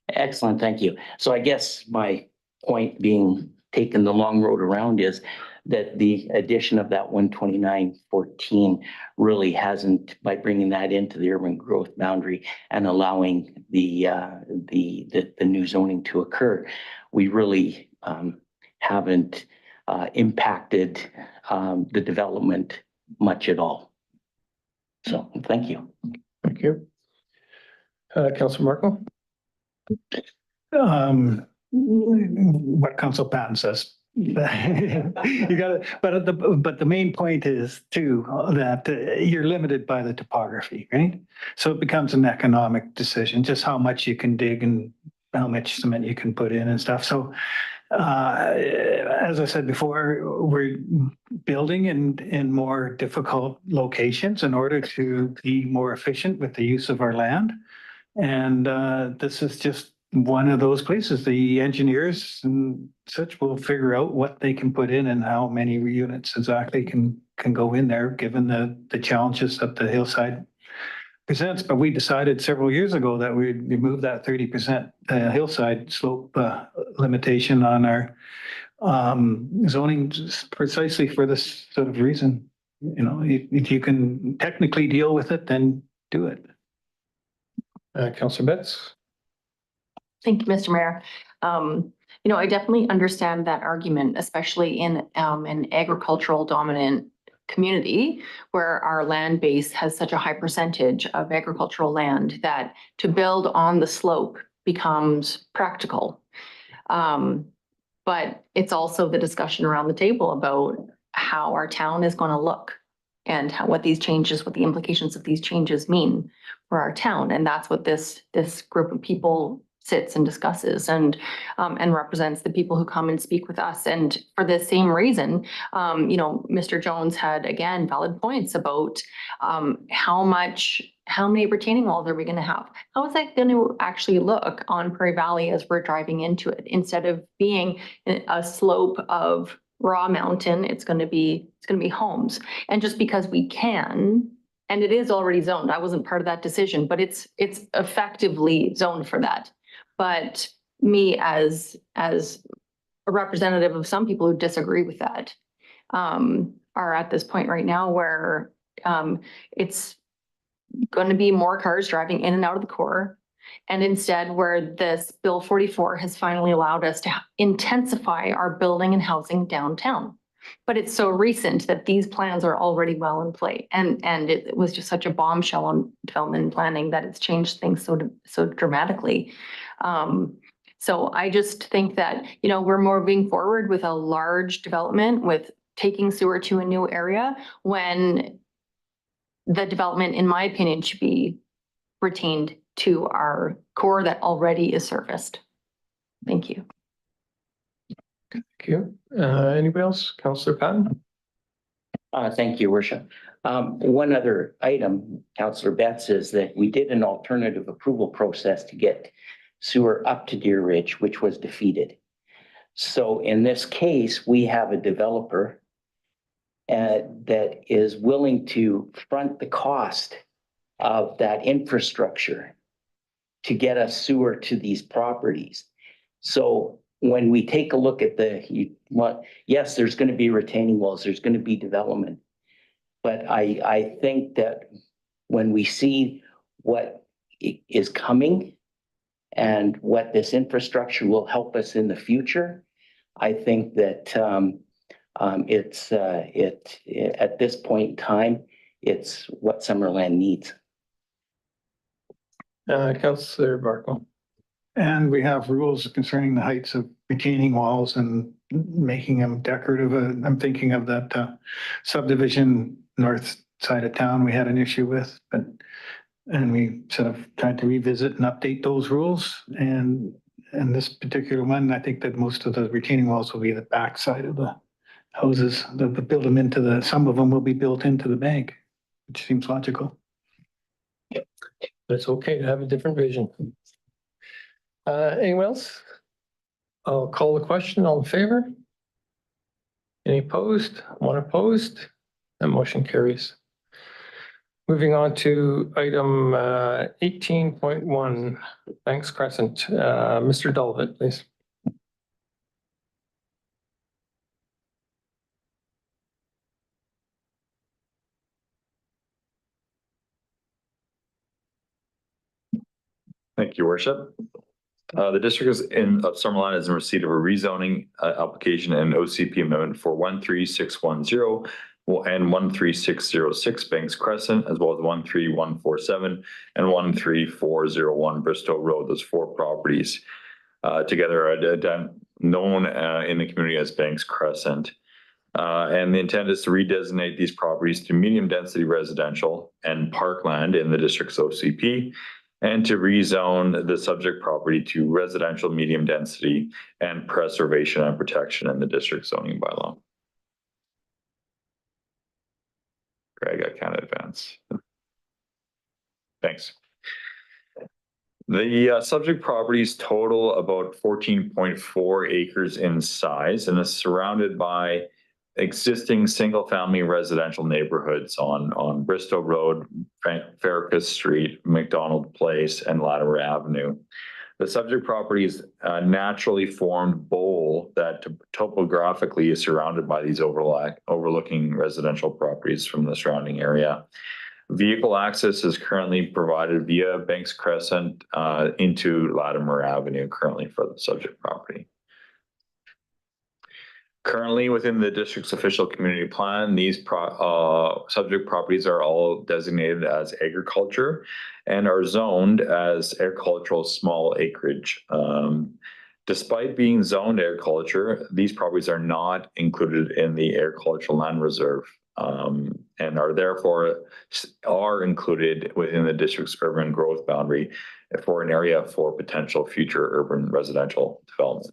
Excellent, thank you. So I guess my point being taken the long road around is that the addition of that 129.14 really hasn't, by bringing that into the urban growth boundary and allowing the new zoning to occur, we really haven't impacted the development much at all. So thank you. Thank you. Councilor Marco? What Council Patton says. You got it, but the main point is too that you're limited by the topography, right? So it becomes an economic decision, just how much you can dig and how much cement you can put in and stuff. So as I said before, we're building in more difficult locations in order to be more efficient with the use of our land. And this is just one of those places. The engineers and such will figure out what they can put in and how many units exactly can go in there, given the challenges that the hillside presents. But we decided several years ago that we'd remove that 30% hillside slope limitation on our zoning precisely for this sort of reason. You know, if you can technically deal with it, then do it. Councilor Betts? Thank you, Mr. Mayor. I definitely understand that argument, especially in an agricultural dominant community where our land base has such a high percentage of agricultural land that to build on the slope becomes practical. But it's also the discussion around the table about how our town is going to look and what the implications of these changes mean for our town. And that's what this group of people sits and discusses and represents the people who come and speak with us. And for the same reason, Mr. Jones had, again, valid points about how many retaining walls are we going to have? How is that going to actually look on Prairie Valley as we're driving into it? Instead of being a slope of raw mountain, it's going to be homes. And just because we can, and it is already zoned, I wasn't part of that decision, but it's effectively zoned for that. But me as a representative of some people who disagree with that are at this point right now where it's going to be more cars driving in and out of the core. And instead, where this Bill 44 has finally allowed us to intensify our building and housing downtown. But it's so recent that these plans are already well in play. And it was just such a bombshell on development and planning that it's changed things so dramatically. So I just think that, we're moving forward with a large development with taking sewer to a new area when the development, in my opinion, should be retained to our core that already is serviced. Thank you. Thank you. Anybody else? Councilor Patton? Thank you, Worship. One other item, Councillor Betts, is that we did an alternative approval process to get sewer up to Deer Ridge, which was defeated. So in this case, we have a developer that is willing to front the cost of that infrastructure to get us sewer to these properties. So when we take a look at yes, there's going to be retaining walls, there's going to be development. But I think that when we see what is coming and what this infrastructure will help us in the future, I think that at this point in time, it's what Summerland needs. Councillor Barco. And we have rules concerning the heights of retaining walls and making them decorative. I'm thinking of that subdivision north side of town we had an issue with, and we sort of tried to revisit and update those rules. And this particular one, I think that most of the retaining walls will be the back side of the houses. They'll build them some of them will be built into the bank, which seems logical. It's okay to have a different vision. Anyone else? I'll call the question. All in favor? Any opposed? One opposed? That motion carries. Moving on to item 18.1, Banks Crescent. Mr. Dulvit, please. Thank you, Worship. The district of Summerland is in receipt of a rezoning application and OCP amendment for 13610 and 13606 Banks Crescent, as well as 13147 and 13401 Bristol Road. Those four properties together are known in the community as Banks Crescent. And the intent is to redesignate these properties to medium density residential and parkland in the district's OCP, and to rezone the subject property to residential medium density and preservation and protection in the district zoning bylaw. Greg, I can't advance. Thanks. The subject properties total about 14.4 acres in size and is surrounded by existing single-family residential neighborhoods on Bristow Road, Farragut Street, McDonald Place, and Latimer Avenue. The subject property is a naturally formed bowl that topographically is surrounded by these overlooking residential properties from the surrounding area. Vehicle access is currently provided via Banks Crescent into Latimer Avenue currently for the subject property. Currently, within the district's official community plan, these subject properties are all designated as agriculture and are zoned as agricultural small acreage. Despite being zoned agriculture, these properties are not included in the agricultural land reserve and are therefore included within the district's urban growth boundary for an area for potential future urban residential development.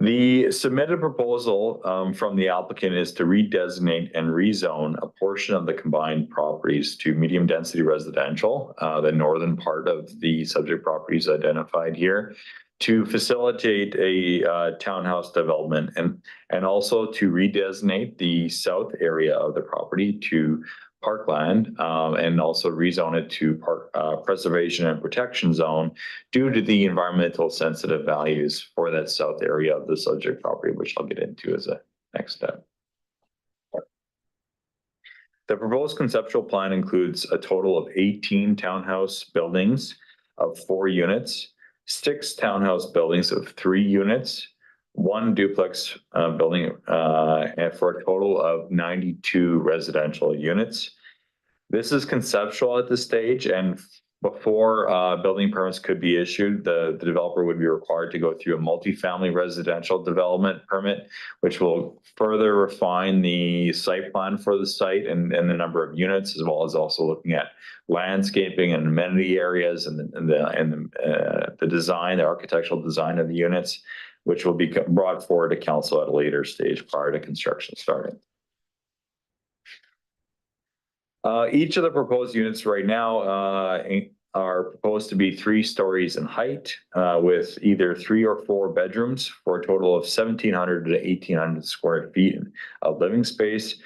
The submitted proposal from the applicant is to redesignate and rezone a portion of the combined properties to medium density residential, the northern part of the subject properties identified here, to facilitate a townhouse development and also to redesignate the south area of the property to parkland and also rezone it to preservation and protection zone due to the environmental sensitive values for that south area of the subject property, which I'll get into as a next step. The proposed conceptual plan includes a total of 18 townhouse buildings of 4 units, 6 townhouse buildings of 3 units, 1 duplex building, and for a total of 92 residential units. This is conceptual at this stage, and before building permits could be issued, the developer would be required to go through a multifamily residential development permit, which will further refine the site plan for the site and the number of units, as well as also looking at landscaping and amenity areas and the design, the architectural design of the units, which will be brought forward to council at a later stage prior to construction starting. Each of the proposed units right now are proposed to be 3 stories in height with either 3 or 4 bedrooms for a total of 1,700 to 1,800 square feet of living space,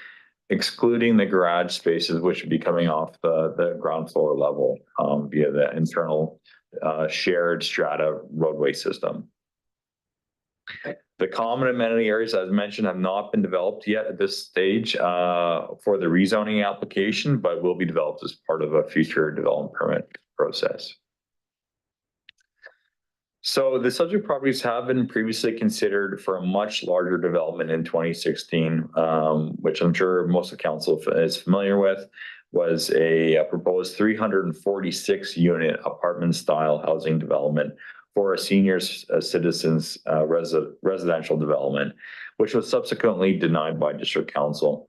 excluding the garage spaces, which would be coming off the ground floor level via the internal shared strata roadway system. The common amenity areas, as mentioned, have not been developed yet at this stage for the rezoning application, but will be developed as part of a future development permit process. So the subject properties have been previously considered for a much larger development in 2016, which I'm sure most of council is familiar with, was a proposed 346 unit apartment style housing development for a senior citizens residential development, which was subsequently denied by district council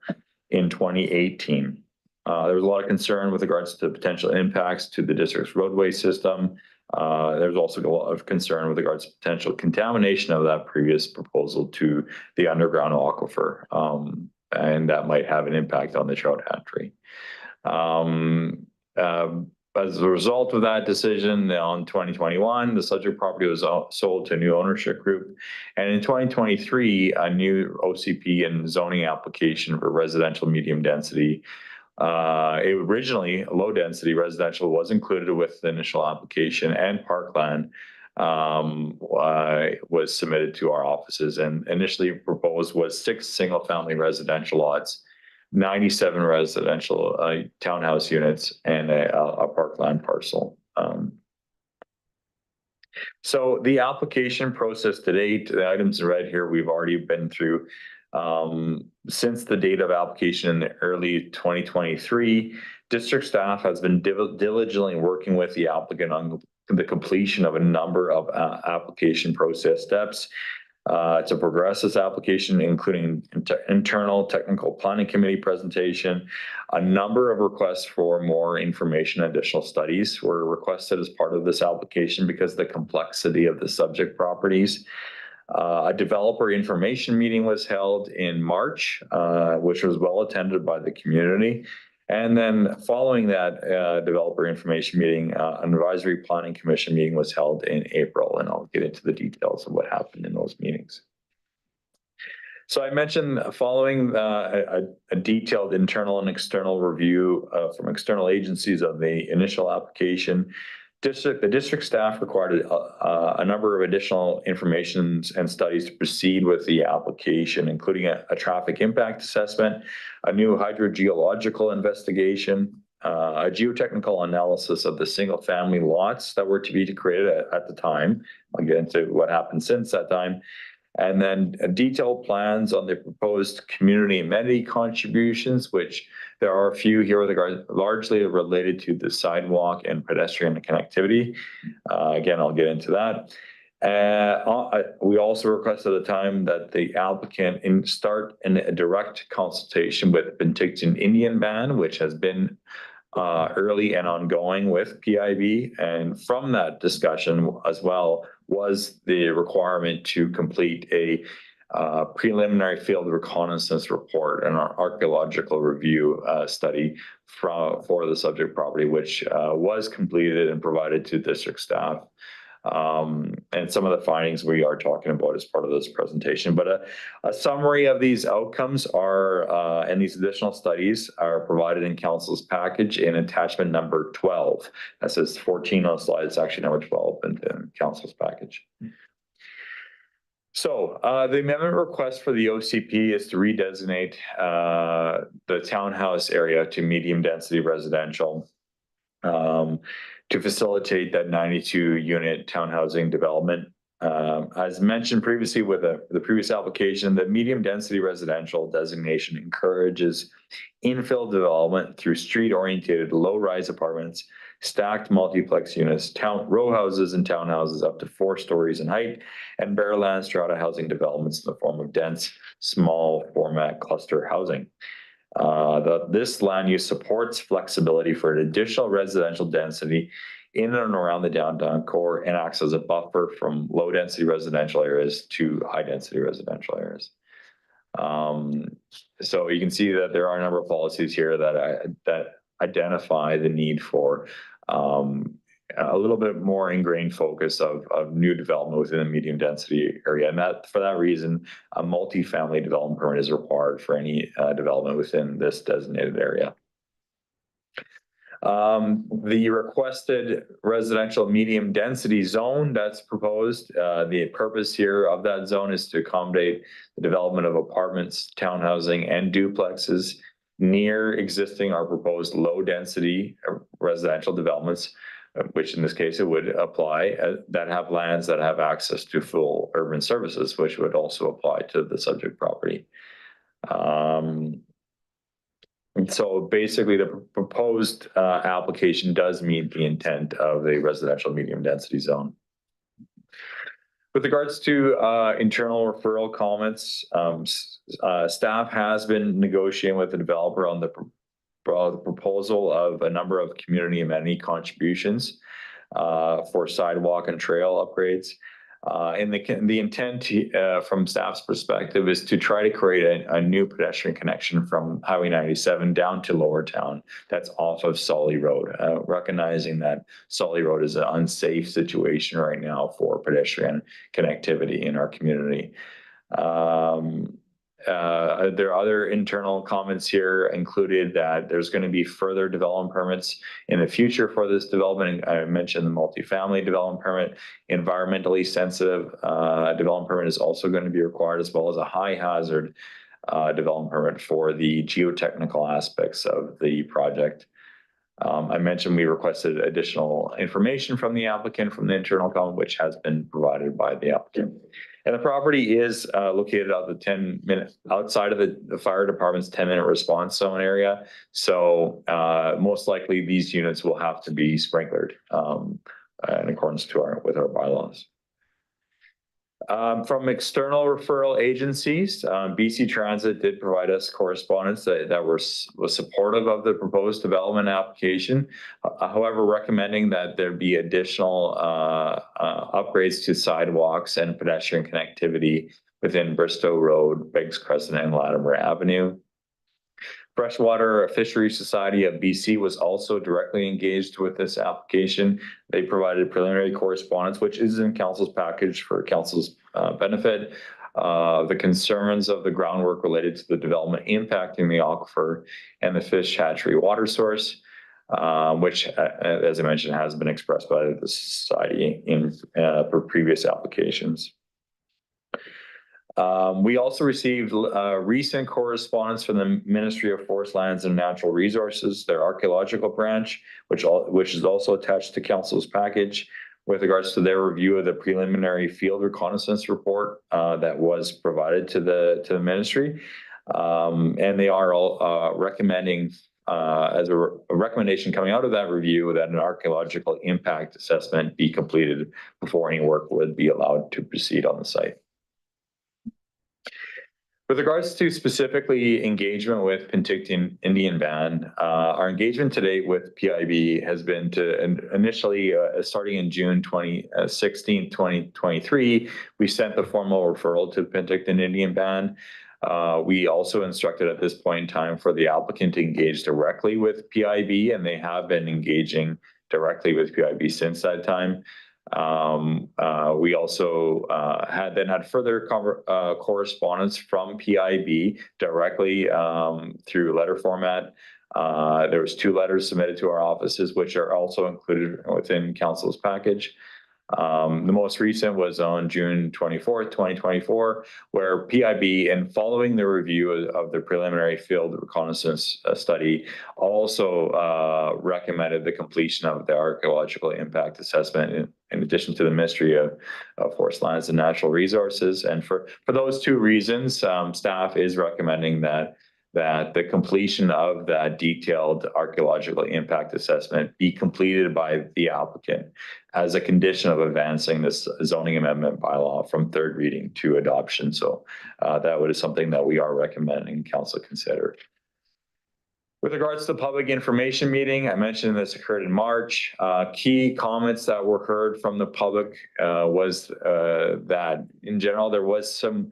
in 2018. There was a lot of concern with regards to potential impacts to the district's roadway system. There's also a lot of concern with regards to potential contamination of that previous proposal to the underground aquifer, and that might have an impact on the trout hatchery. As a result of that decision on 2021, the subject property was sold to a new ownership group. And in 2023, a new OCP and zoning application for residential medium density. Originally, low density residential was included with the initial application, and parkland was submitted to our offices, and initially proposed was 6 single family residential lots, 97 residential townhouse units, and a parkland parcel. So the application process to date, the items in red here, we've already been through. Since the date of application in the early 2023, district staff has been diligently working with the applicant on the completion of a number of application process steps to progress this application, including internal technical planning committee presentation. A number of requests for more information, additional studies were requested as part of this application because of the complexity of the subject properties. A developer information meeting was held in March, which was well attended by the community. And then following that developer information meeting, an advisory planning commission meeting was held in April, and I'll get into the details of what happened in those meetings. So I mentioned following a detailed internal and external review from external agencies of the initial application, the district staff required a number of additional information and studies to proceed with the application, including a traffic impact assessment, a new hydrogeological investigation, a geotechnical analysis of the single family lots that were to be created at the time. I'll get into what happened since that time. And then detailed plans on the proposed community amenity contributions, which there are a few here that are largely related to the sidewalk and pedestrian connectivity. Again, I'll get into that. We also requested at the time that the applicant start in a direct consultation with Penticton Indian Band, which has been early and ongoing with PIB. And from that discussion as well was the requirement to complete a preliminary field reconnaissance report and our archaeological review study for the subject property, which was completed and provided to district staff. And some of the findings we are talking about as part of this presentation. But a summary of these outcomes are, and these additional studies are provided in council's package in attachment number 12. That says 14 on the slide, it's actually number 12 in council's package. So the amendment request for the OCP is to redesignate the townhouse area to medium density residential. To facilitate that 92 unit townhousing development. As mentioned previously with the previous application, the medium density residential designation encourages infill development through street oriented low rise apartments, stacked multiplex units, row houses and townhouses up to 4 stories in height, and bare land strata housing developments in the form of dense, small format cluster housing. This land use supports flexibility for an additional residential density in and around the downtown core and acts as a buffer from low density residential areas to high density residential areas. So you can see that there are a number of policies here that identify the need for a little bit more ingrained focus of new development within the medium density area. And that for that reason, a multifamily development permit is required for any development within this designated area. The requested residential medium density zone that's proposed, the purpose here of that zone is to accommodate the development of apartments, townhousing, and duplexes near existing or proposed low density residential developments, which in this case it would apply, that have lands that have access to full urban services, which would also apply to the subject property. And so basically the proposed application does meet the intent of the residential medium density zone. With regards to internal referral comments, staff has been negotiating with the developer on the proposal of a number of community amenity contributions for sidewalk and trail upgrades. And the intent from staff's perspective is to try to create a new pedestrian connection from Highway 97 down to Lower Town that's off of Sully Road, recognizing that Sully Road is an unsafe situation right now for pedestrian connectivity in our community. There are other internal comments here included that there's going to be further development permits in the future for this development. I mentioned the multifamily development permit. Environmentally sensitive development permit is also going to be required, as well as a high hazard development permit for the geotechnical aspects of the project. I mentioned we requested additional information from the applicant from the internal comment, which has been provided by the applicant. And the property is located out the 10-minute outside of the fire department's 10-minute response zone area. So most likely these units will have to be sprinklered in accordance to with our bylaws. From external referral agencies, BC Transit did provide us correspondence that was supportive of the proposed development application. However, recommending that there be additional upgrades to sidewalks and pedestrian connectivity within Bristow Road, Biggs Crescent, and Latimer Avenue. Freshwater Fisheries Society of BC was also directly engaged with this application. They provided preliminary correspondence, which is in council's package for council's benefit. The concerns of the groundwork related to the development impacting the aquifer and the fish hatchery water source, which, as I mentioned, has been expressed by the society in for previous applications. We also received recent correspondence from the Ministry of Forest Lands and Natural Resources, their archaeological branch, which is also attached to council's package, with regards to their review of the preliminary field reconnaissance report that was provided to the ministry. And they are all recommending, as a recommendation coming out of that review, that an archaeological impact assessment be completed before any work would be allowed to proceed on the site. With regards to specifically engagement with Penticton Indian Band, our engagement to date with PIB has been to initially, starting in June 16, 2023, we sent the formal referral to Penticton Indian Band. We also instructed at this point in time for the applicant to engage directly with PIB, and they have been engaging directly with PIB since that time. We also had further correspondence from PIB directly through letter format. There was 2 letters submitted to our offices, which are also included within council's package. The most recent was on June 24th, 2024, where PIB, in following the review of the preliminary field reconnaissance study, also recommended the completion of the archaeological impact assessment in addition to the Ministry of Forest Lands and Natural Resources. And for those 2 reasons, staff is recommending that the completion of that detailed archaeological impact assessment be completed by the applicant as a condition of advancing this zoning amendment bylaw from 3rd reading to adoption. So that is something that we are recommending council consider. With regards to the public information meeting, I mentioned this occurred in March. Key comments that were heard from the public was that in general, there was some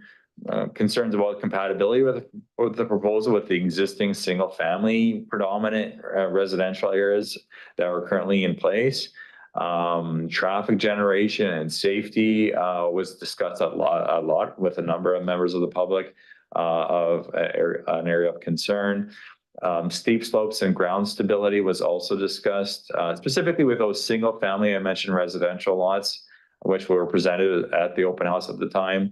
concerns about compatibility with the proposal with the existing single-family predominant residential areas that are currently in place. Traffic generation and safety was discussed a lot with a number of members of the public of an area of concern. Steep slopes and ground stability was also discussed, specifically with those single-family, I mentioned residential lots, which were presented at the open house at the time.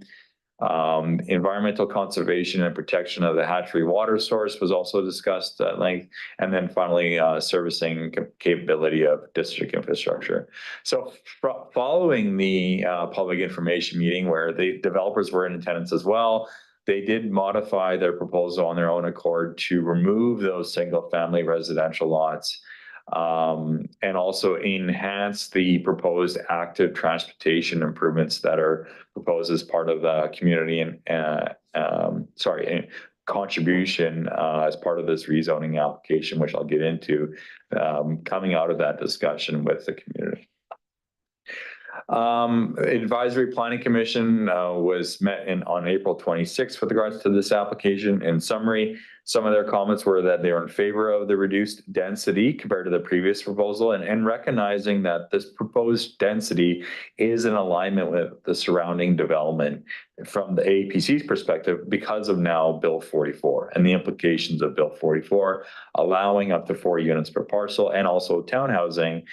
Environmental conservation and protection of the hatchery water source was also discussed at length. And then finally, servicing capability of district infrastructure. So following the public information meeting where the developers were in attendance as well, they did modify their proposal on their own accord to remove those single family residential lots and also enhance the proposed active transportation improvements that are proposed as part of the community and contribution as part of this rezoning application, which I'll get into coming out of that discussion with the community. Advisory Planning Commission was met on April 26th with regards to this application. In summary, some of their comments were that they are in favor of the reduced density compared to the previous proposal and recognizing that this proposed density is in alignment with the surrounding development from the APC's perspective because of now Bill 44 and the implications of Bill 44, allowing up to 4 units per parcel and also townhousing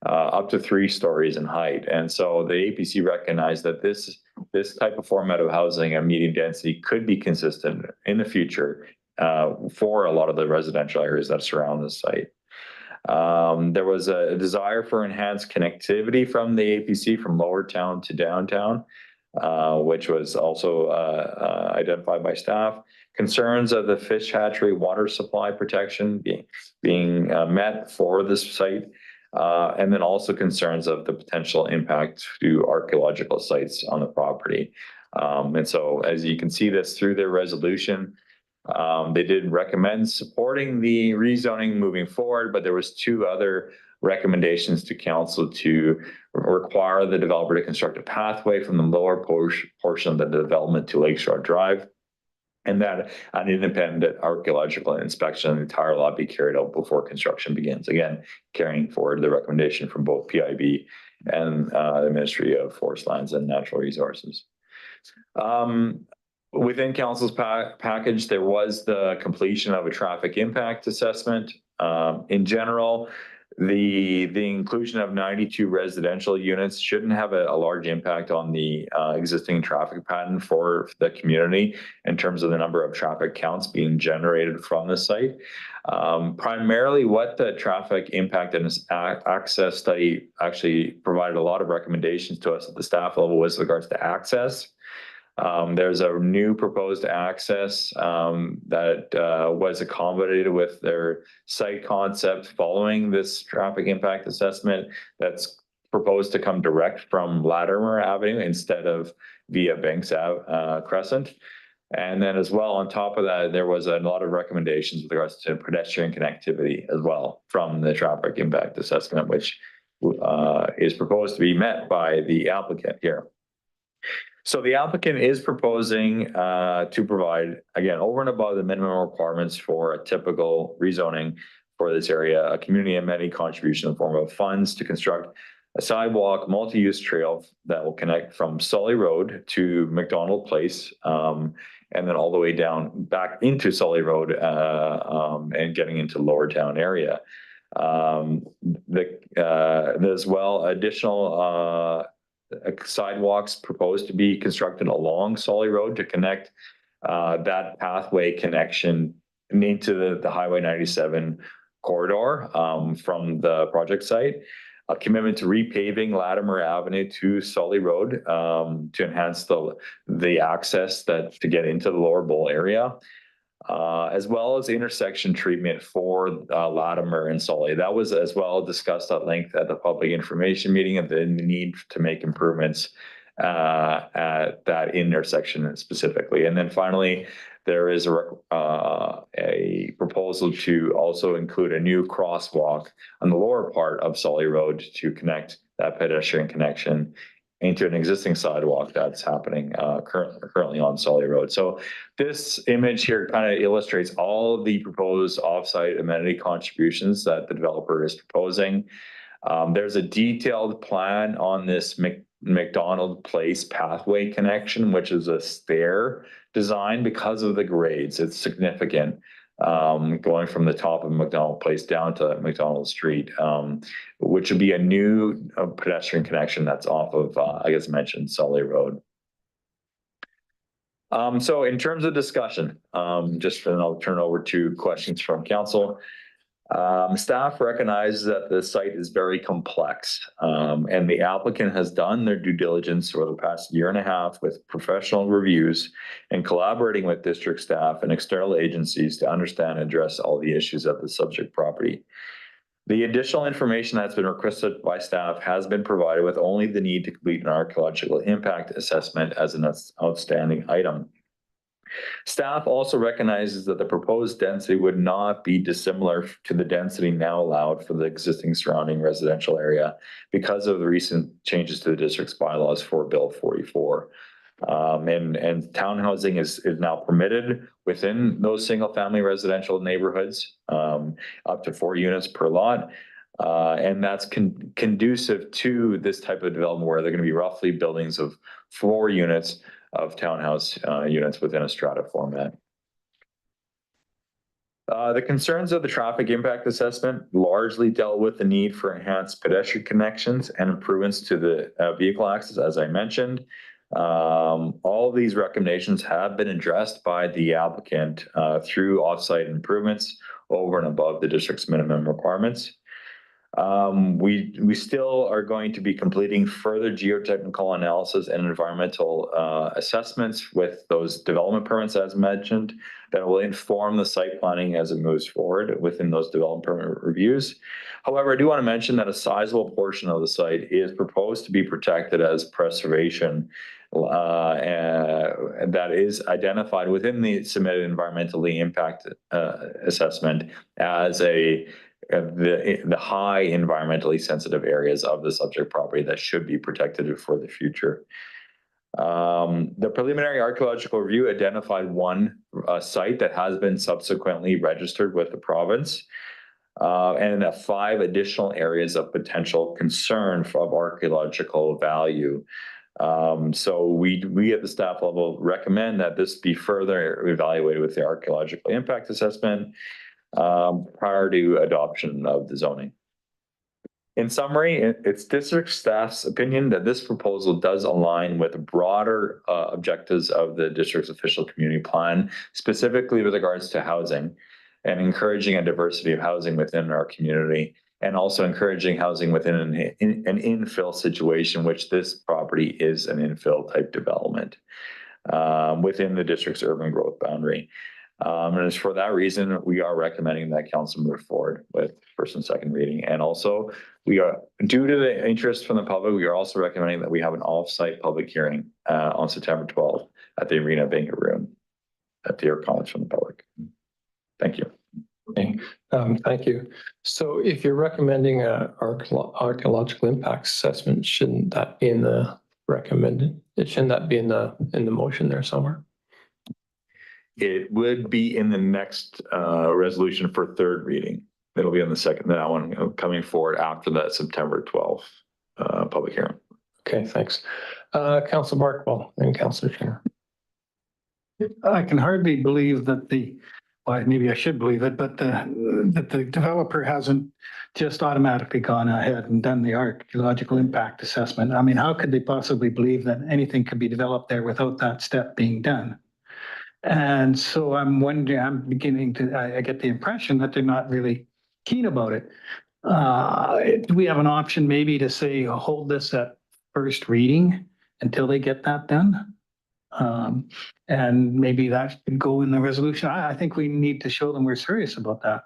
up to 3 stories in height. And so the APC recognized that this type of format of housing and medium density could be consistent in the future for a lot of the residential areas that surround the site. There was a desire for enhanced connectivity from the APC from Lower Town to downtown, which was also identified by staff. Concerns of the fish hatchery water supply protection being met for this site. And then also concerns of the potential impact to archaeological sites on the property. And so as you can see this through their resolution, they did recommend supporting the rezoning moving forward, but there was 2 other recommendations to council to require the developer to construct a pathway from the lower portion of the development to Lakeshore Drive, and that an independent archaeological inspection of the entire lot be carried out before construction begins. Again, carrying forward the recommendation from both PIB and the Ministry of Forest Lands and Natural Resources. Within council's package, there was the completion of a traffic impact assessment. In general, the inclusion of 92 residential units shouldn't have a large impact on the existing traffic pattern for the community in terms of the number of traffic counts being generated from the site. Primarily what the traffic impact and access study actually provided a lot of recommendations to us at the staff level with regards to access. There's a new proposed access that was accommodated with their site concept following this traffic impact assessment that's proposed to come direct from Latimer Avenue instead of via Banks Crescent. And then as well, on top of that, there was a lot of recommendations with regards to pedestrian connectivity as well from the traffic impact assessment, which is proposed to be met by the applicant here. So the applicant is proposing to provide, again, over and above the minimum requirements for a typical rezoning for this area, a community amenity contribution in the form of funds to construct a sidewalk multi-use trail that will connect from Sully Road to McDonald Place, and then all the way down back into Sully Road and getting into Lower Town area. There's well additional sidewalks proposed to be constructed along Sully Road to connect that pathway connection into the Highway 97 corridor from the project site. A commitment to repaving Latimer Avenue to Sully Road to enhance the access to get into the Lower Bowl area. As well as intersection treatment for Latimer and Sully. That was as well discussed at length at the public information meeting of the need to make improvements at that intersection specifically. And then finally, there is a proposal to also include a new crosswalk on the lower part of Sully Road to connect that pedestrian connection into an existing sidewalk that's happening currently on Solly Road. So this image here kind of illustrates all of the proposed offsite amenity contributions that the developer is proposing. There's a detailed plan on this McDonald Place pathway connection, which is a stair design because of the grades. It's significant. Going from the top of McDonald Place down to McDonald Street, which would be a new pedestrian connection that's off of, I guess mentioned, Solly Road. So in terms of discussion, then I'll turn over to questions from council. Staff recognizes that the site is very complex, and the applicant has done their due diligence over the past year and a half with professional reviews and collaborating with district staff and external agencies to understand and address all the issues of the subject property. The additional information that's been requested by staff has been provided, with only the need to complete an archaeological impact assessment as an outstanding item. Staff also recognizes that the proposed density would not be dissimilar to the density now allowed for the existing surrounding residential area because of the recent changes to the district's bylaws for Bill 44. And townhousing is now permitted within those single family residential neighborhoods, up to 4 units per lot. And that's conducive to this type of development where they're going to be roughly buildings of 4 units of townhouse units within a strata format. The concerns of the traffic impact assessment largely dealt with the need for enhanced pedestrian connections and improvements to the vehicle access, as I mentioned. All of these recommendations have been addressed by the applicant through offsite improvements over and above the district's minimum requirements. We still are going to be completing further geotechnical analysis and environmental assessments with those development permits, as mentioned, that will inform the site planning as it moves forward within those development permit reviews. However, I do want to mention that a sizable portion of the site is proposed to be protected as preservation, and that is identified within the submitted environmentally impact assessment as the high environmentally sensitive areas of the subject property that should be protected for the future. The preliminary archaeological review identified one site that has been subsequently registered with the province, and 5 additional areas of potential concern of archaeological value. So we at the staff level recommend that this be further evaluated with the archaeological impact assessment prior to adoption of the zoning. In summary, it's district staff's opinion that this proposal does align with the broader objectives of the district's official community plan, specifically with regards to housing and encouraging a diversity of housing within our community, and also encouraging housing within an infill situation, which this property is an infill type development within the district's urban growth boundary. And it's for that reason, we are recommending that council move forward with first and second reading. And also, we are, due to the interest from the public, we are also recommending that we have an off-site public hearing on September 12th at the Arena Banquet Room to hear comments from the public. Thank you. Okay. Thank you. So if you're recommending a archaeological impact assessment, shouldn't that be in the recommended? Shouldn't that be in the motion there somewhere? It would be in the next resolution for third reading. It'll be on the second, that one coming forward after that September 12th public hearing. Okay, thanks. Councillor Barkwell and Councillor Turner. I can hardly believe that well, maybe I should believe it, but that the developer hasn't just automatically gone ahead and done the archaeological impact assessment. I mean, how could they possibly believe that anything could be developed there without that step being done? And so I'm wondering, I get the impression that they're not really keen about it. Do we have an option maybe to say, hold this at first reading until they get that done? And maybe that could go in the resolution. I think we need to show them we're serious about that.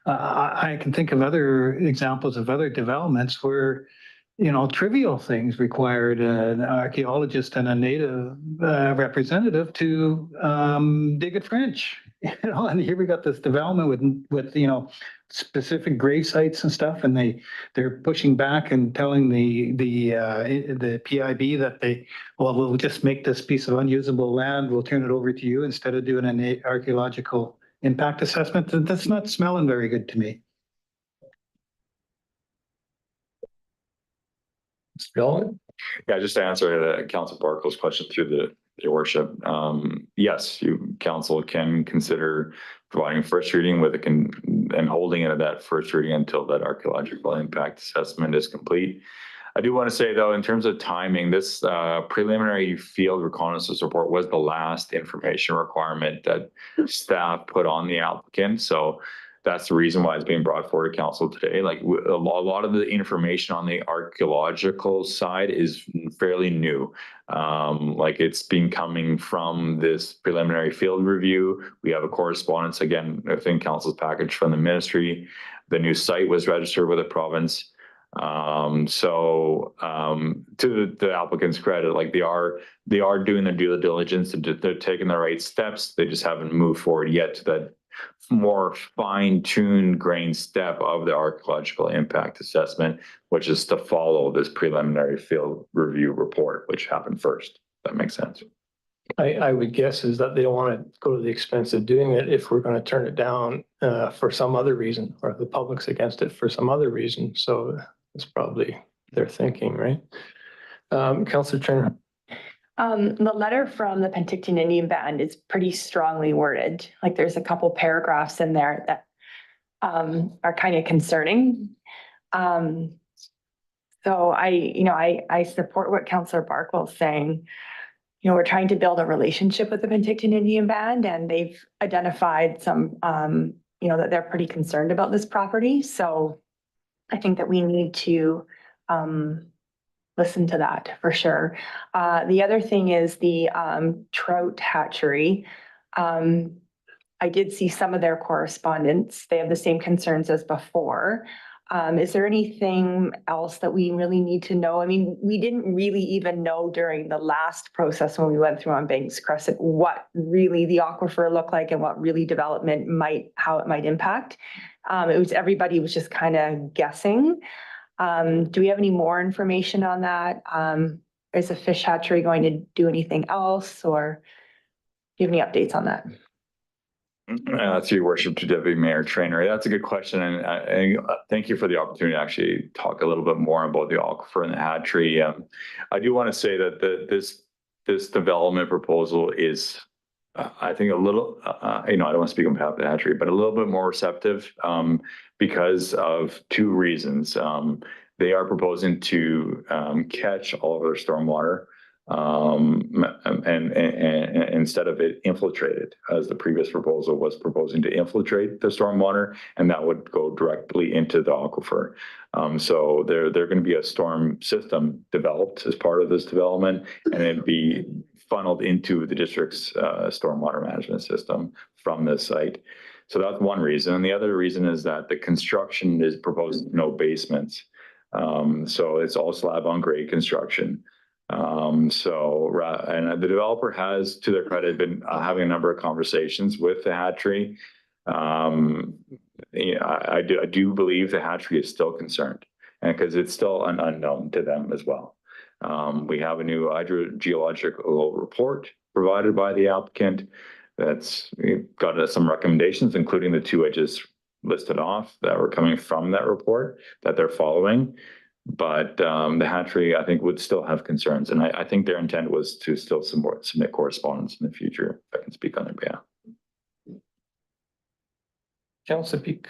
I can think of other examples of other developments where, trivial things required an archaeologist and a native representative to dig a trench. And here we got this development with specific grave sites and stuff, and they're pushing back and telling the PIB that we'll just make this piece of unusable land, we'll turn it over to you instead of doing an archaeological impact assessment. That's not smelling very good to me. Yeah, just to answer Council Barkle's question through your worship. Yes, council can consider providing first reading and holding it at that first reading until that archaeological impact assessment is complete. I do want to say though, in terms of timing, this preliminary field reconnaissance report was the last information requirement that staff put on the applicant. So that's the reason why it's being brought forward to council today. Like a lot of the information on the archaeological side is fairly new. Like it's been coming from this preliminary field review. We have a correspondence again within council's package from the ministry. The new site was registered with the province. To the applicant's credit, like they are doing their due diligence and they're taking the right steps. They just haven't moved forward yet to that more fine-tuned grain step of the archaeological impact assessment, which is to follow this preliminary field review report, which happened first. That makes sense. I would guess is that they don't want to go to the expense of doing it if we're going to turn it down for some other reason, or the public's against it for some other reason. So that's probably their thinking, right? Councillor Turner. The letter from the Penticton Indian Band is pretty strongly worded. Like there's a couple paragraphs in there that are kind of concerning. So I support what Councillor Barkwell is saying. You know, we're trying to build a relationship with the Penticton Indian Band, and they've identified some, that they're pretty concerned about this property. So I think that we need to listen to that for sure. The other thing is the trout hatchery. I did see some of their correspondence. They have the same concerns as before. Is there anything else that we really need to know? I mean, we didn't really even know during the last process when we went through on Banks Crescent what really the aquifer looked like and what really development how it might impact. Everybody was just kind of guessing. Do we have any more information on that? Is the fish hatchery going to do anything else, or do you have any updates on that? Through your worship to Deputy Mayor Trainer. That's a good question. And thank you for the opportunity to actually talk a little bit more about the aquifer and the hatchery. I do want to say that this development proposal is, I think a little, I don't want to speak on behalf of the hatchery, but a little bit more receptive because of two reasons. They are proposing to catch all of their stormwater and instead of it infiltrated, as the previous proposal was proposing to infiltrate the stormwater, and that would go directly into the aquifer. So there going to be a storm system developed as part of this development, and it'd be funneled into the district's stormwater management system from this site. So that's one reason. And the other reason is that the construction is proposed no basements. So it's all slab on grade construction. And the developer has, to their credit, been having a number of conversations with the hatchery. I do believe the hatchery is still concerned, and because it's still an unknown to them as well. We have a new hydrogeological report provided by the applicant that's got some recommendations, including the two I just listed off that were coming from that report that they're following. But the hatchery, I think, would still have concerns. And I think their intent was to still submit correspondence in the future, if I can speak on their behalf. Councillor Peak.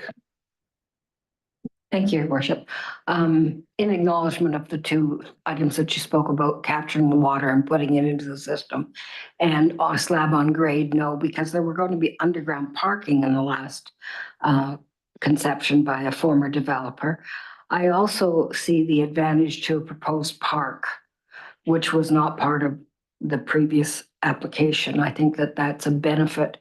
Thank you, Your Worship. In acknowledgement of the two items that you spoke about, capturing the water and putting it into the system, and slab on grade, no, because there were going to be underground parking in the last conception by a former developer. I also see the advantage to a proposed park, which was not part of the previous application. I think that that's a benefit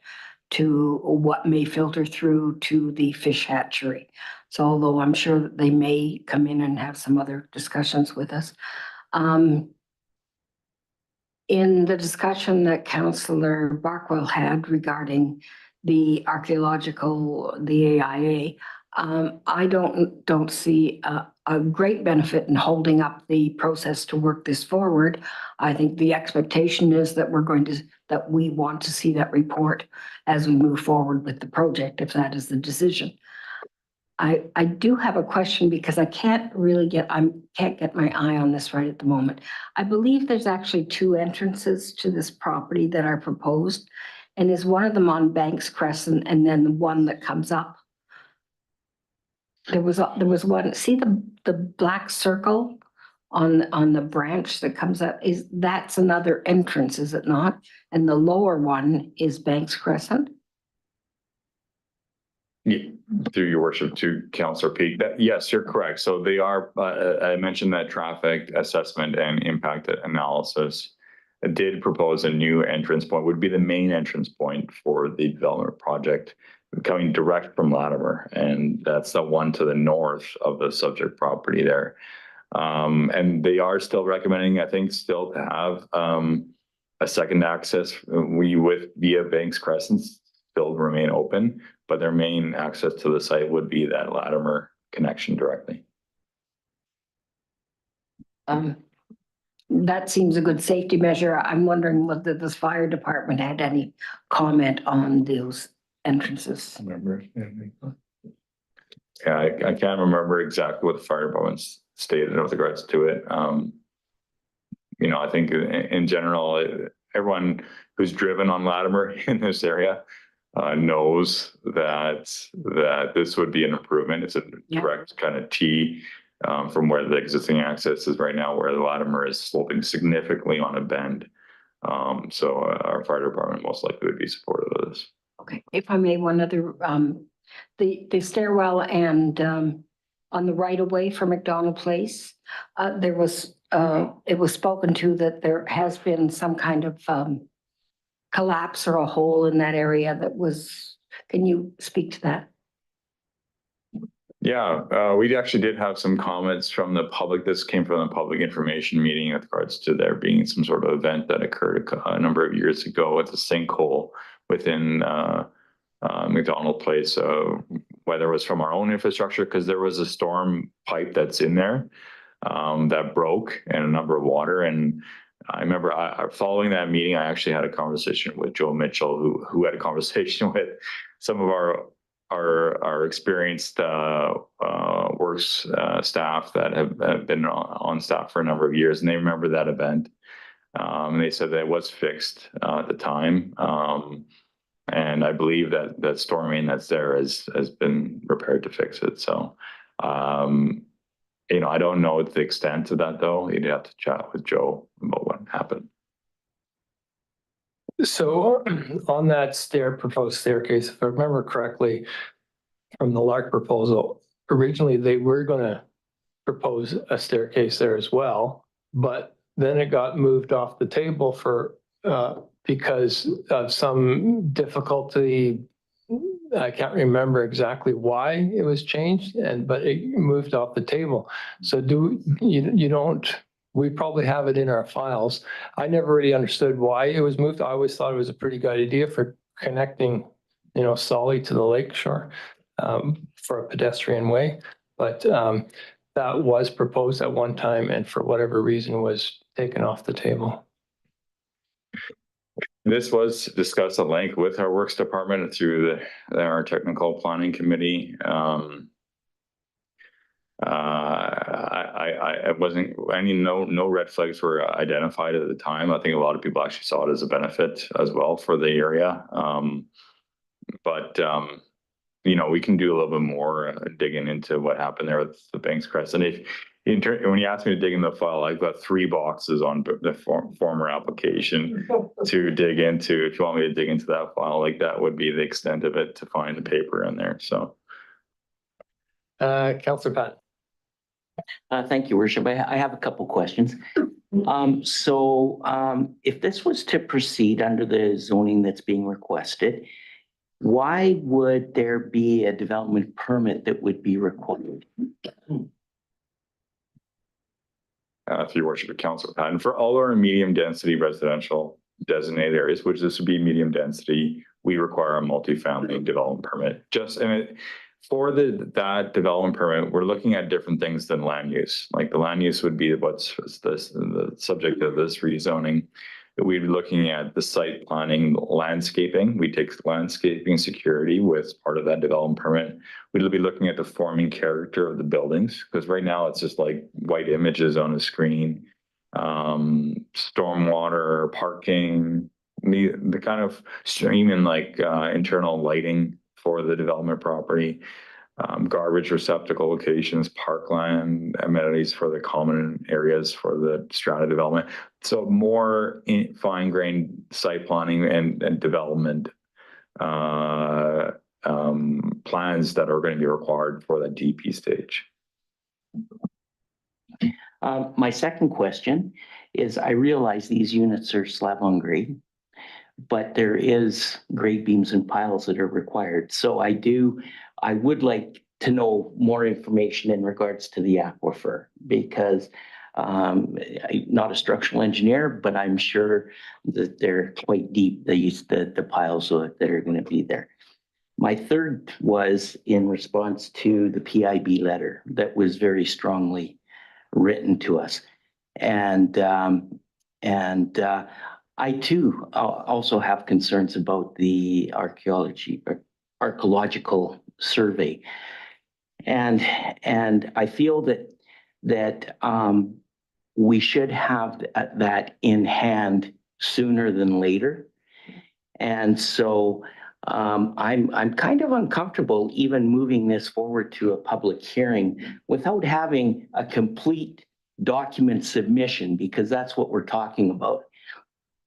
to what may filter through to the fish hatchery. So although I'm sure that they may come in and have some other discussions with us. In the discussion that Councillor Barkwell had regarding the archaeological, the AIA, I don't see a great benefit in holding up the process to work this forward. I think the expectation is that that we want to see that report as we move forward with the project, if that is the decision. I do have a question because I can't get my eye on this right at the moment. I believe there's actually two entrances to this property that are proposed. And is one of them on Banks Crescent and then the one that comes up? There was one, see the black circle on the branch that comes up, that's another entrance, is it not? And the lower one is Banks Crescent? Yeah, through your worship to Councillor Peak, yes, you're correct. So they are, I mentioned that traffic assessment and impact analysis did propose a new entrance point, would be the main entrance point for the development project coming direct from Latimer. And that's the one to the north of the subject property there. And they are still recommending, I think, still to have a second access via Banks Crescent still remain open, but their main access to the site would be that Latimer connection directly. That seems a good safety measure. I'm wondering whether the fire department had any comment on those entrances. Yeah, I can't remember exactly what the fire department stated with regards to it. You know, I think in general, everyone who's driven on Latimer in this area knows that this would be an improvement. It's a direct kind of T from where the existing access is right now, where the Latimer is sloping significantly on a bend. So our fire department most likely would be supportive of this. Okay, if I may, one other, the stairwell and on the right of way for McDonald Place, it was spoken to that there has been some kind of collapse or a hole in that area that was, can you speak to that? Yeah, we actually did have some comments from the public. This came from the public information meeting with regards to there being some sort of event that occurred a number of years ago with a sinkhole within McDonald Place, whether it was from our own infrastructure, because there was a storm pipe that's in there that broke and a number of water. And I remember following that meeting, I actually had a conversation with Joe Mitchell, who had a conversation with some of our experienced works staff that have been on staff for a number of years, and they remember that event. They said that it was fixed at the time. And I believe that storm main that's there has been repaired to fix it. So, you know, I don't know the extent of that though. You'd have to chat with Joe about what happened. So on that proposed staircase, if I remember correctly, from the Lark proposal, originally they were going to propose a staircase there as well, but then it got moved off the table for because of some difficulty. I can't remember exactly why it was changed, but it moved off the table. So we probably have it in our files. I never really understood why it was moved. I always thought it was a pretty good idea for connecting, Solly to the lake shore for a pedestrian way. But that was proposed at one time and for whatever reason was taken off the table. This was discussed at length with our works department through our technical planning committee. No red flags were identified at the time. I think a lot of people actually saw it as a benefit as well for the area. But we can do a little bit more digging into what happened there with the Banks Crescent. When you ask me to dig in the file, I've got 3 boxes on the former application to dig into. If you want me to dig into that file, that would be the extent of it to find the paper in there. So, Councillor Pat. Thank you, Worship. I have a couple questions. If this was to proceed under the zoning that's being requested, why would there be a development permit that would be required? If you worship, Councillor Patton, for all our medium density residential designated areas, which this would be medium density, we require a multifamily development permit. for that development permit, we're looking at different things than land use. Like the land use would be the subject of this rezoning. We'd be looking at the site planning, landscaping. We take landscaping security with part of that development permit. We'd be looking at the forming character of the buildings, because right now it's just like white images on a screen. Stormwater, parking, the kind of stream and like internal lighting for the development property, garbage receptacle locations, parkland amenities for the common areas for the strata development. So more fine-grained site planning and development plans that are going to be required for that DP stage. My second question is, I realize these units are slab on grade, but there is grade beams and piles that are required. So I would like to know more information in regards to the aquifer, because I'm not a structural engineer, but I'm sure that they're quite deep, the piles that are going to be there. My third was in response to the PIB letter that was very strongly written to us. And I too also have concerns about the archaeological survey. And I feel that we should have that in hand sooner than later. And so I'm kind of uncomfortable even moving this forward to a public hearing without having a complete document submission, because that's what we're talking about.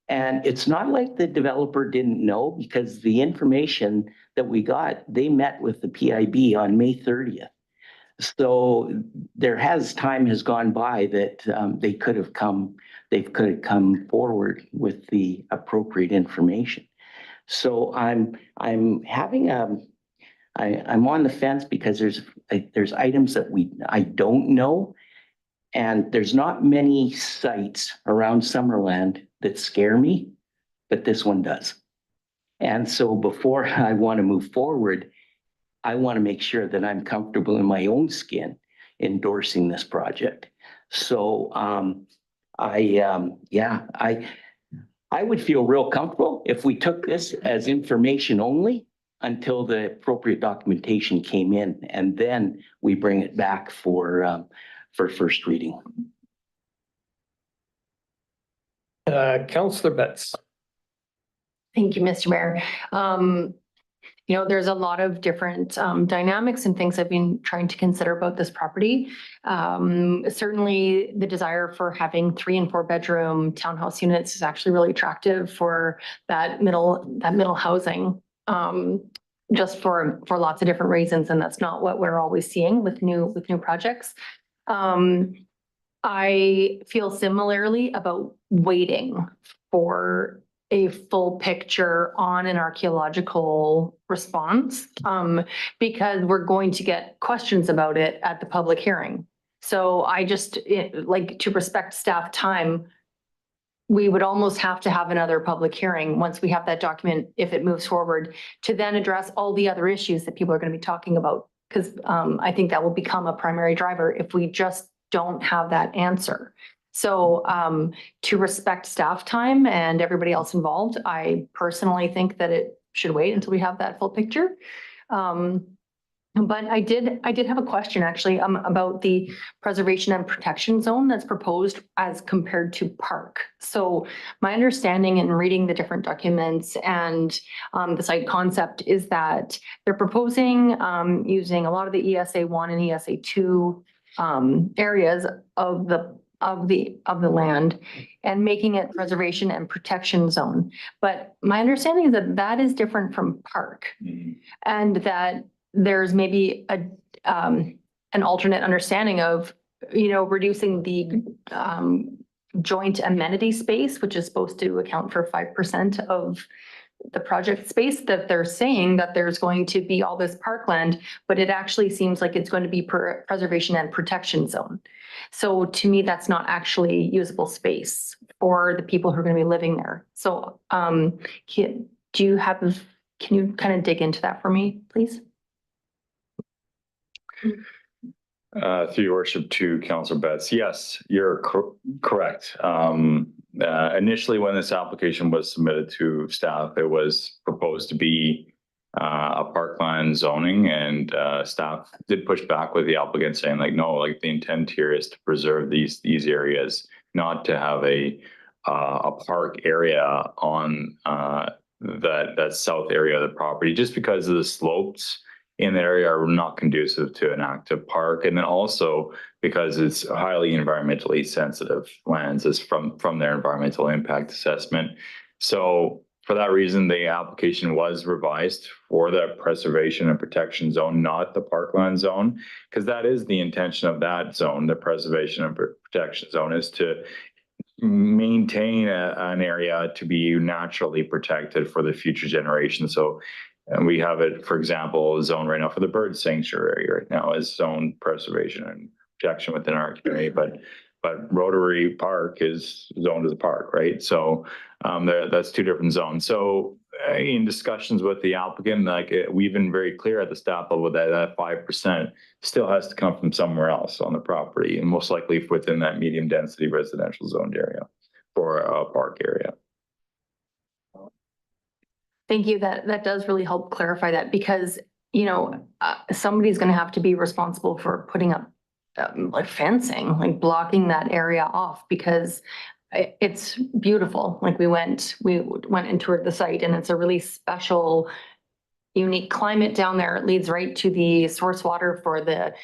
And it's not like the developer didn't know, because the information that we got, they met with the PIB on May 30th. So time has gone by that they could have come forward with the appropriate information. So I'm having I'm on the fence, because there's items that I don't know, and there's not many sites around Summerland that scare me, but this one does. And so before I want to move forward, I want to make sure that I'm comfortable in my own skin endorsing this project. So I would feel real comfortable if we took this as information only until the appropriate documentation came in, and then we bring it back for first reading. Councillor Betts. Thank you, Mr. Mayor. There's a lot of different dynamics and things I've been trying to consider about this property. Certainly the desire for having 3 and 4 bedroom townhouse units is actually really attractive for that middle housing, just for lots of different reasons. And that's not what we're always seeing with new projects. I feel similarly about waiting for a full picture on an archaeological response, because we're going to get questions about it at the public hearing. So I just like to respect staff time. We would almost have to have another public hearing once we have that document, if it moves forward, to then address all the other issues that people are going to be talking about. Because I think that will become a primary driver if we just don't have that answer. So to respect staff time and everybody else involved, I personally think that it should wait until we have that full picture. But I did have a question actually about the preservation and protection zone that's proposed as compared to park. So my understanding in reading the different documents and the site concept is that they're proposing using a lot of the ESA 1 and ESA 2 areas of the land and making it preservation and protection zone. But my understanding is that that is different from park, and that there's maybe an alternate understanding of, reducing the joint amenity space, which is supposed to account for 5% of the project space, that they're saying that there's going to be all this parkland, but it actually seems like it's going to be preservation and protection zone. So to me, that's not actually usable space for the people who are going to be living there. So can you kind of dig into that for me, please? Through your worship to Councilor Betts. Yes, you're correct. Initially, when this application was submitted to staff, it was proposed to be a parkland zoning, and staff did push back with the applicant saying like, no, like the intent here is to preserve these areas, not to have a park area on that south area of the property, just because of the slopes in the area are not conducive to an active park. And then also because it's highly environmentally sensitive lands is from their environmental impact assessment. So for that reason, the application was revised for the preservation and protection zone, not the parkland zone, because that is the intention of that zone. The preservation and protection zone is to maintain an area to be naturally protected for the future generation. So, and we have it, for example, zoned right now for the bird sanctuary right now is zone preservation and protection within our community, but Rotary Park is zoned as a park, right? So that's two different zones. So in discussions with the applicant, like we've been very clear at the staff level that 5% still has to come from somewhere else on the property, and most likely within that medium density residential zoned area for a park area. Thank you. That does really help clarify that, because, you know, somebody's going to have to be responsible for putting up like fencing, like blocking that area off, because it's beautiful. Like we went and toured the site, and it's a really special, unique climate down there. It leads right to the source water for the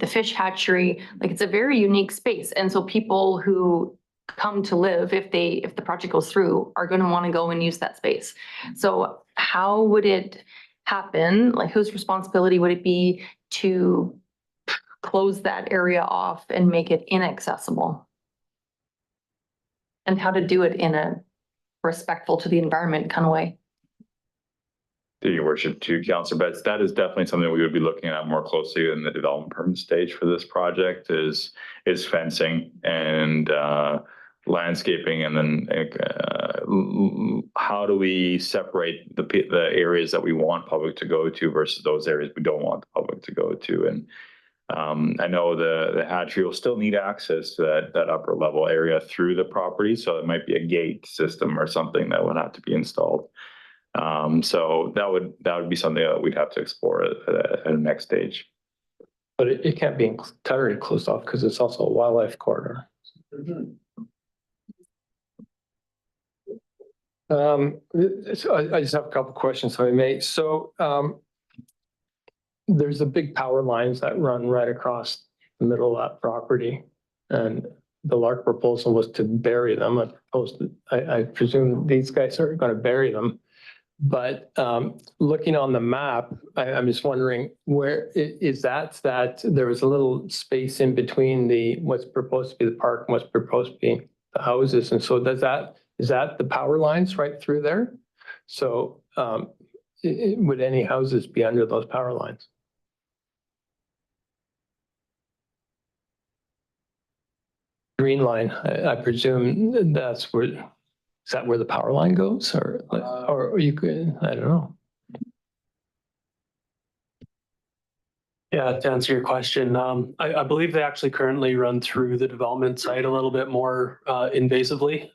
fish hatchery. Like it's a very unique space. And so people who come to live, if the project goes through, are going to want to go and use that space. So how would it happen? Like whose responsibility would it be to close that area off and make it inaccessible? And how to do it in a respectful to the environment kind of way? Through your worship to Councilor Betts, that is definitely something we would be looking at more closely in the development permit stage for this project is fencing and landscaping, and then how do we separate the areas that we want public to go to versus those areas we don't want the public to go to. And I know the hatchery will still need access to that upper level area through the property, so it might be a gate system or something that would have to be installed. So that would be something that we'd have to explore at the next stage. But it can't be entirely closed off because it's also a wildlife corridor. So I just have a couple questions, if I may. So there's a big power lines that run right across the middle of that property, and the Lark proposal was to bury them. I presume these guys are going to bury them. But looking on the map, I'm just wondering where is that there was a little space in between what's proposed to be the park and what's proposed to be the houses. And so is that the power lines right through there? So would any houses be under those power lines? Green line, I presume that's where, is that where the power line goes, or you could, I don't know. Yeah, to answer your question, I believe they actually currently run through the development site a little bit more invasively.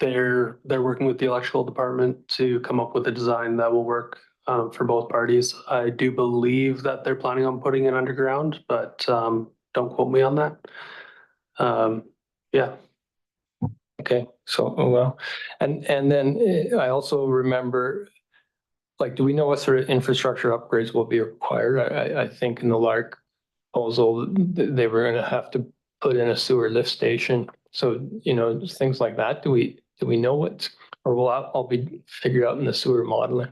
They're working with the electrical department to come up with a design that will work for both parties. I do believe that they're planning on putting it underground, but don't quote me on that. Yeah. Okay, so, oh well. And then I also remember, like, do we know what sort of infrastructure upgrades will be required? I think in the Lark proposal, they were gonna have to put in a sewer lift station. So, you know, just things like that. Do we know what, or will that all be figured out in the sewer modeling?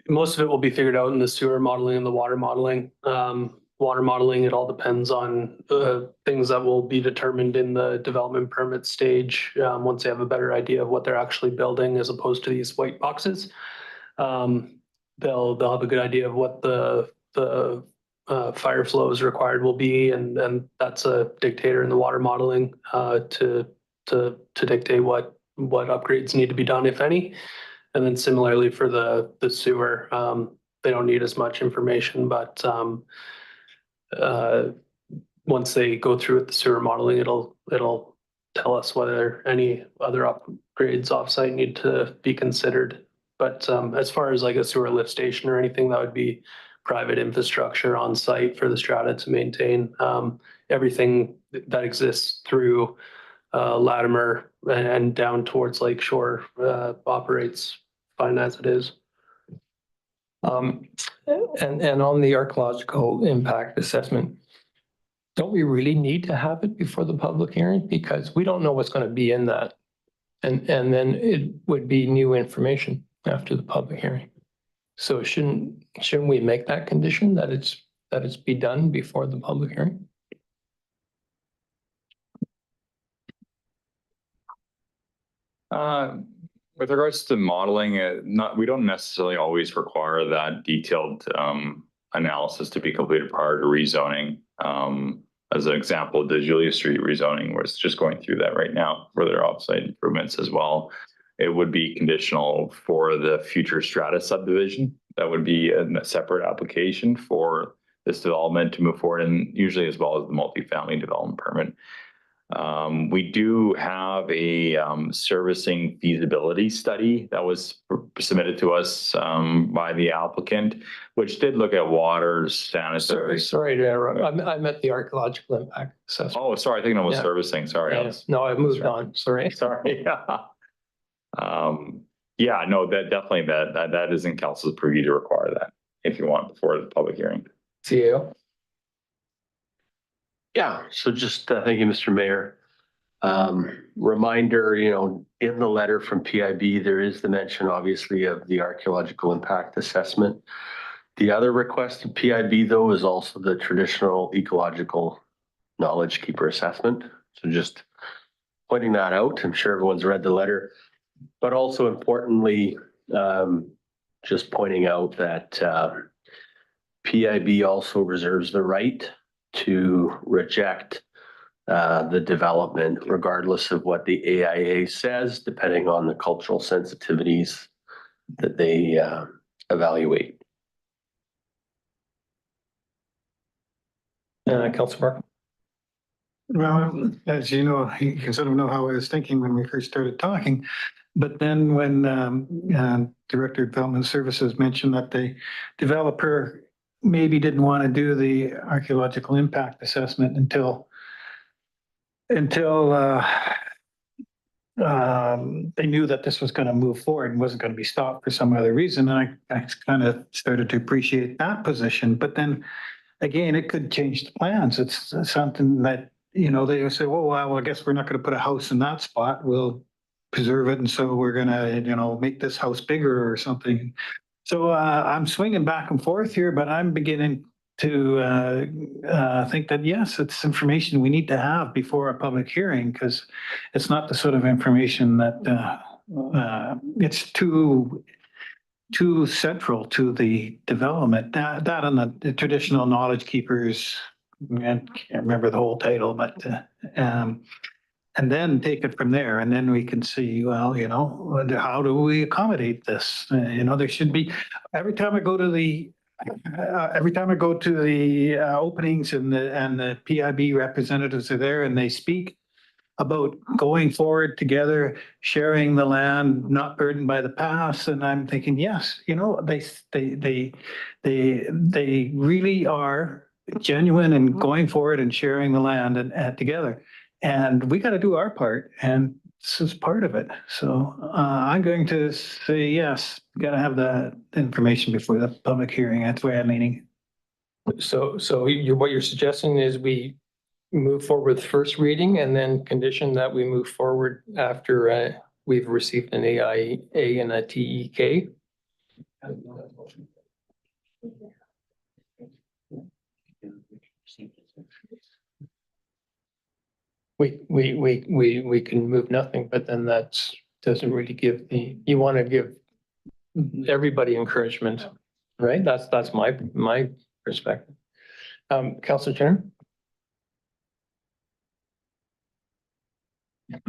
Most of it will be figured out in the sewer modeling and the water modeling. Water modeling, it all depends on things that will be determined in the development permit stage once they have a better idea of what they're actually building as opposed to these white boxes. They'll have a good idea of what the fire flows required will be, and that's a dictator in the water modeling to dictate what upgrades need to be done, if any. And then similarly for the sewer, they don't need as much information, but once they go through with the sewer modeling, it'll tell us whether any other upgrades offsite need to be considered. But as far as like a sewer lift station or anything, that would be private infrastructure on site for the strata to maintain. Everything that exists through Latimer and down towards Lake Shore operates fine as it is. And on the archaeological impact assessment, don't we really need to have it before the public hearing? Because we don't know what's going to be in that. And then it would be new information after the public hearing. So shouldn't we make that condition that it's be done before the public hearing? With regards to modeling, we don't necessarily always require that detailed analysis to be completed prior to rezoning. As an example, the Julia Street rezoning, where it's just going through that right now for their offsite improvements as well. It would be conditional for the future strata subdivision. That would be a separate application for this development to move forward, and usually as well as the multifamily development permit. We do have a servicing feasibility study that was submitted to us by the applicant, which did look at water, sanitary. Sorry to interrupt. I meant the archaeological impact assessment. Oh, sorry. I think that was Yeah. servicing. Sorry. Yeah. No, I moved on. Sorry. Sorry. Yeah, no, that definitely that is in council's purview to require that if you want before the public hearing. CEO. Yeah, so just thank you, Mr. Mayor. Reminder, in the letter from PIB, there is the mention, obviously, of the archaeological impact assessment. The other request of PIB, though, is also the traditional ecological knowledge keeper assessment. So just pointing that out. I'm sure everyone's read the letter, but also importantly, just pointing out that PIB also reserves the right to reject the development regardless of what the AIA says, depending on the cultural sensitivities that they evaluate. Councilor Mark. Well, as you know, you can sort of know how I was thinking when we first started talking. But then when Director of Development Services mentioned that the developer maybe didn't want to do the archaeological impact assessment until they knew that this was going to move forward and wasn't going to be stopped for some other reason. And I kind of started to appreciate that position. But then again, it could change the plans. It's something that, they say, well, I guess we're not going to put a house in that spot. We'll preserve it. And so we're going to, make this house bigger or something. So I'm swinging back and forth here, but I'm beginning to think that, yes, it's information we need to have before a public hearing, because it's not the sort of information that it's too central to the development. That and the traditional knowledge keepers, I can't remember the whole title, but and then take it from there. And then we can see, well, how do we accommodate this? There should be, every time I go to the openings and the PIB representatives are there and they speak about going forward together, sharing the land, not burdened by the past. And I'm thinking, yes, they really are genuine and going forward and sharing the land and together. And we got to do our part, and this is part of it. So I'm going to say yes. Got to have the information before the public hearing. That's why I'm meaning. So what you're suggesting is we move forward with first reading and then condition that we move forward after we've received an AIA and a TEK. We can move nothing, but then that doesn't really give you want to give everybody encouragement, right? That's my perspective. Councilor Jenner.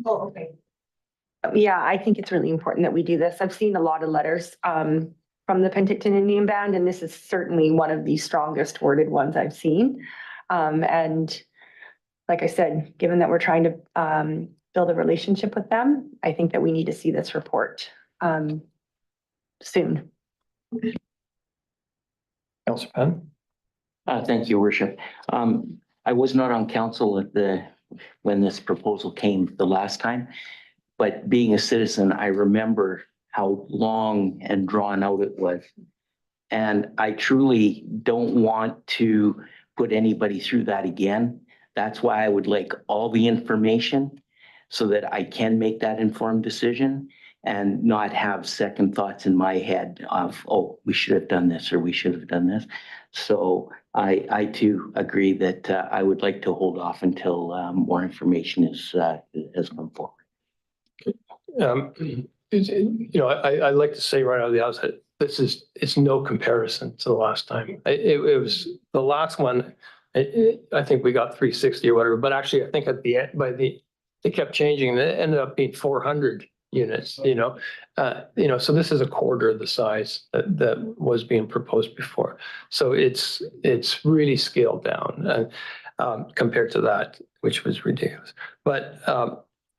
Oh, okay. Yeah, I think it's really important that we do this. I've seen a lot of letters from the Penticton Indian Band, and this is certainly one of the strongest worded ones I've seen. And like I said, given that we're trying to build a relationship with them, I think that we need to see this report soon. Councillor Patton? Thank you, Worship. I was not on council when this proposal came the last time, but being a citizen, I remember how long and drawn out it was. And I truly don't want to put anybody through that again. That's why I would like all the information so that I can make that informed decision and not have second thoughts in my head of, oh, we should have done this or we should have done this. So I too agree that I would like to hold off until more information has come forward. I like to say right out of the outset, it's no comparison to the last time. It was the last one. I think we got 360 or whatever, but actually I think at the end they kept changing and it ended up being 400 units, so this is a quarter of the size that was being proposed before. So it's really scaled down compared to that, which was ridiculous. But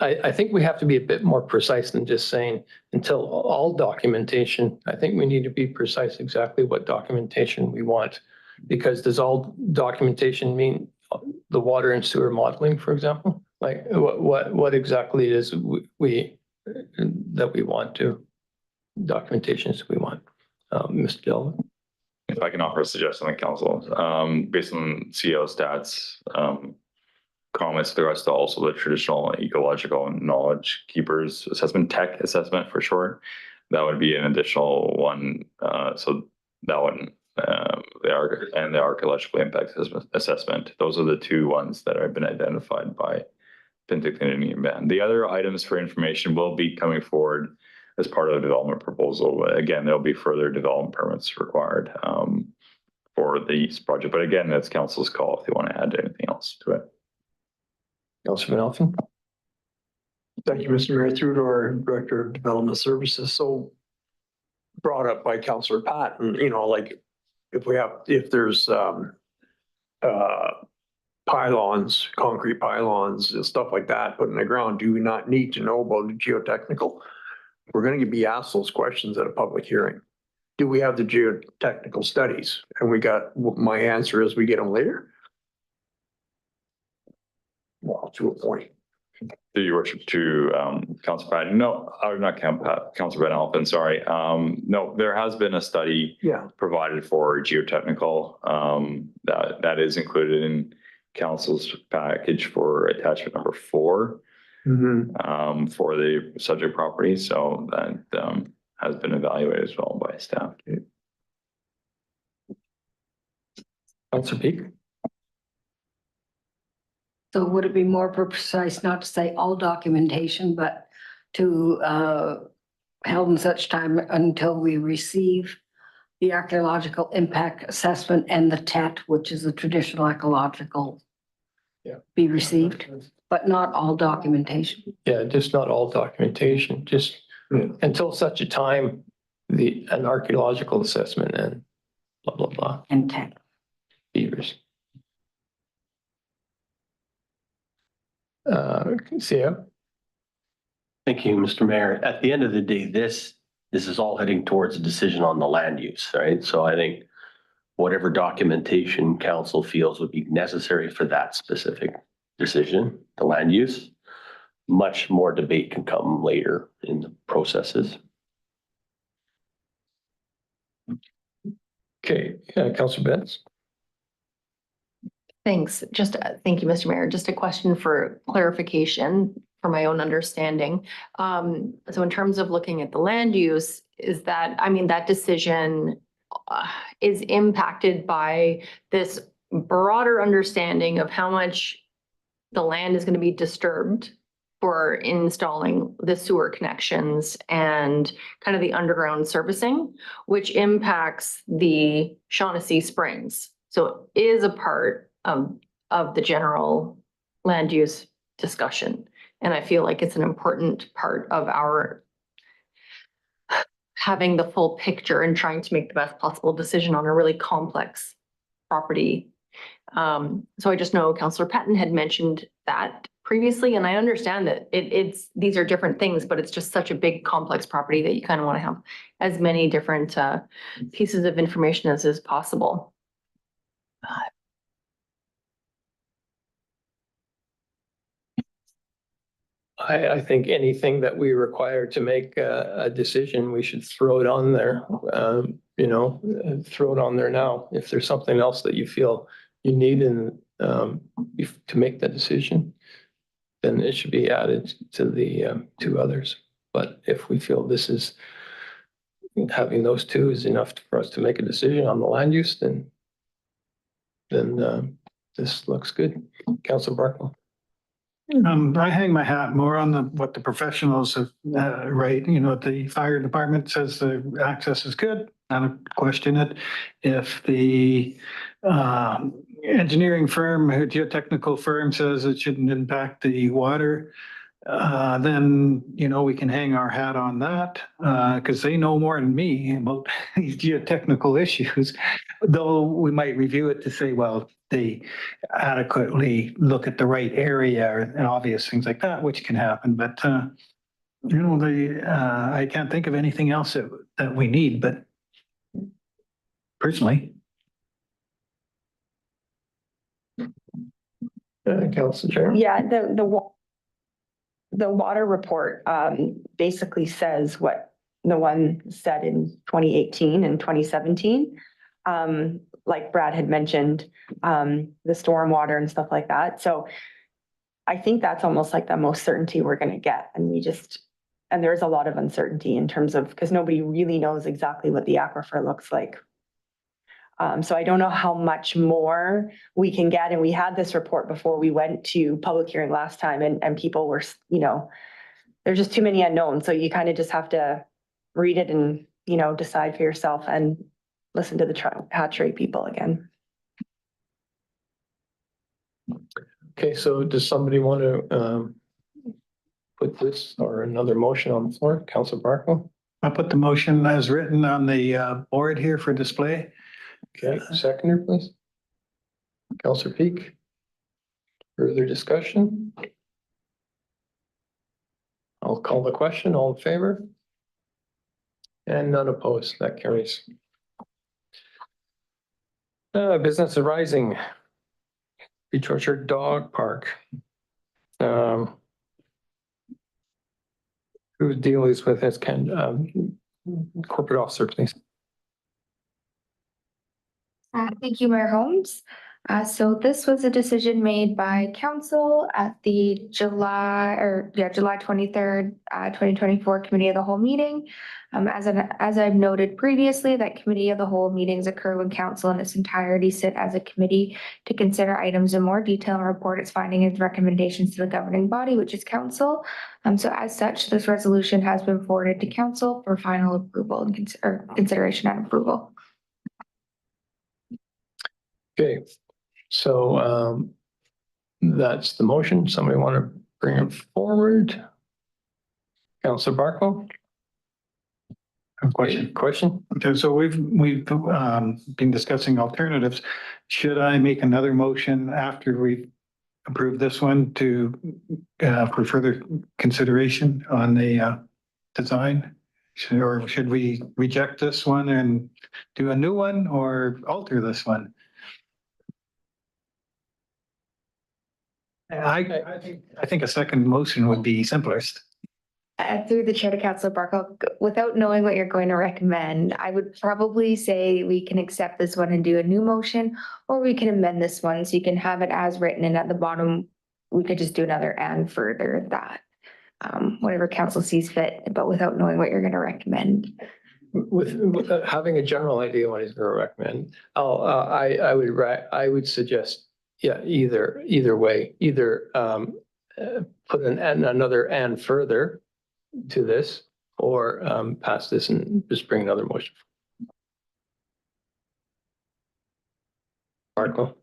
I think we have to be a bit more precise than just saying until all documentation. I think we need to be precise exactly what documentation we want. Because does all documentation mean the water and sewer modeling, for example? Like what exactly is that we want to, documentations we want? Mr. Dillon? If I can offer a suggestion on council, based on CEO stats, comments with regards to also the traditional ecological and knowledge keepers assessment, tech assessment for short, that would be an additional one. So that one, the archaeological impact assessment, those are the two ones that have been identified by Penticton Indian Band. The other items for information will be coming forward as part of the development proposal. Again, there'll be further development permits required for the project. But again, that's council's call if they want to add anything else to it. Councilor Melton? Thank you, Mr. Mayor. Through to our Director of Development Services. So brought up by Councilor Patton, like if there's pylons, concrete pylons and stuff like that put in the ground, do we not need to know about the geotechnical? We're going to be asked those questions at a public hearing. Do we have the geotechnical studies? And my answer is we get them later. Well, to a point. To your worship, to Councilor Patton, no, not Councilor Van Alphen, sorry. No, there has been a study provided for geotechnical that is included in council's package for attachment number 4 for the subject property. So that has been evaluated as well by staff. Councilor Peak? So would it be more precise not to say all documentation, but to held in such time until we receive the archaeological impact assessment and the TET, which is the traditional ecological, be received, but not all documentation? Yeah, just not all documentation, just until such a time an archaeological assessment and blah, blah, blah. And TET. Beavers. CEO? Thank you, Mr. Mayor. At the end of the day, this is all heading towards a decision on the land use, right? So I think whatever documentation council feels would be necessary for that specific decision, the land use, much more debate can come later in the processes. Okay, Councilor Betts? Thanks. Thank you, Mr. Mayor. Just a question for clarification for my own understanding. So in terms of looking at the land use, that decision is impacted by this broader understanding of how much the land is going to be disturbed for installing the sewer connections and kind of the underground servicing, which impacts the Shaughnessy Springs. So it is a part of the general land use discussion. And I feel like it's an important part of our having the full picture and trying to make the best possible decision on a really complex property. So I just know Councillor Patton had mentioned that previously, and I understand that these are different things, but it's just such a big complex property that you kind of want to have as many different pieces of information as is possible. I think anything that we require to make a decision, we should throw it on there. Throw it on there now. If there's something else that you feel you need to make that decision, then it should be added to the two others. But if we feel this is having those two is enough for us to make a decision on the land use, then this looks good. Councilor Barkle. I hang my hat more on what the professionals have, right, the fire department says the access is good, I don't question it. If the engineering firm, geotechnical firm says it shouldn't impact the water, then, we can hang our hat on that, because they know more than me about these geotechnical issues. Though we might review it to say, well, they adequately look at the right area and obvious things like that, which can happen. But, I can't think of anything else that we need, but personally. Councilor Chair. Yeah, the water report basically says what the one said in 2018 and 2017. Like Brad had mentioned, the stormwater and stuff like that. So I think that's almost like the most certainty we're going to get. And there's a lot of uncertainty in terms of, because nobody really knows exactly what the aquifer looks like. So I don't know how much more we can get. And we had this report before we went to public hearing last time, and people were, there's just too many unknowns. So you kind of just have to read it and, decide for yourself and listen to the hatch rate people again. Okay, so does somebody want to put this or another motion on the floor? Councilor Barkle? I'll put the motion as written on the board here for display. Okay, seconder, please. Councilor Peak. Further discussion? I'll call the question. All in favor? And none opposed. That carries. Business arising. Beach Orchard Dog Park. Whose deal is with this? Corporate officer, please. Thank you, Mayor Holmes. So this was a decision made by council at the July 23rd, 2024 Committee of the Whole meeting. As I've noted previously, that Committee of the Whole meetings occur when council in its entirety sit as a committee to consider items in more detail and report its findings and recommendations to the governing body, which is council. So as such, this resolution has been forwarded to council for final approval and consideration and approval. Okay, so that's the motion. Somebody want to bring it forward? Councilor Barkle? Question? Okay, so we've been discussing alternatives. Should I make another motion after we approve this one for further consideration on the design? Or should we reject this one and do a new one or alter this one? I think a second motion would be simplest. Through the chair to Councilor Barkle, without knowing what you're going to recommend, I would probably say we can accept this one and do a new motion, or we can amend this one so you can have it as written, and at the bottom, we could just do another and further that. Whatever council sees fit, but without knowing what you're going to recommend. With having a general idea what he's going to recommend, I would suggest, yeah, either way, either put another and further to this, or pass this and just bring another motion. Barkle.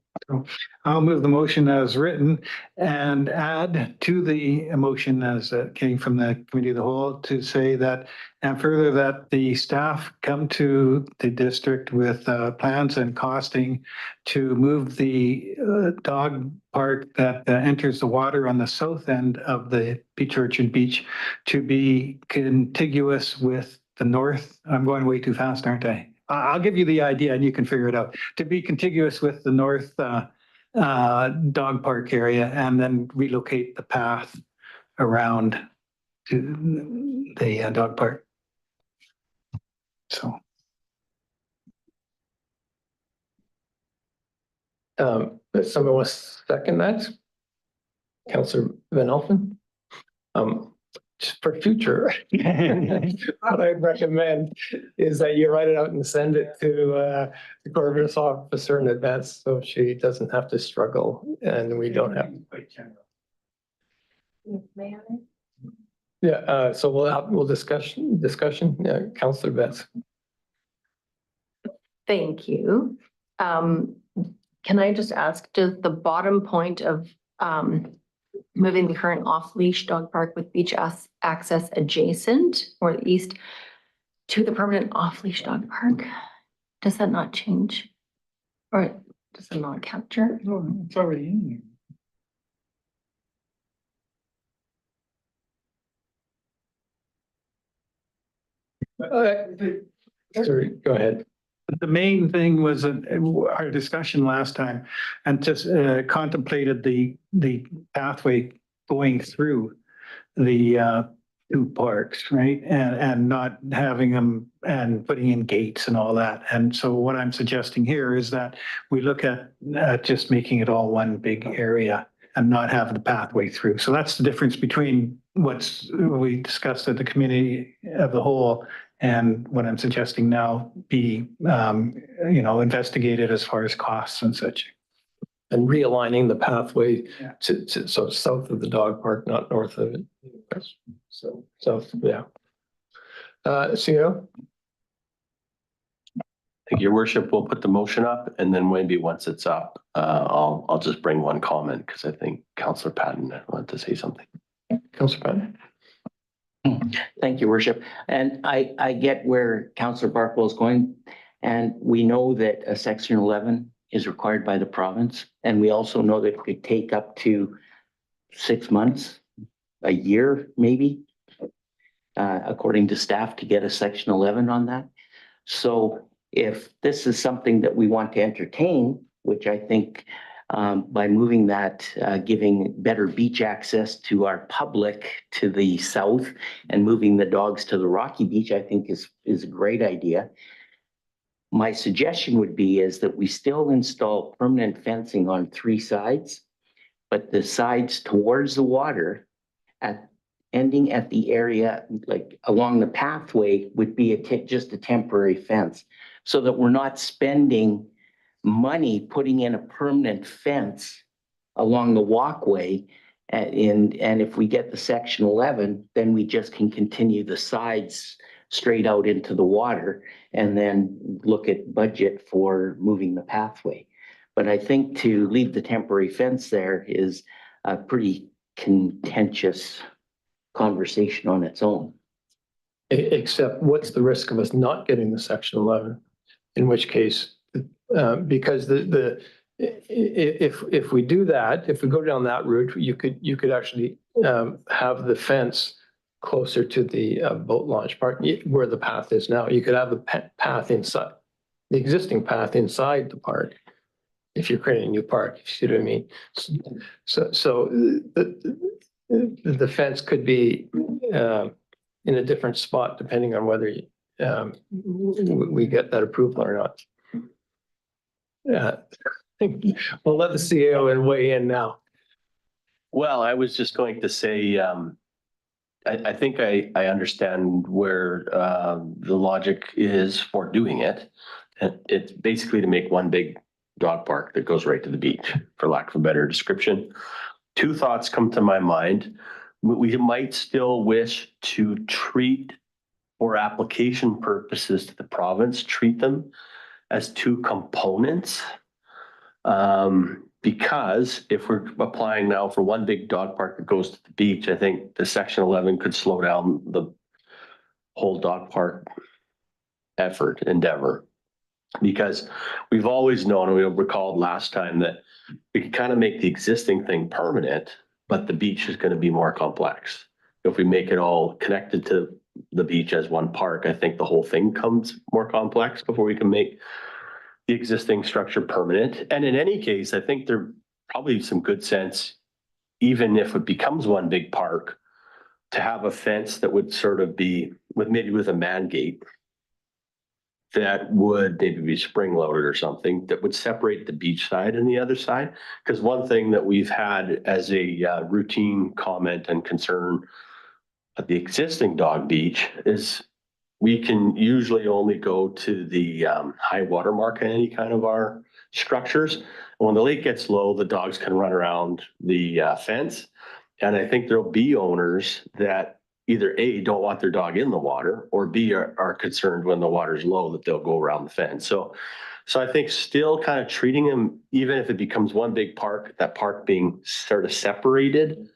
I'll move the motion as written and add to the motion as it came from the committee of the whole to say that, and further that the staff come to the district with plans and costing to move the dog park that enters the water on the south end of the Peach Orchard Beach to be contiguous with the north. I'm going way too fast, aren't I? I'll give you the idea and you can figure it out. To be contiguous with the north dog park area and then relocate the path around to the dog park. So. Someone wants to second that? Councillor Van Alphen? Just for future, what I'd recommend is that you write it out and send it to the corporate officer in advance so she doesn't have to struggle and we don't have. Yeah, so we'll discussion. Yeah, Councillor Betts. Thank you. Can I just ask, does the bottom point of moving the current off-leash dog park with beach access adjacent or east to the permanent off-leash dog park, does that not change? Or does it not capture? No, it's already in there. Sorry, go ahead. The main thing was our discussion last time and just contemplated the pathway going through the two parks, right? And not having them and putting in gates and all that. And so what I'm suggesting here is that we look at just making it all one big area and not have the pathway through. So that's the difference between what we discussed at the committee of the whole and what I'm suggesting now be, investigated as far as costs and such. And realigning the pathway to so south of the dog park, not north of it. So south, yeah. CEO? Thank you, Your Worship. We'll put the motion up and then maybe once it's up, I'll just bring one comment because I think Councillor Patton wanted to say something. Councillor Patton. Thank you, Worship. And I get where Councillor Barkwell is going. And we know that a Section 11 is required by the province. And we also know that it could take up to 6 months, a year, maybe, according to staff, to get a Section 11 on that. So if this is something that we want to entertain, which I think by moving that, giving better beach access to our public to the south and moving the dogs to the Rocky Beach, I think is a great idea. My suggestion would be is that we still install permanent fencing on 3 sides, but the sides towards the water ending at the area, like along the pathway, would be just a temporary fence so that we're not spending money putting in a permanent fence along the walkway. And if we get the Section 11, then we just can continue the sides straight out into the water and then look at budget for moving the pathway. But I think to leave the temporary fence there is a pretty contentious conversation on its own. Except what's the risk of us not getting the Section 11? In which case, because if we do that, if we go down that route, you could actually have the fence closer to the boat launch part where the path is now. You could have the path inside, the existing path inside the park, if you're creating a new park, if you see what I mean. So the fence could be in a different spot depending on whether we get that approval or not. Yeah, we'll let the CEO weigh in now. Well, I was just going to say, I think I understand where the logic is for doing it. And it's basically to make one big dog park that goes right to the beach, for lack of a better description. 2 thoughts come to my mind. We might still wish to treat, for application purposes to the province, treat them as 2 components Because if we're applying now for one big dog park that goes to the beach, I think the section 11 could slow down the whole dog park endeavor. Because we've always known, and we recalled last time, that we could kind of make the existing thing permanent, but the beach is going to be more complex. If we make it all connected to the beach as one park, I think the whole thing comes more complex before we can make the existing structure permanent. And in any case, I think there probably some good sense, even if it becomes one big park, to have a fence that would sort of be with a man gate that would maybe be spring loaded or something that would separate the beach side and the other side. Because one thing that we've had as a routine comment and concern at the existing dog beach is we can usually only go to the high water mark in any kind of our structures. And when the lake gets low, the dogs can run around the fence. And I think there'll be owners that either A, don't want their dog in the water, or B, are concerned when the water's low that they'll go around the fence. So I think still kind of treating them, even if it becomes one big park, that park being sort of separated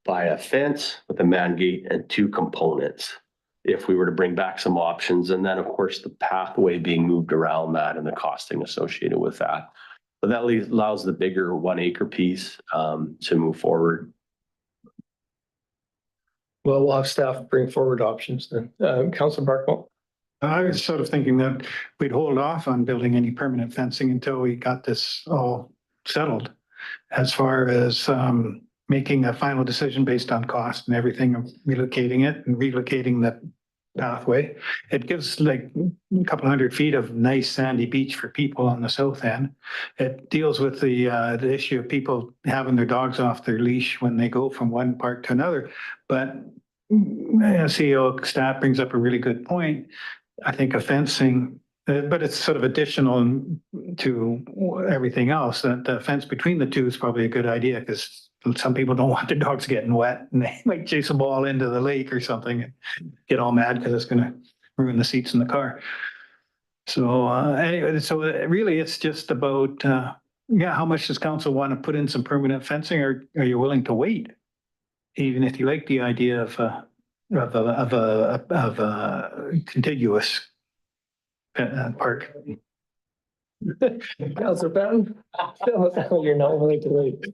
by a fence with a man gate and two components, if we were to bring back some options. And then, of course, the pathway being moved around that and the costing associated with that. But that allows the bigger 1 acre piece to move forward. Well, we'll have staff bring forward options then. Councilor Barkwell. I was sort of thinking that we'd hold off on building any permanent fencing until we got this all settled. As far as making a final decision based on cost and everything, of relocating it and relocating the pathway. It gives like a couple 100 feet of nice sandy beach for people on the south end. It deals with the issue of people having their dogs off their leash when they go from one park to another. But CEO staff brings up a really good point. I think a fencing, but it's sort of additional to everything else. The fence between the two is probably a good idea because some people don't want their dogs getting wet and they might chase a ball into the lake or something and get all mad because it's going to ruin the seats in the car. So anyway, so really it's just about, how much does council want to put in some permanent fencing, or are you willing to wait? Even if you like the idea of a contiguous park. Councilor Patton? You're not willing to wait.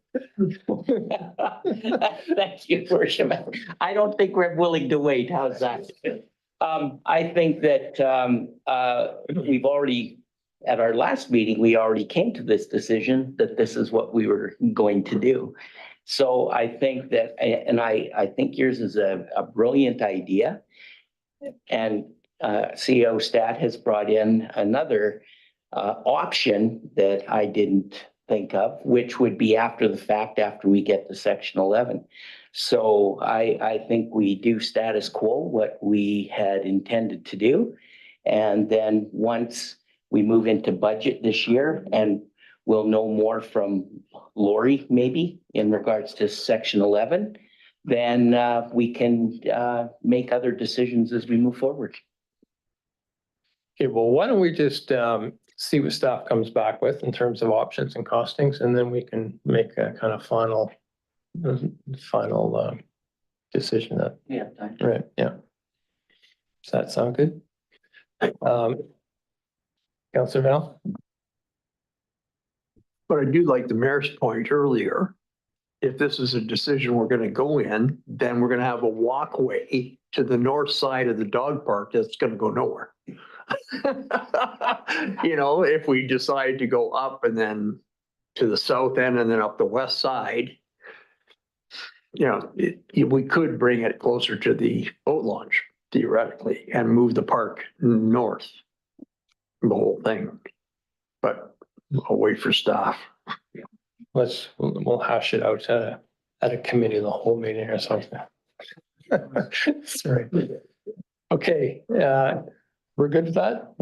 Thank you, Worship. I don't think we're willing to wait. How's that? I think that we've already, at our last meeting, we already came to this decision that this is what we were going to do. So I think that, and I think yours is a brilliant idea. And CEO Stat has brought in another option that I didn't think of, which would be after the fact, after we get to section 11. So I think we do status quo what we had intended to do. And then once we move into budget this year, and we'll know more from Lori maybe in regards to section 11, then we can make other decisions as we move forward. Okay, well, why don't we just see what staff comes back with in terms of options and costings, and then we can make a kind of final decision. That Yeah. right? Yeah. Does that sound good? Councilor Val? But I do like the mayor's point earlier. If this is a decision we're going to go in, then we're going to have a walkway to the north side of the dog park that's going to go nowhere. You know, if we decide to go up and then to the south end and then up the west side, you know, we could bring it closer to the boat launch theoretically and move the park north, the whole thing. But I'll wait for staff. We'll hash it out at a committee of the whole meeting or something. Sorry. Okay, we're good with that?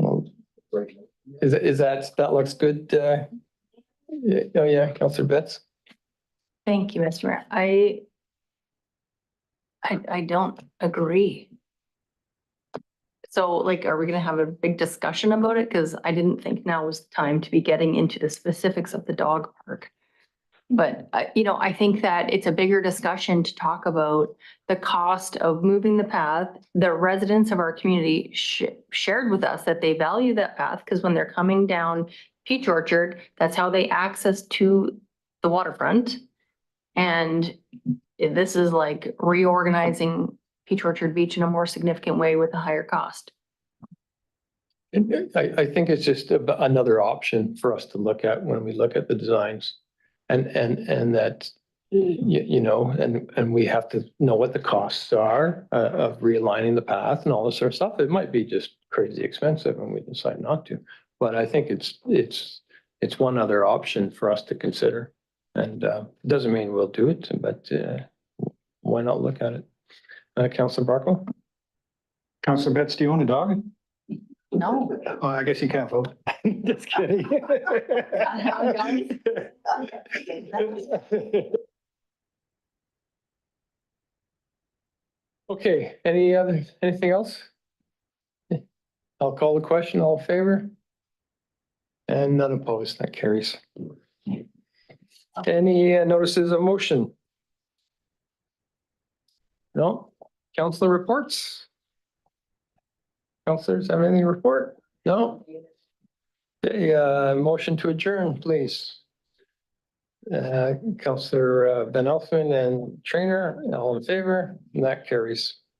Is that looks good? Oh yeah, Councilor Betts. Thank you, Mr. Mayor. I don't agree. So like, are we gonna have a big discussion about it? Cause I didn't think now was the time to be getting into the specifics of the dog park. But I think that it's a bigger discussion to talk about the cost of moving the path. The residents of our community shared with us that they value that path because when they're coming down Peach Orchard, that's how they access to the waterfront. And this is like reorganizing Peach Orchard Beach in a more significant way with a higher cost. I think it's just another option for us to look at when we look at the designs. And that, and we have to know what the costs are of realigning the path and all this sort of stuff. It might be just crazy expensive and we decide not to. But I think it's one other option for us to consider. And doesn't mean we'll do it, but why not look at it? Councillor Barkle? Councillor Betts, do you own a dog? No. Oh, I guess you can't vote. Just kidding. Okay, anything else? I'll call the question, all in favor? And none opposed, that carries. Any notices of motion? No? Councillor reports? Councillors have anything to report? No? Okay, motion to adjourn, please. Councillor Van Elfen and Trainer, all in favor, and that carries.